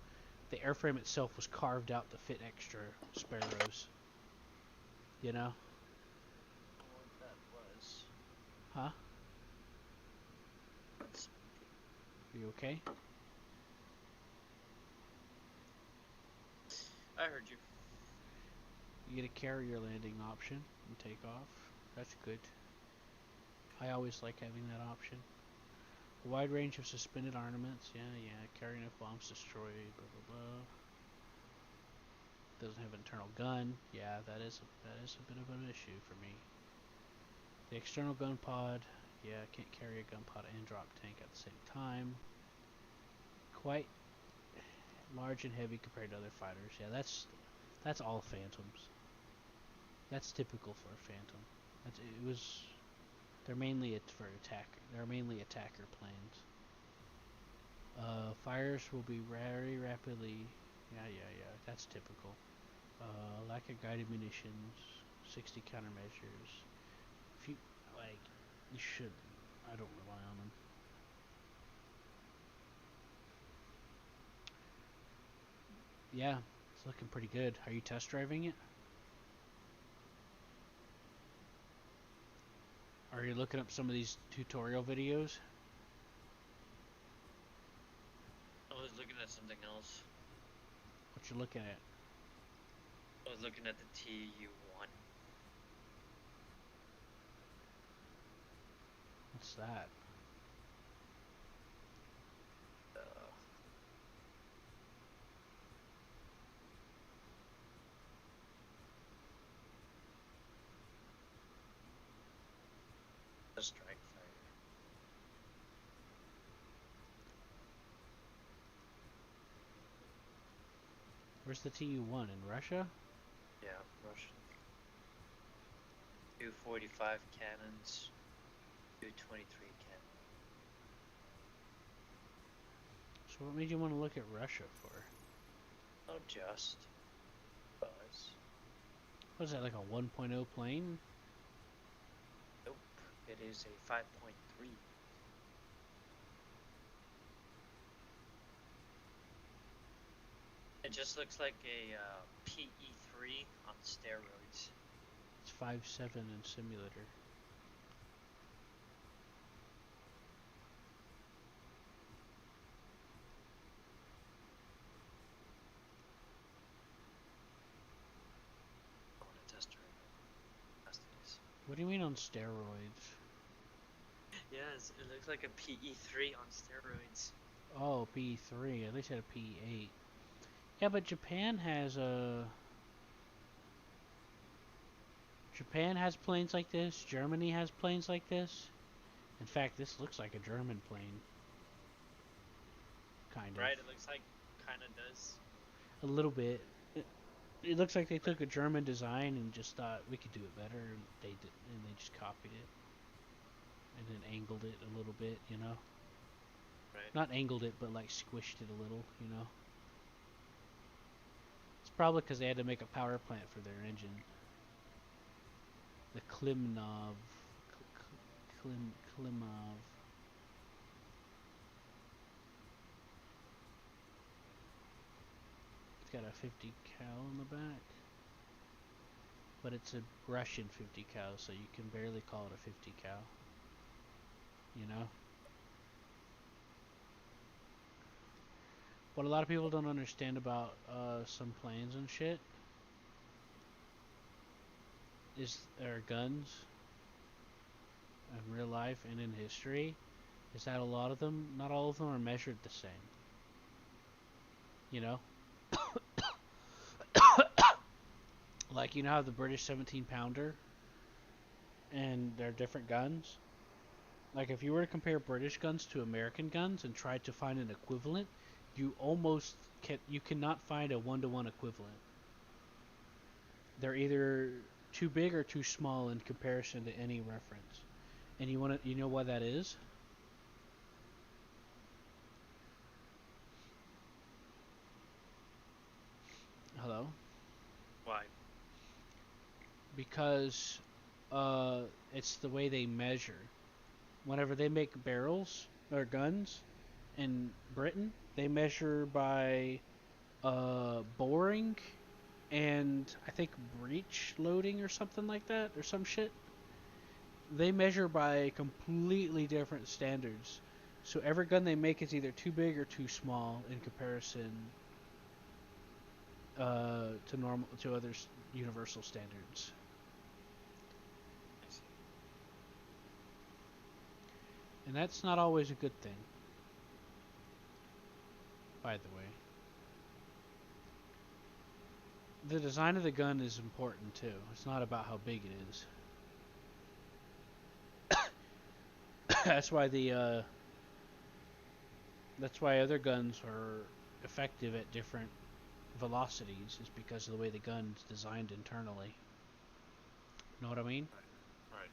the airframe itself was carved out to fit extra Sparrows. You know? What that was. Huh? Are you okay? I heard you. You get a carrier landing option and take off. That's good. I always like having that option. A wide range of suspended armaments. Yeah. Carrying enough bombs destroyed. Blah blah blah. Doesn't have internal gun. Yeah, that is a bit of an issue for me. The external gun pod. Yeah, can't carry a gun pod and drop tank at the same time. Quite large and heavy compared to other fighters. Yeah, that's all Phantoms. That's typical for a Phantom. They're mainly for attack. They're mainly attacker planes. Fires will be very rapidly. Yeah. That's typical. Lack of guided munitions. 60 countermeasures. If you like, you should. I don't rely on them. Yeah, It's looking pretty good. Are you test driving it? Are you looking up some of these tutorial videos? I was looking at something else. What you looking at? I was looking at the TU1. What's that? The strike fighter. Where's the TU1 in Russia? Yeah, Russian. 245 cannons, 223 cannons. So what made you want to look at Russia for? Oh, just buzz. What is that, like a 1.0 plane? Nope, it is a 5.3. It just looks like a PE3 on steroids. It's 5.7 in simulator. I want to test drive it. What do you mean on steroids? Yes, it looks like a PE3 on steroids. Oh, P3. At least had a P8. Yeah, but Japan has Japan has planes like this. Germany has planes like this. In fact, this looks like a German plane. Kind of. Right, it looks like kind of does. A little bit. It looks like they took a German design and just thought we could do it better, and they did, and they just copied it, and then angled it a little bit, you know. Right. Not angled it, but like squished it a little, you know. It's probably because they had to make a power plant for their engine. The Klimov. Klimov. It's got a 50 cal in the back. But it's a Russian 50 cal, so you can barely call it a 50 cal. You know? What a lot of people don't understand about some planes and shit is their guns in real life and in history is that a lot of them, not all of them, are measured the same. You know? Like, you know how the British 17 pounder and they're different guns? Like, if you were to compare British guns to American guns and try to find an equivalent, you almost you cannot find a one-to-one equivalent. They're either too big or too small in comparison to any reference. And you know why that is? Hello? Why? Because it's the way they measure. Whenever they make barrels or guns in Britain, they measure by boring and I think breech loading or something like that, or some shit. They measure by completely different standards. So every gun they make is either too big or too small in comparison to other universal standards. I see. And that's not always a good thing, by the way. The design of the gun is important too. It's not about how big it is. That's why that's why other guns are effective at different velocities, is because of the way the gun's designed internally. Know what I mean? Right.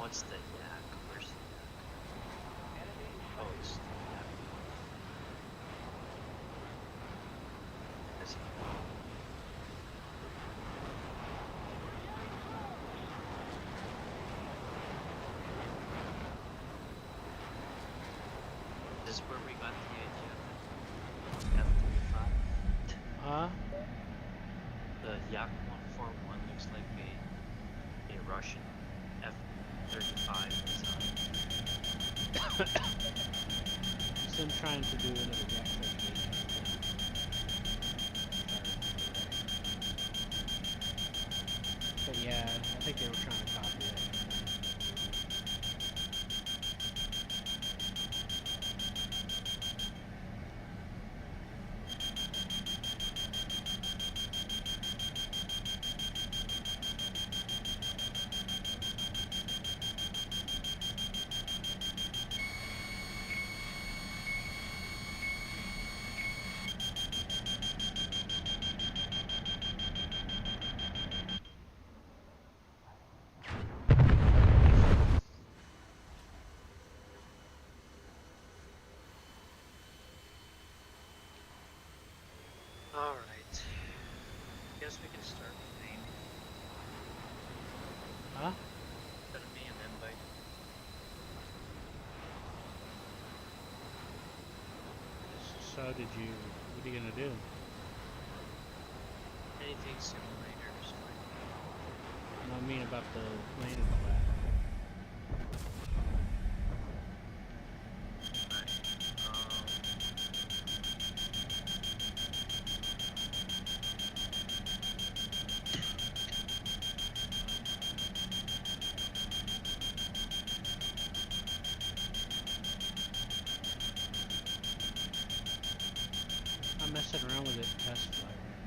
it's the yak. Where's the yak? Oh, it's the yak. Is he? This is where we got the idea of F-35. Huh? The Yak 141 looks like a Russian F-35 design. It's them trying to do another Yak 38. But yeah, I think they were trying to copy it. Alright. Guess we can start with name. Huh? Send me an invite. So what are you gonna do? Anything simulator is fine. No, I mean about the plane and all that. I'm messing around with it test flight right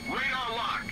Radar lock!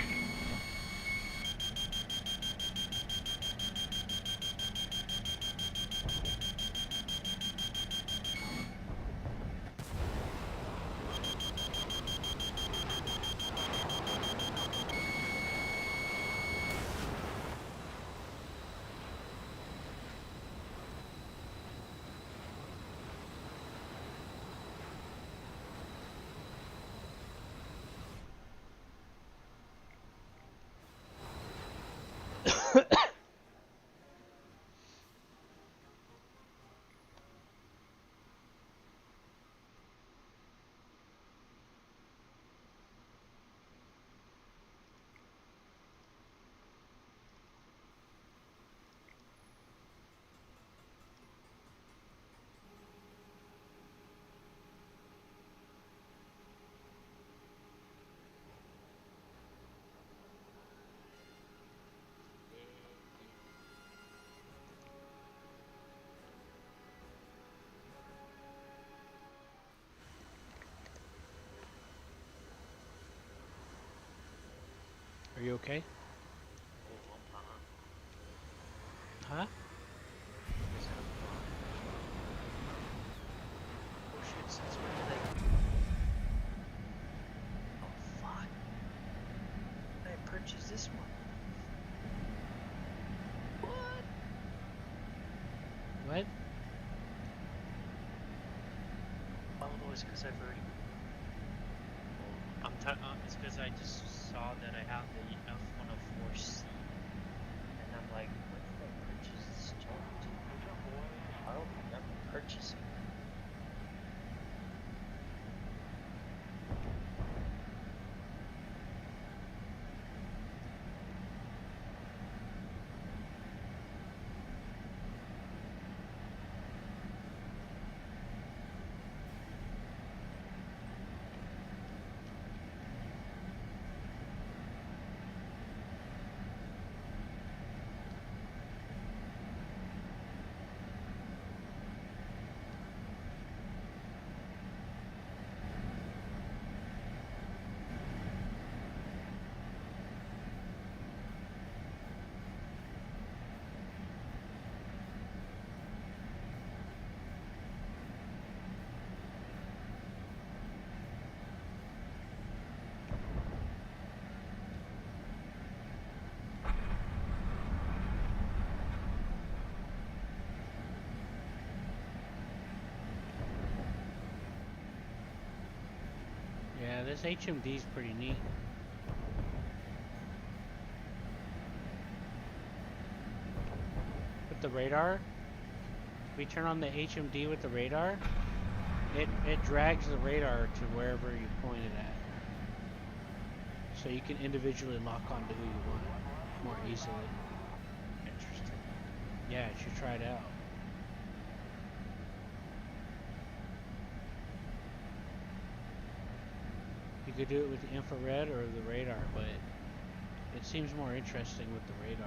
Are you okay? Huh? Oh shit, since when did I... Oh fuck. I purchased this one. What? What? Oh, it's because I've already... it's because I just saw that I have the F-104C. And I'm like, when did I purchase this jet? I don't remember purchasing it. this HMD is pretty neat. With the radar, if we turn on the HMD with the radar, it drags the radar to wherever you point it at. So you can individually lock on to who you want more easily. Interesting. Yeah, you should try it out. You could do it with the infrared or the radar, but it seems more interesting with the radar.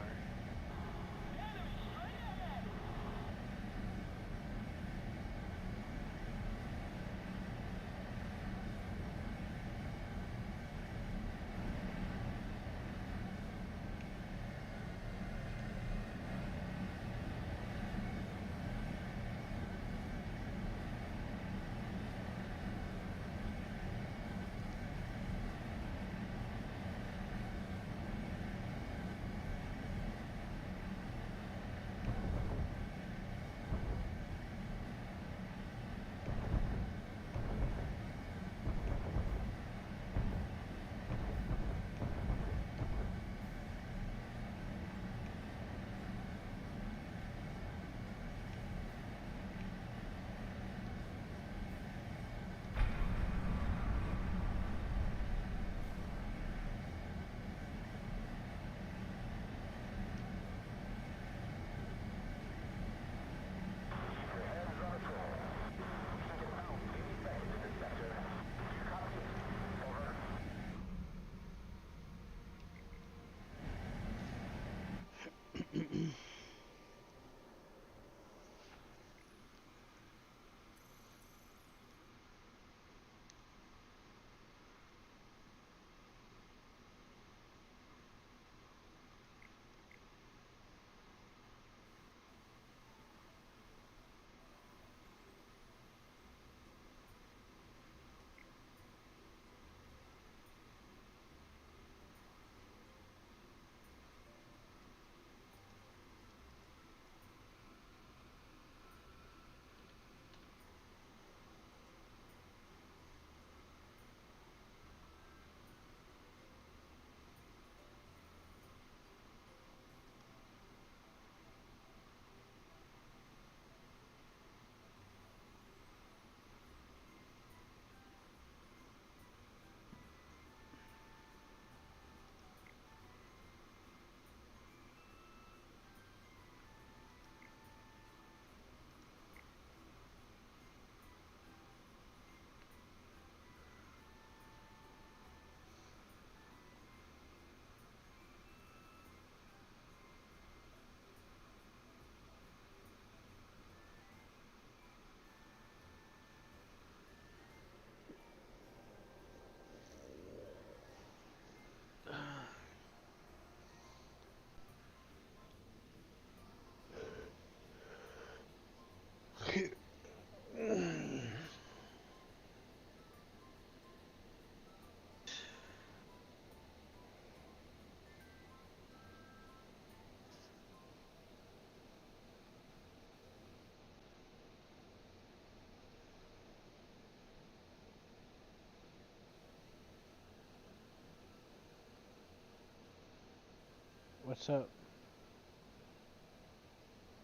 What's up?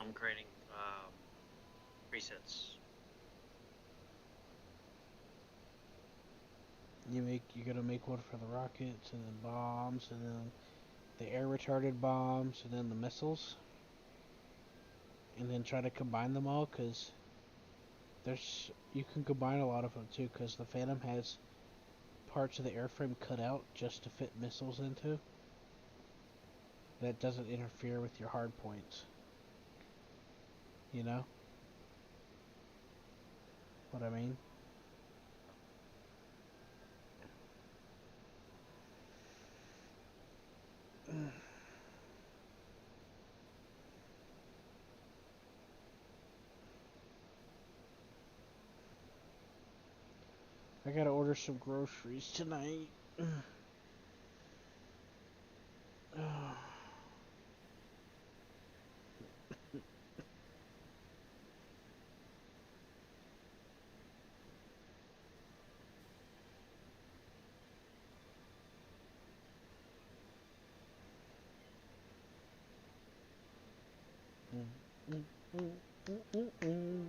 I'm creating presets. You gotta make one for the rockets and then bombs and then the air retarded bombs and then the missiles. And then try to combine them all, cause you can combine a lot of them too, cause the Phantom has parts of the airframe cut out just to fit missiles into. That doesn't interfere with your hard points. You know what I mean? I gotta order some groceries tonight. Mm, mm, mm, mm, mm.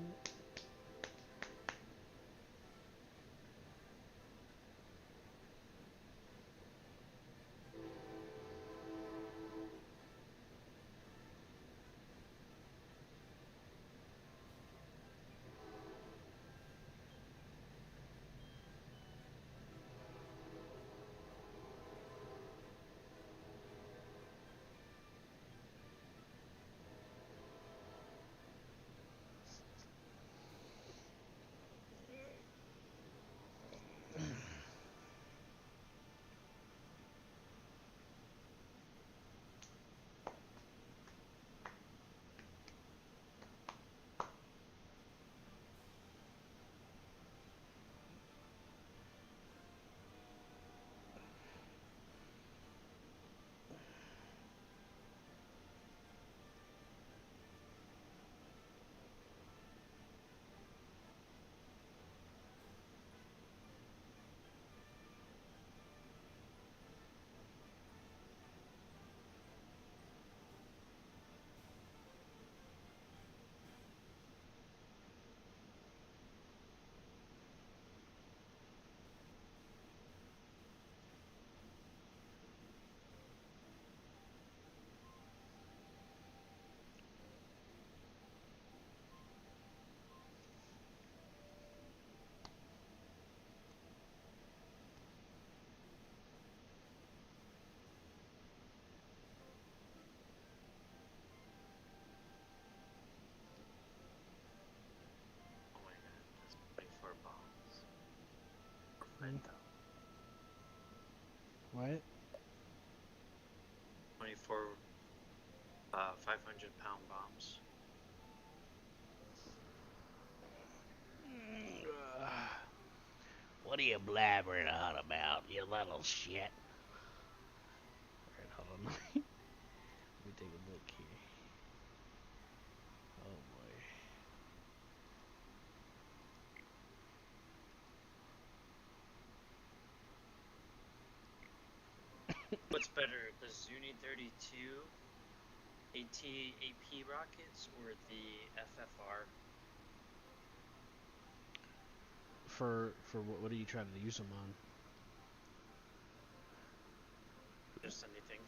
Oh my god, that's 24 bombs. Mm. What? 24 500-pound bombs. What are you blabbering on about, you little shit? Alright, hold on. Let me take a look here. Oh boy. What's better, the Zuni 32 AP rockets or the FFR? For what are you trying to use them on? Just anything.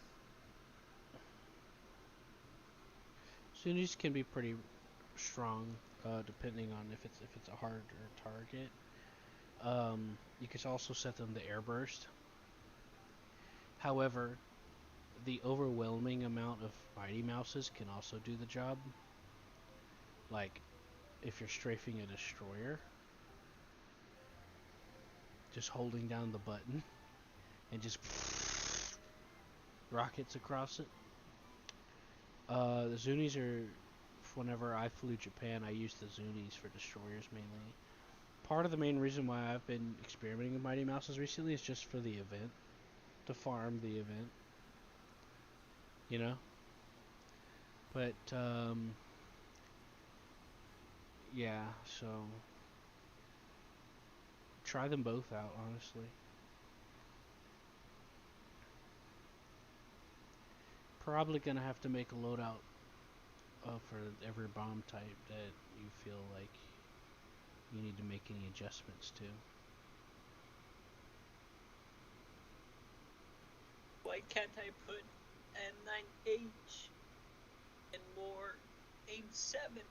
Sunnis can be pretty strong, depending on if it's a harder target. You can also set them to airburst. However, the overwhelming amount of Mighty Mouses can also do the job. Like, if you're strafing a destroyer, just holding down the button and just rockets across it. The Zunis are, whenever I flew Japan, I used the Zunis for destroyers mainly. Part of the main reason why I've been experimenting with Mighty Mouses recently is just for the event, to farm the event, you know? But, yeah, so try them both out, honestly. Probably gonna have to make a loadout for every bomb type that you feel like you need to make any adjustments to. Why can't I put M9H and more AIM 7?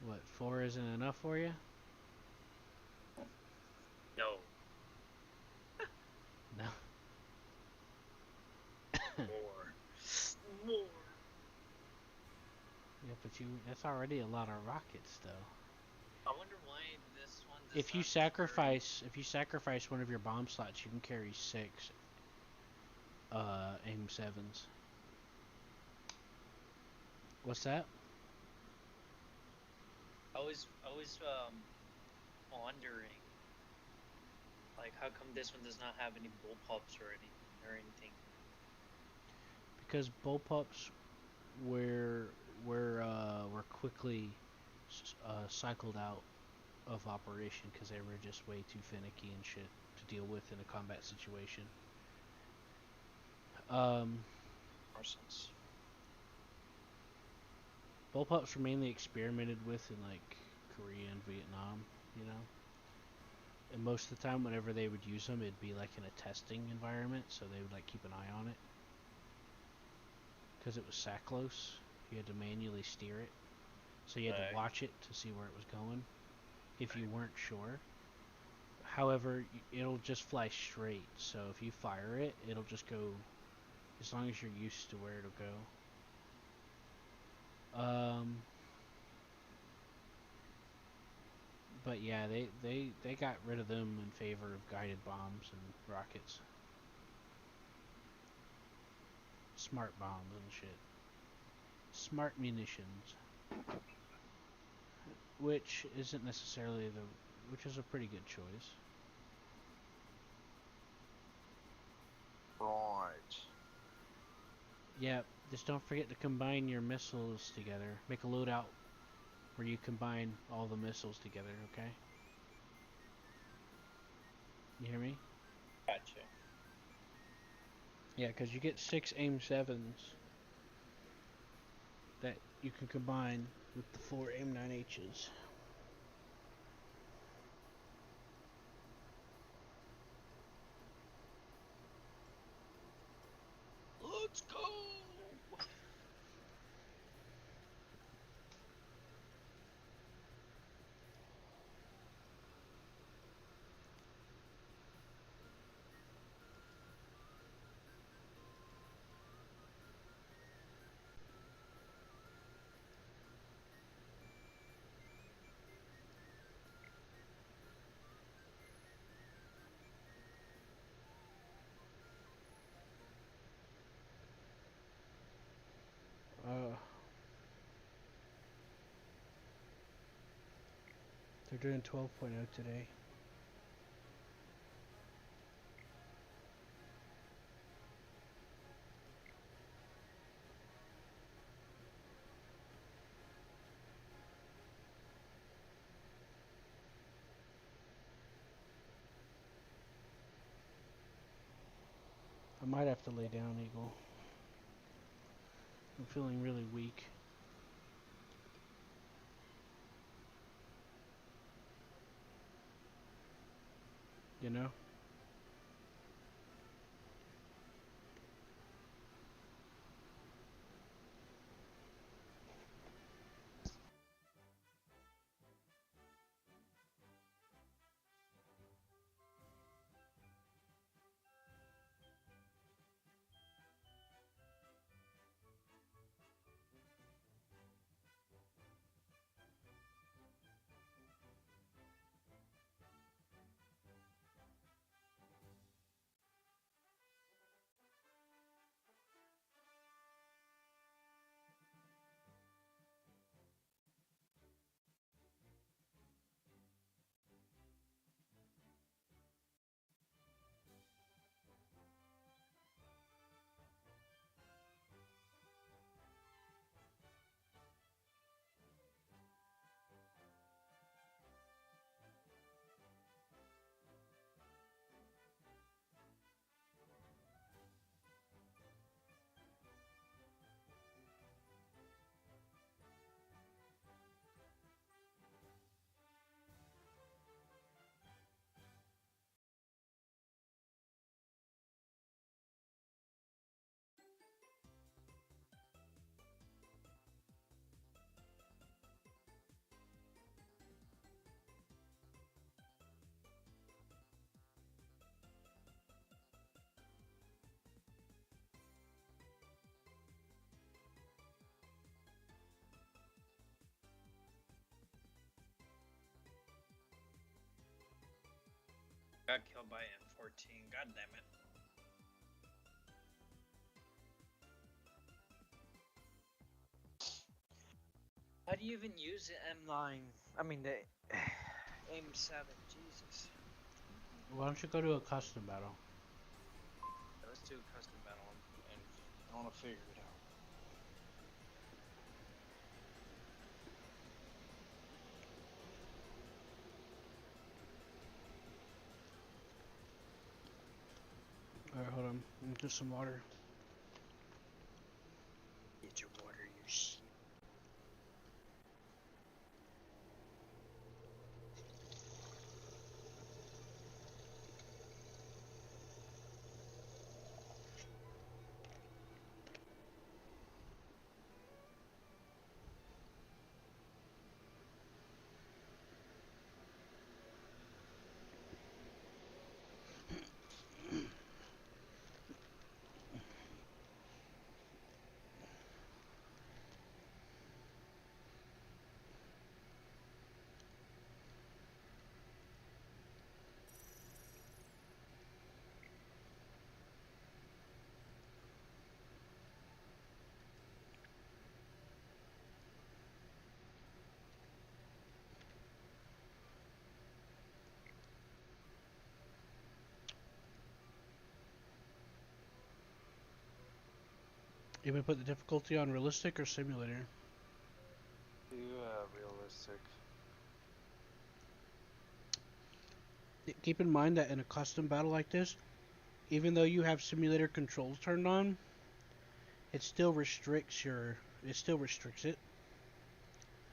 What, 4 isn't enough for you? No. No. More. More. Yeah, but that's already a lot of rockets, though. I wonder why this one does If you not sacrifice one of your bomb slots, you can carry 6 AIM 7s. What's that? I was wondering, like, how come this one does not have any bullpups or anything? Because bullpups were quickly cycled out of operation because they were just way too finicky and shit to deal with in a combat situation. More sense. Bullpups were mainly experimented with in like Korea and Vietnam, you know. And most of the time, whenever they would use them, it'd be like in a testing environment, so they would like keep an eye on it. Because it was sacklose, you had to manually steer it, so you had to watch it to see where it was going, if you weren't sure. However, it'll just fly straight, so if you fire it, it'll just go, as long as you're used to where it'll go. But yeah, they got rid of them in favor of guided bombs and rockets. Smart bombs and shit. Smart munitions. Which isn't necessarily which is a pretty good choice. Right. Yeah, just don't forget to combine your missiles together. Make a loadout where you combine all the missiles together, okay? You hear me? Gotcha. Yeah, because you get 6 AIM-7s that you can combine with the 4 AIM-9Hs. Let's go! They're doing 12.0 today. I might have to lay down, Eagle. I'm feeling really weak. You know? Got killed by M14. God damn it. How do you even use the M9? I mean the M7. Jesus. Why don't you go to a custom battle? Let's do a custom battle and I want to figure it out. Alright, hold on. Let me get some water. Get your water, you shit. You would put the difficulty on realistic or simulator? Do realistic. Keep in mind that in a custom battle like this, even though you have simulator controls turned on, it still restricts it.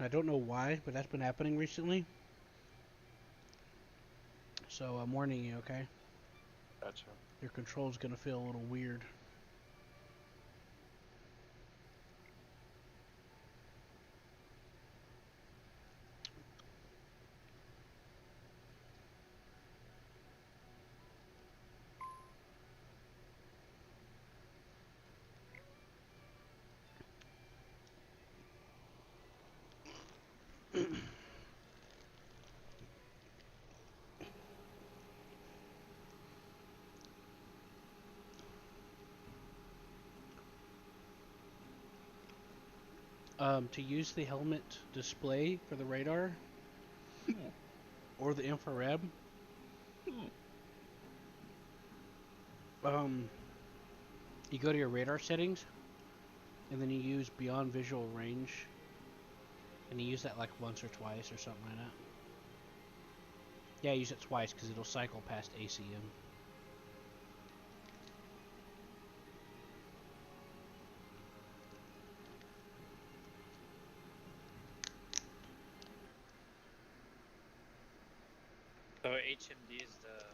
I don't know why, but that's been happening recently. So I'm warning you, okay? Gotcha. Your control's gonna feel a little weird. To use the helmet display for the radar or the infrared, you go to your radar settings and then you use beyond visual range, and you use that like once or twice or something like that. Yeah, use it twice because it'll cycle past ACM. So HMD is the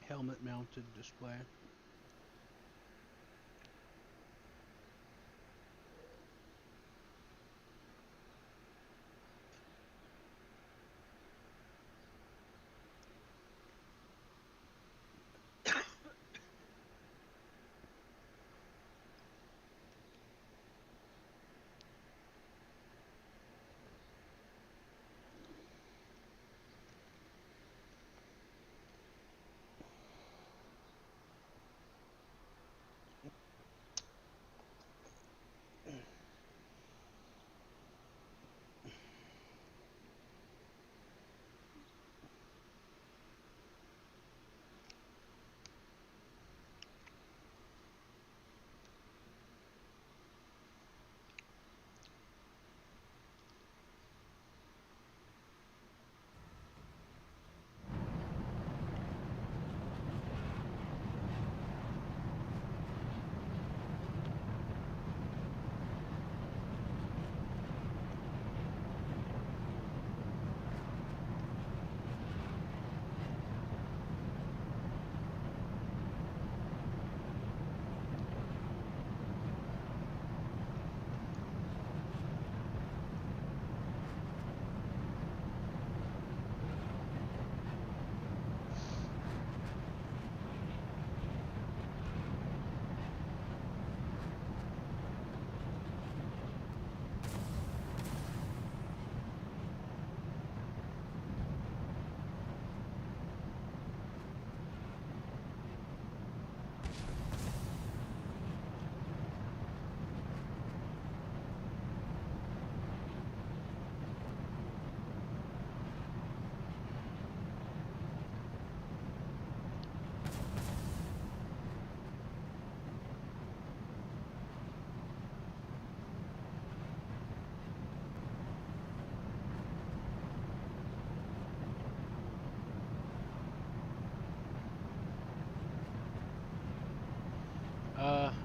Helmet mounted display.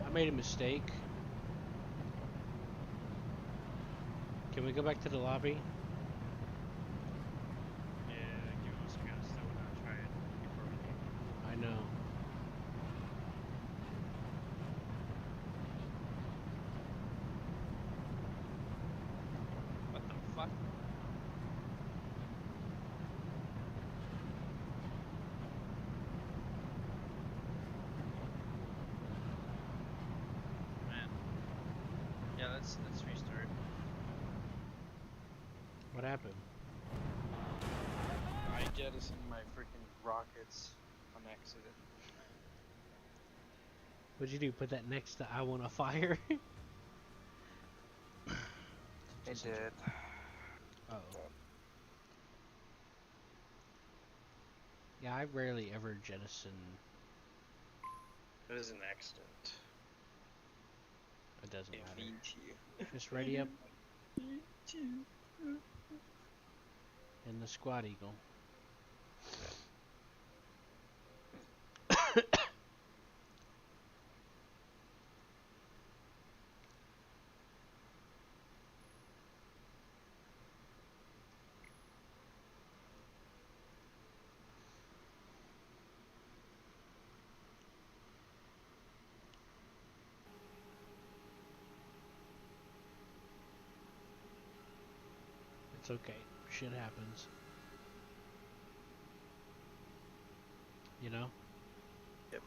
I made a mistake. Can we go back to the lobby? yeah. Give us a second. Still gonna try it before we leave. I know. What the fuck? Man. Yeah, let's restart. What happened? I jettisoned my freaking rockets on accident. What'd you do? Put that next to I Want a Fire? I did. Oh. Yeah, I rarely ever jettison. It was an accident. It doesn't Yeah, matter. mean to you. Just ready up Mean to you. in the squad eagle. It's okay. Shit happens. You know? Yep.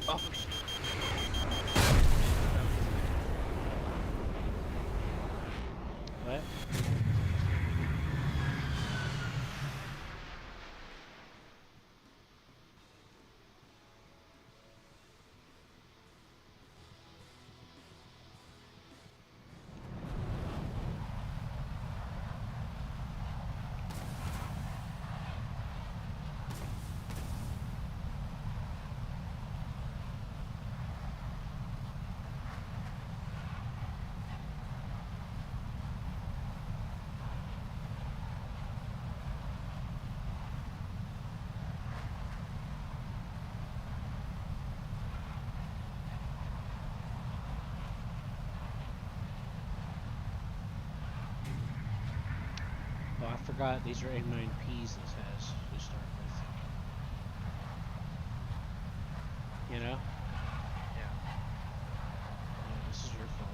Oh, What? Oh, I forgot these are M9Ps this has to start with. You know? yeah. Yeah, this is your fault.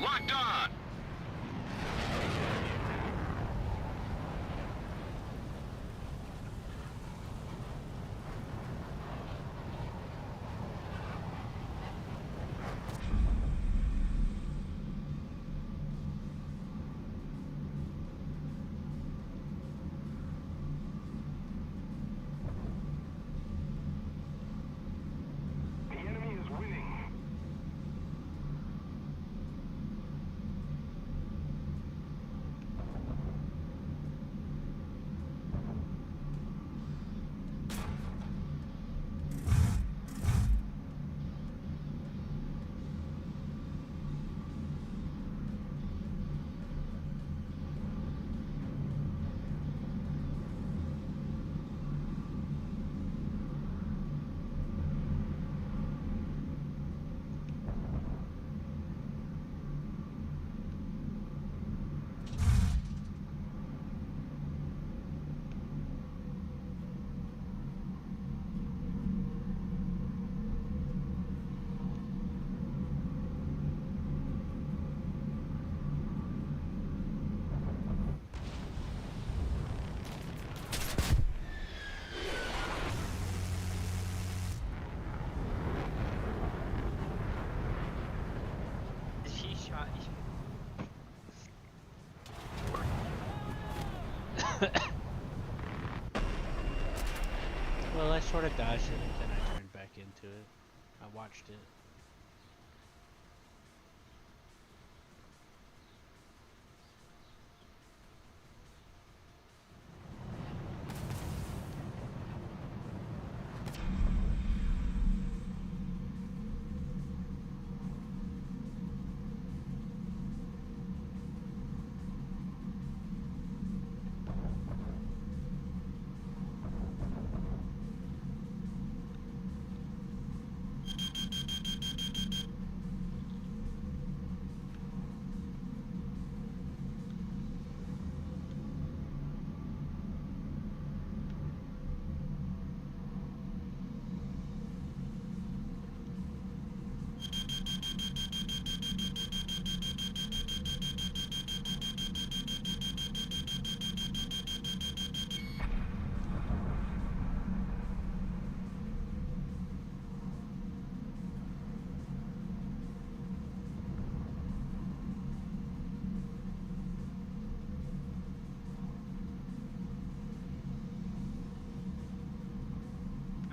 Locked on! Well, I sort of dodged it, and then I turned back into it. I watched it.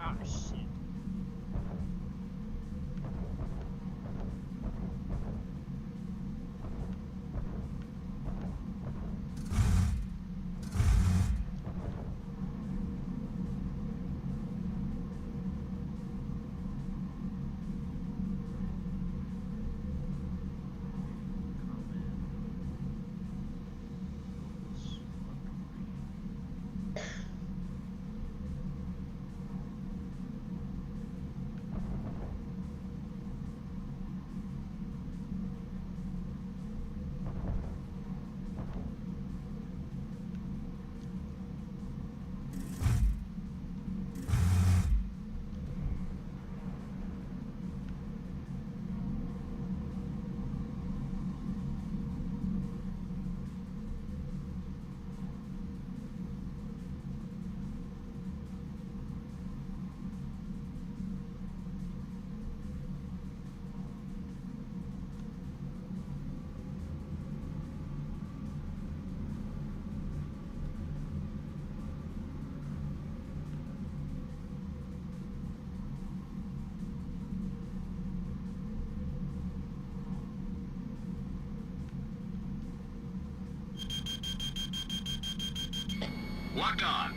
Oh shit. Locked on.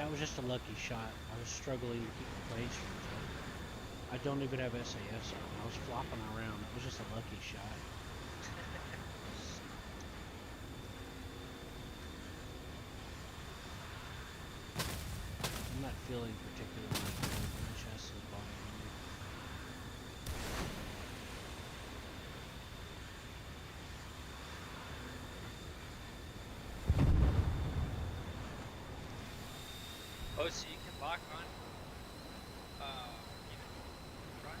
That was just a lucky shot. I was struggling to keep the place from it. I don't even have SAS on. I was flopping around. It was just a lucky shot. I'm not feeling particularly good. My chest is bothering me. Oh, so you can lock on, right?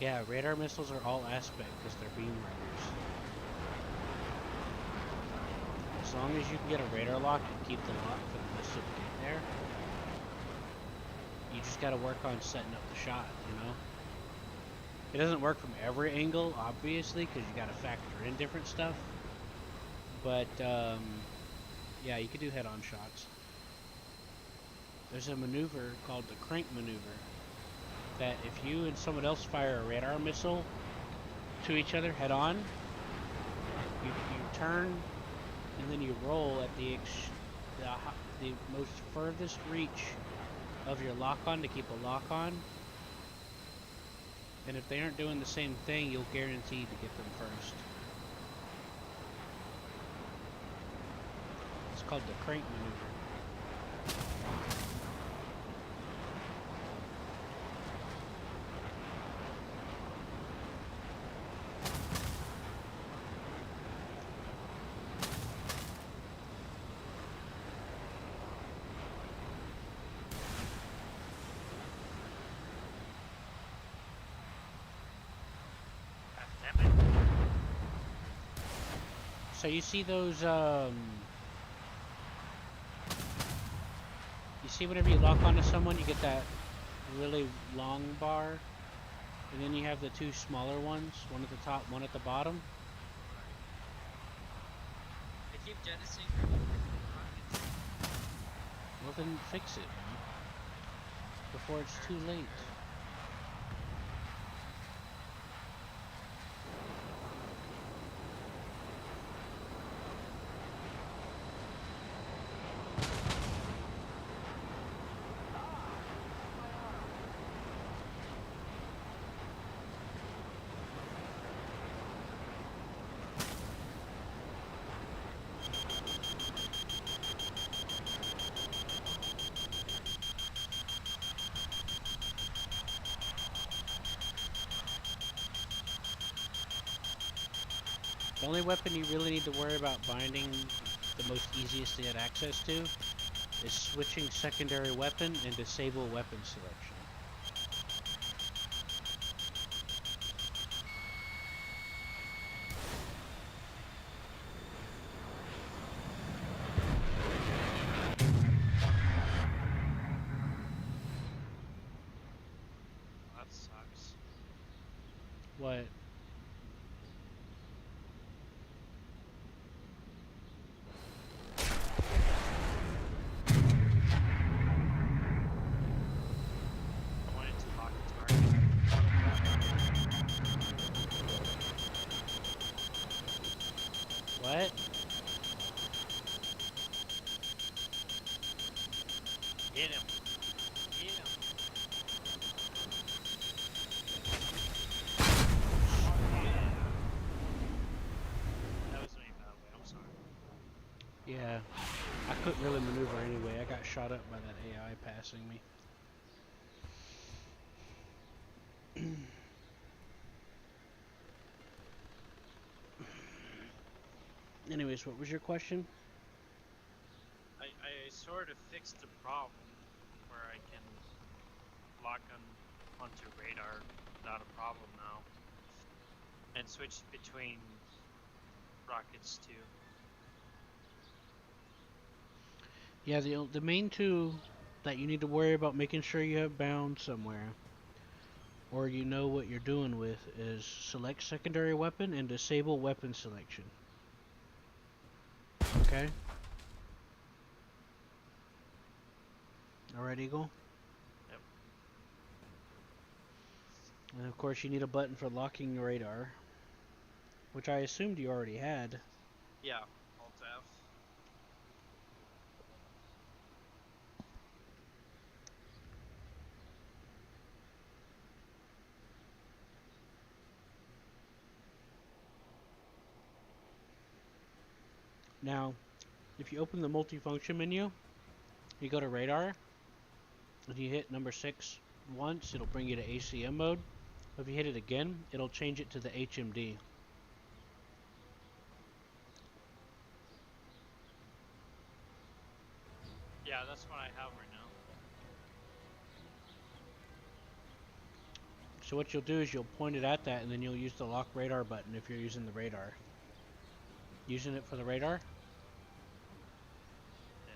Yeah, radar missiles are all aspect because they're beam riders. As long as you can get a radar lock and keep the lock for the missile to get there, you just gotta work on setting up the shot, you know? It doesn't work from every angle, obviously, because you gotta factor in different stuff. But, yeah, you could do head-on shots. There's a maneuver called the crank maneuver that if you and someone else fire a radar missile to each other head-on, you turn and then you roll at the most furthest reach of your lock-on to keep a lock-on. And if they aren't doing the same thing, you'll guarantee to get them first. It's called the crank maneuver. God damn it. So you see those, you see whenever you lock onto someone, you get that really long bar, and then you have the two smaller ones, one at the top, one at the bottom. They keep jettisoning rockets. Well, then fix it, man, before it's too late. The only weapon you really need to worry about binding, the most easiest to get access to, is switching secondary weapon and disable weapon selection. That sucks. What? I wanted to lock the target. What? Hit him. Hit him. That was me, by the way. I'm sorry. Yeah. I couldn't really maneuver anyway. I got shot up by that AI passing me. Anyways, what was your question? I sort of fixed the problem where I can lock onto radar without a problem now. And switch between rockets too. Yeah, the main two that you need to worry about making sure you have bound somewhere, or you know what you're doing with, is select secondary weapon and disable weapon selection. Okay? Alright, Eagle? Yep. And of course you need a button for locking your radar, which I assumed you already had. Yeah, Alt F. Now, if you open the multifunction menu, you go to radar, and you hit number 6 once, it'll bring you to ACM mode. If you hit it again, it'll change it to the HMD. Yeah, that's what I have right now. So what you'll do is you'll point it at that, and then you'll use the lock radar button if you're using the radar. Using it for the radar? Yeah.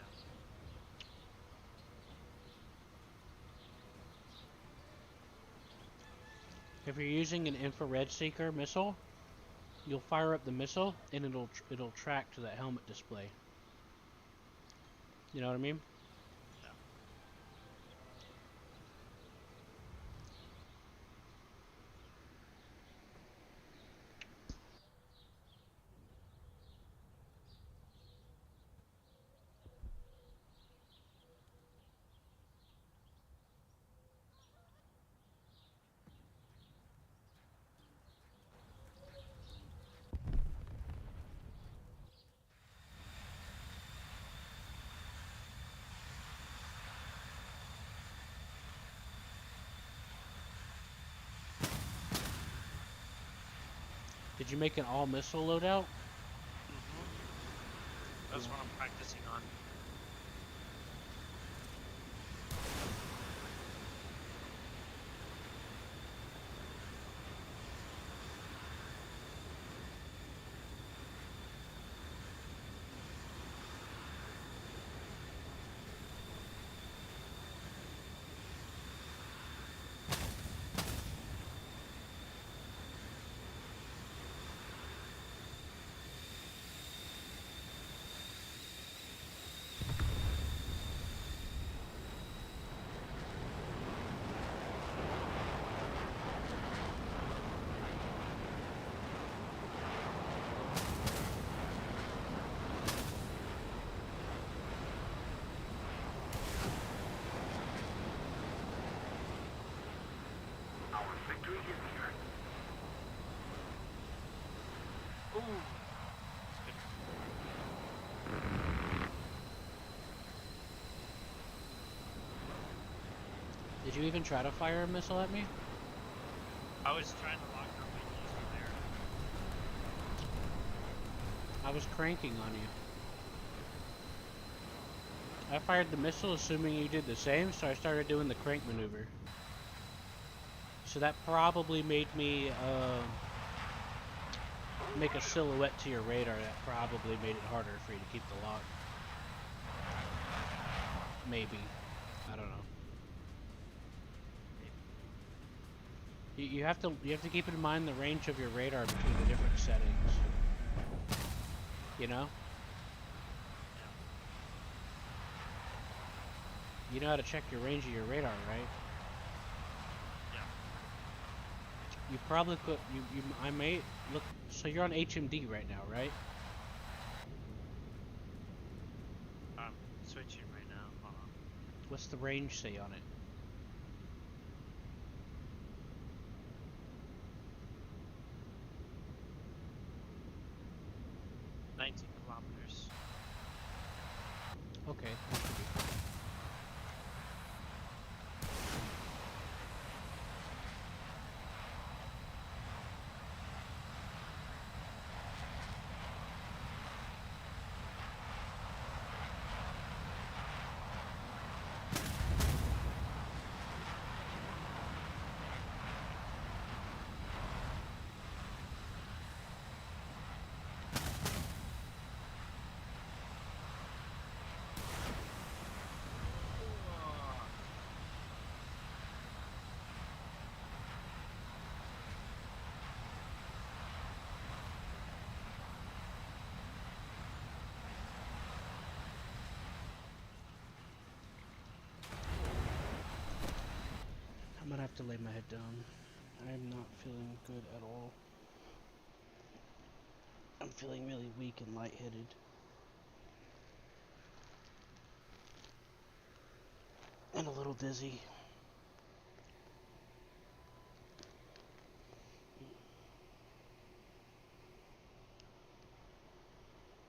If you're using an infrared seeker missile, you'll fire up the missile, and it'll track to that helmet display. You know what I mean? Yeah. Did you make an all missile loadout? That's what I'm practicing on. Ooh. Did you even try to fire a missile at me? I was trying to lock down my knees from there. I was cranking on you. I fired the missile assuming you did the same, so I started doing the crank maneuver. So that probably made me make a silhouette to your radar. That probably made it harder for you to keep the lock. Maybe. I don't know. You have to keep in mind the range of your radar between the different settings. You know? You know how to check your range of your radar, right? Yeah. You probably could. I may look. So you're on HMD right now, right? I'm switching right now. Hold on. What's the range say on it? 19 kilometers. Okay, that should be fine. I'm gonna have to lay my head down. I'm not feeling good at all. I'm feeling really weak and lightheaded. And a little dizzy.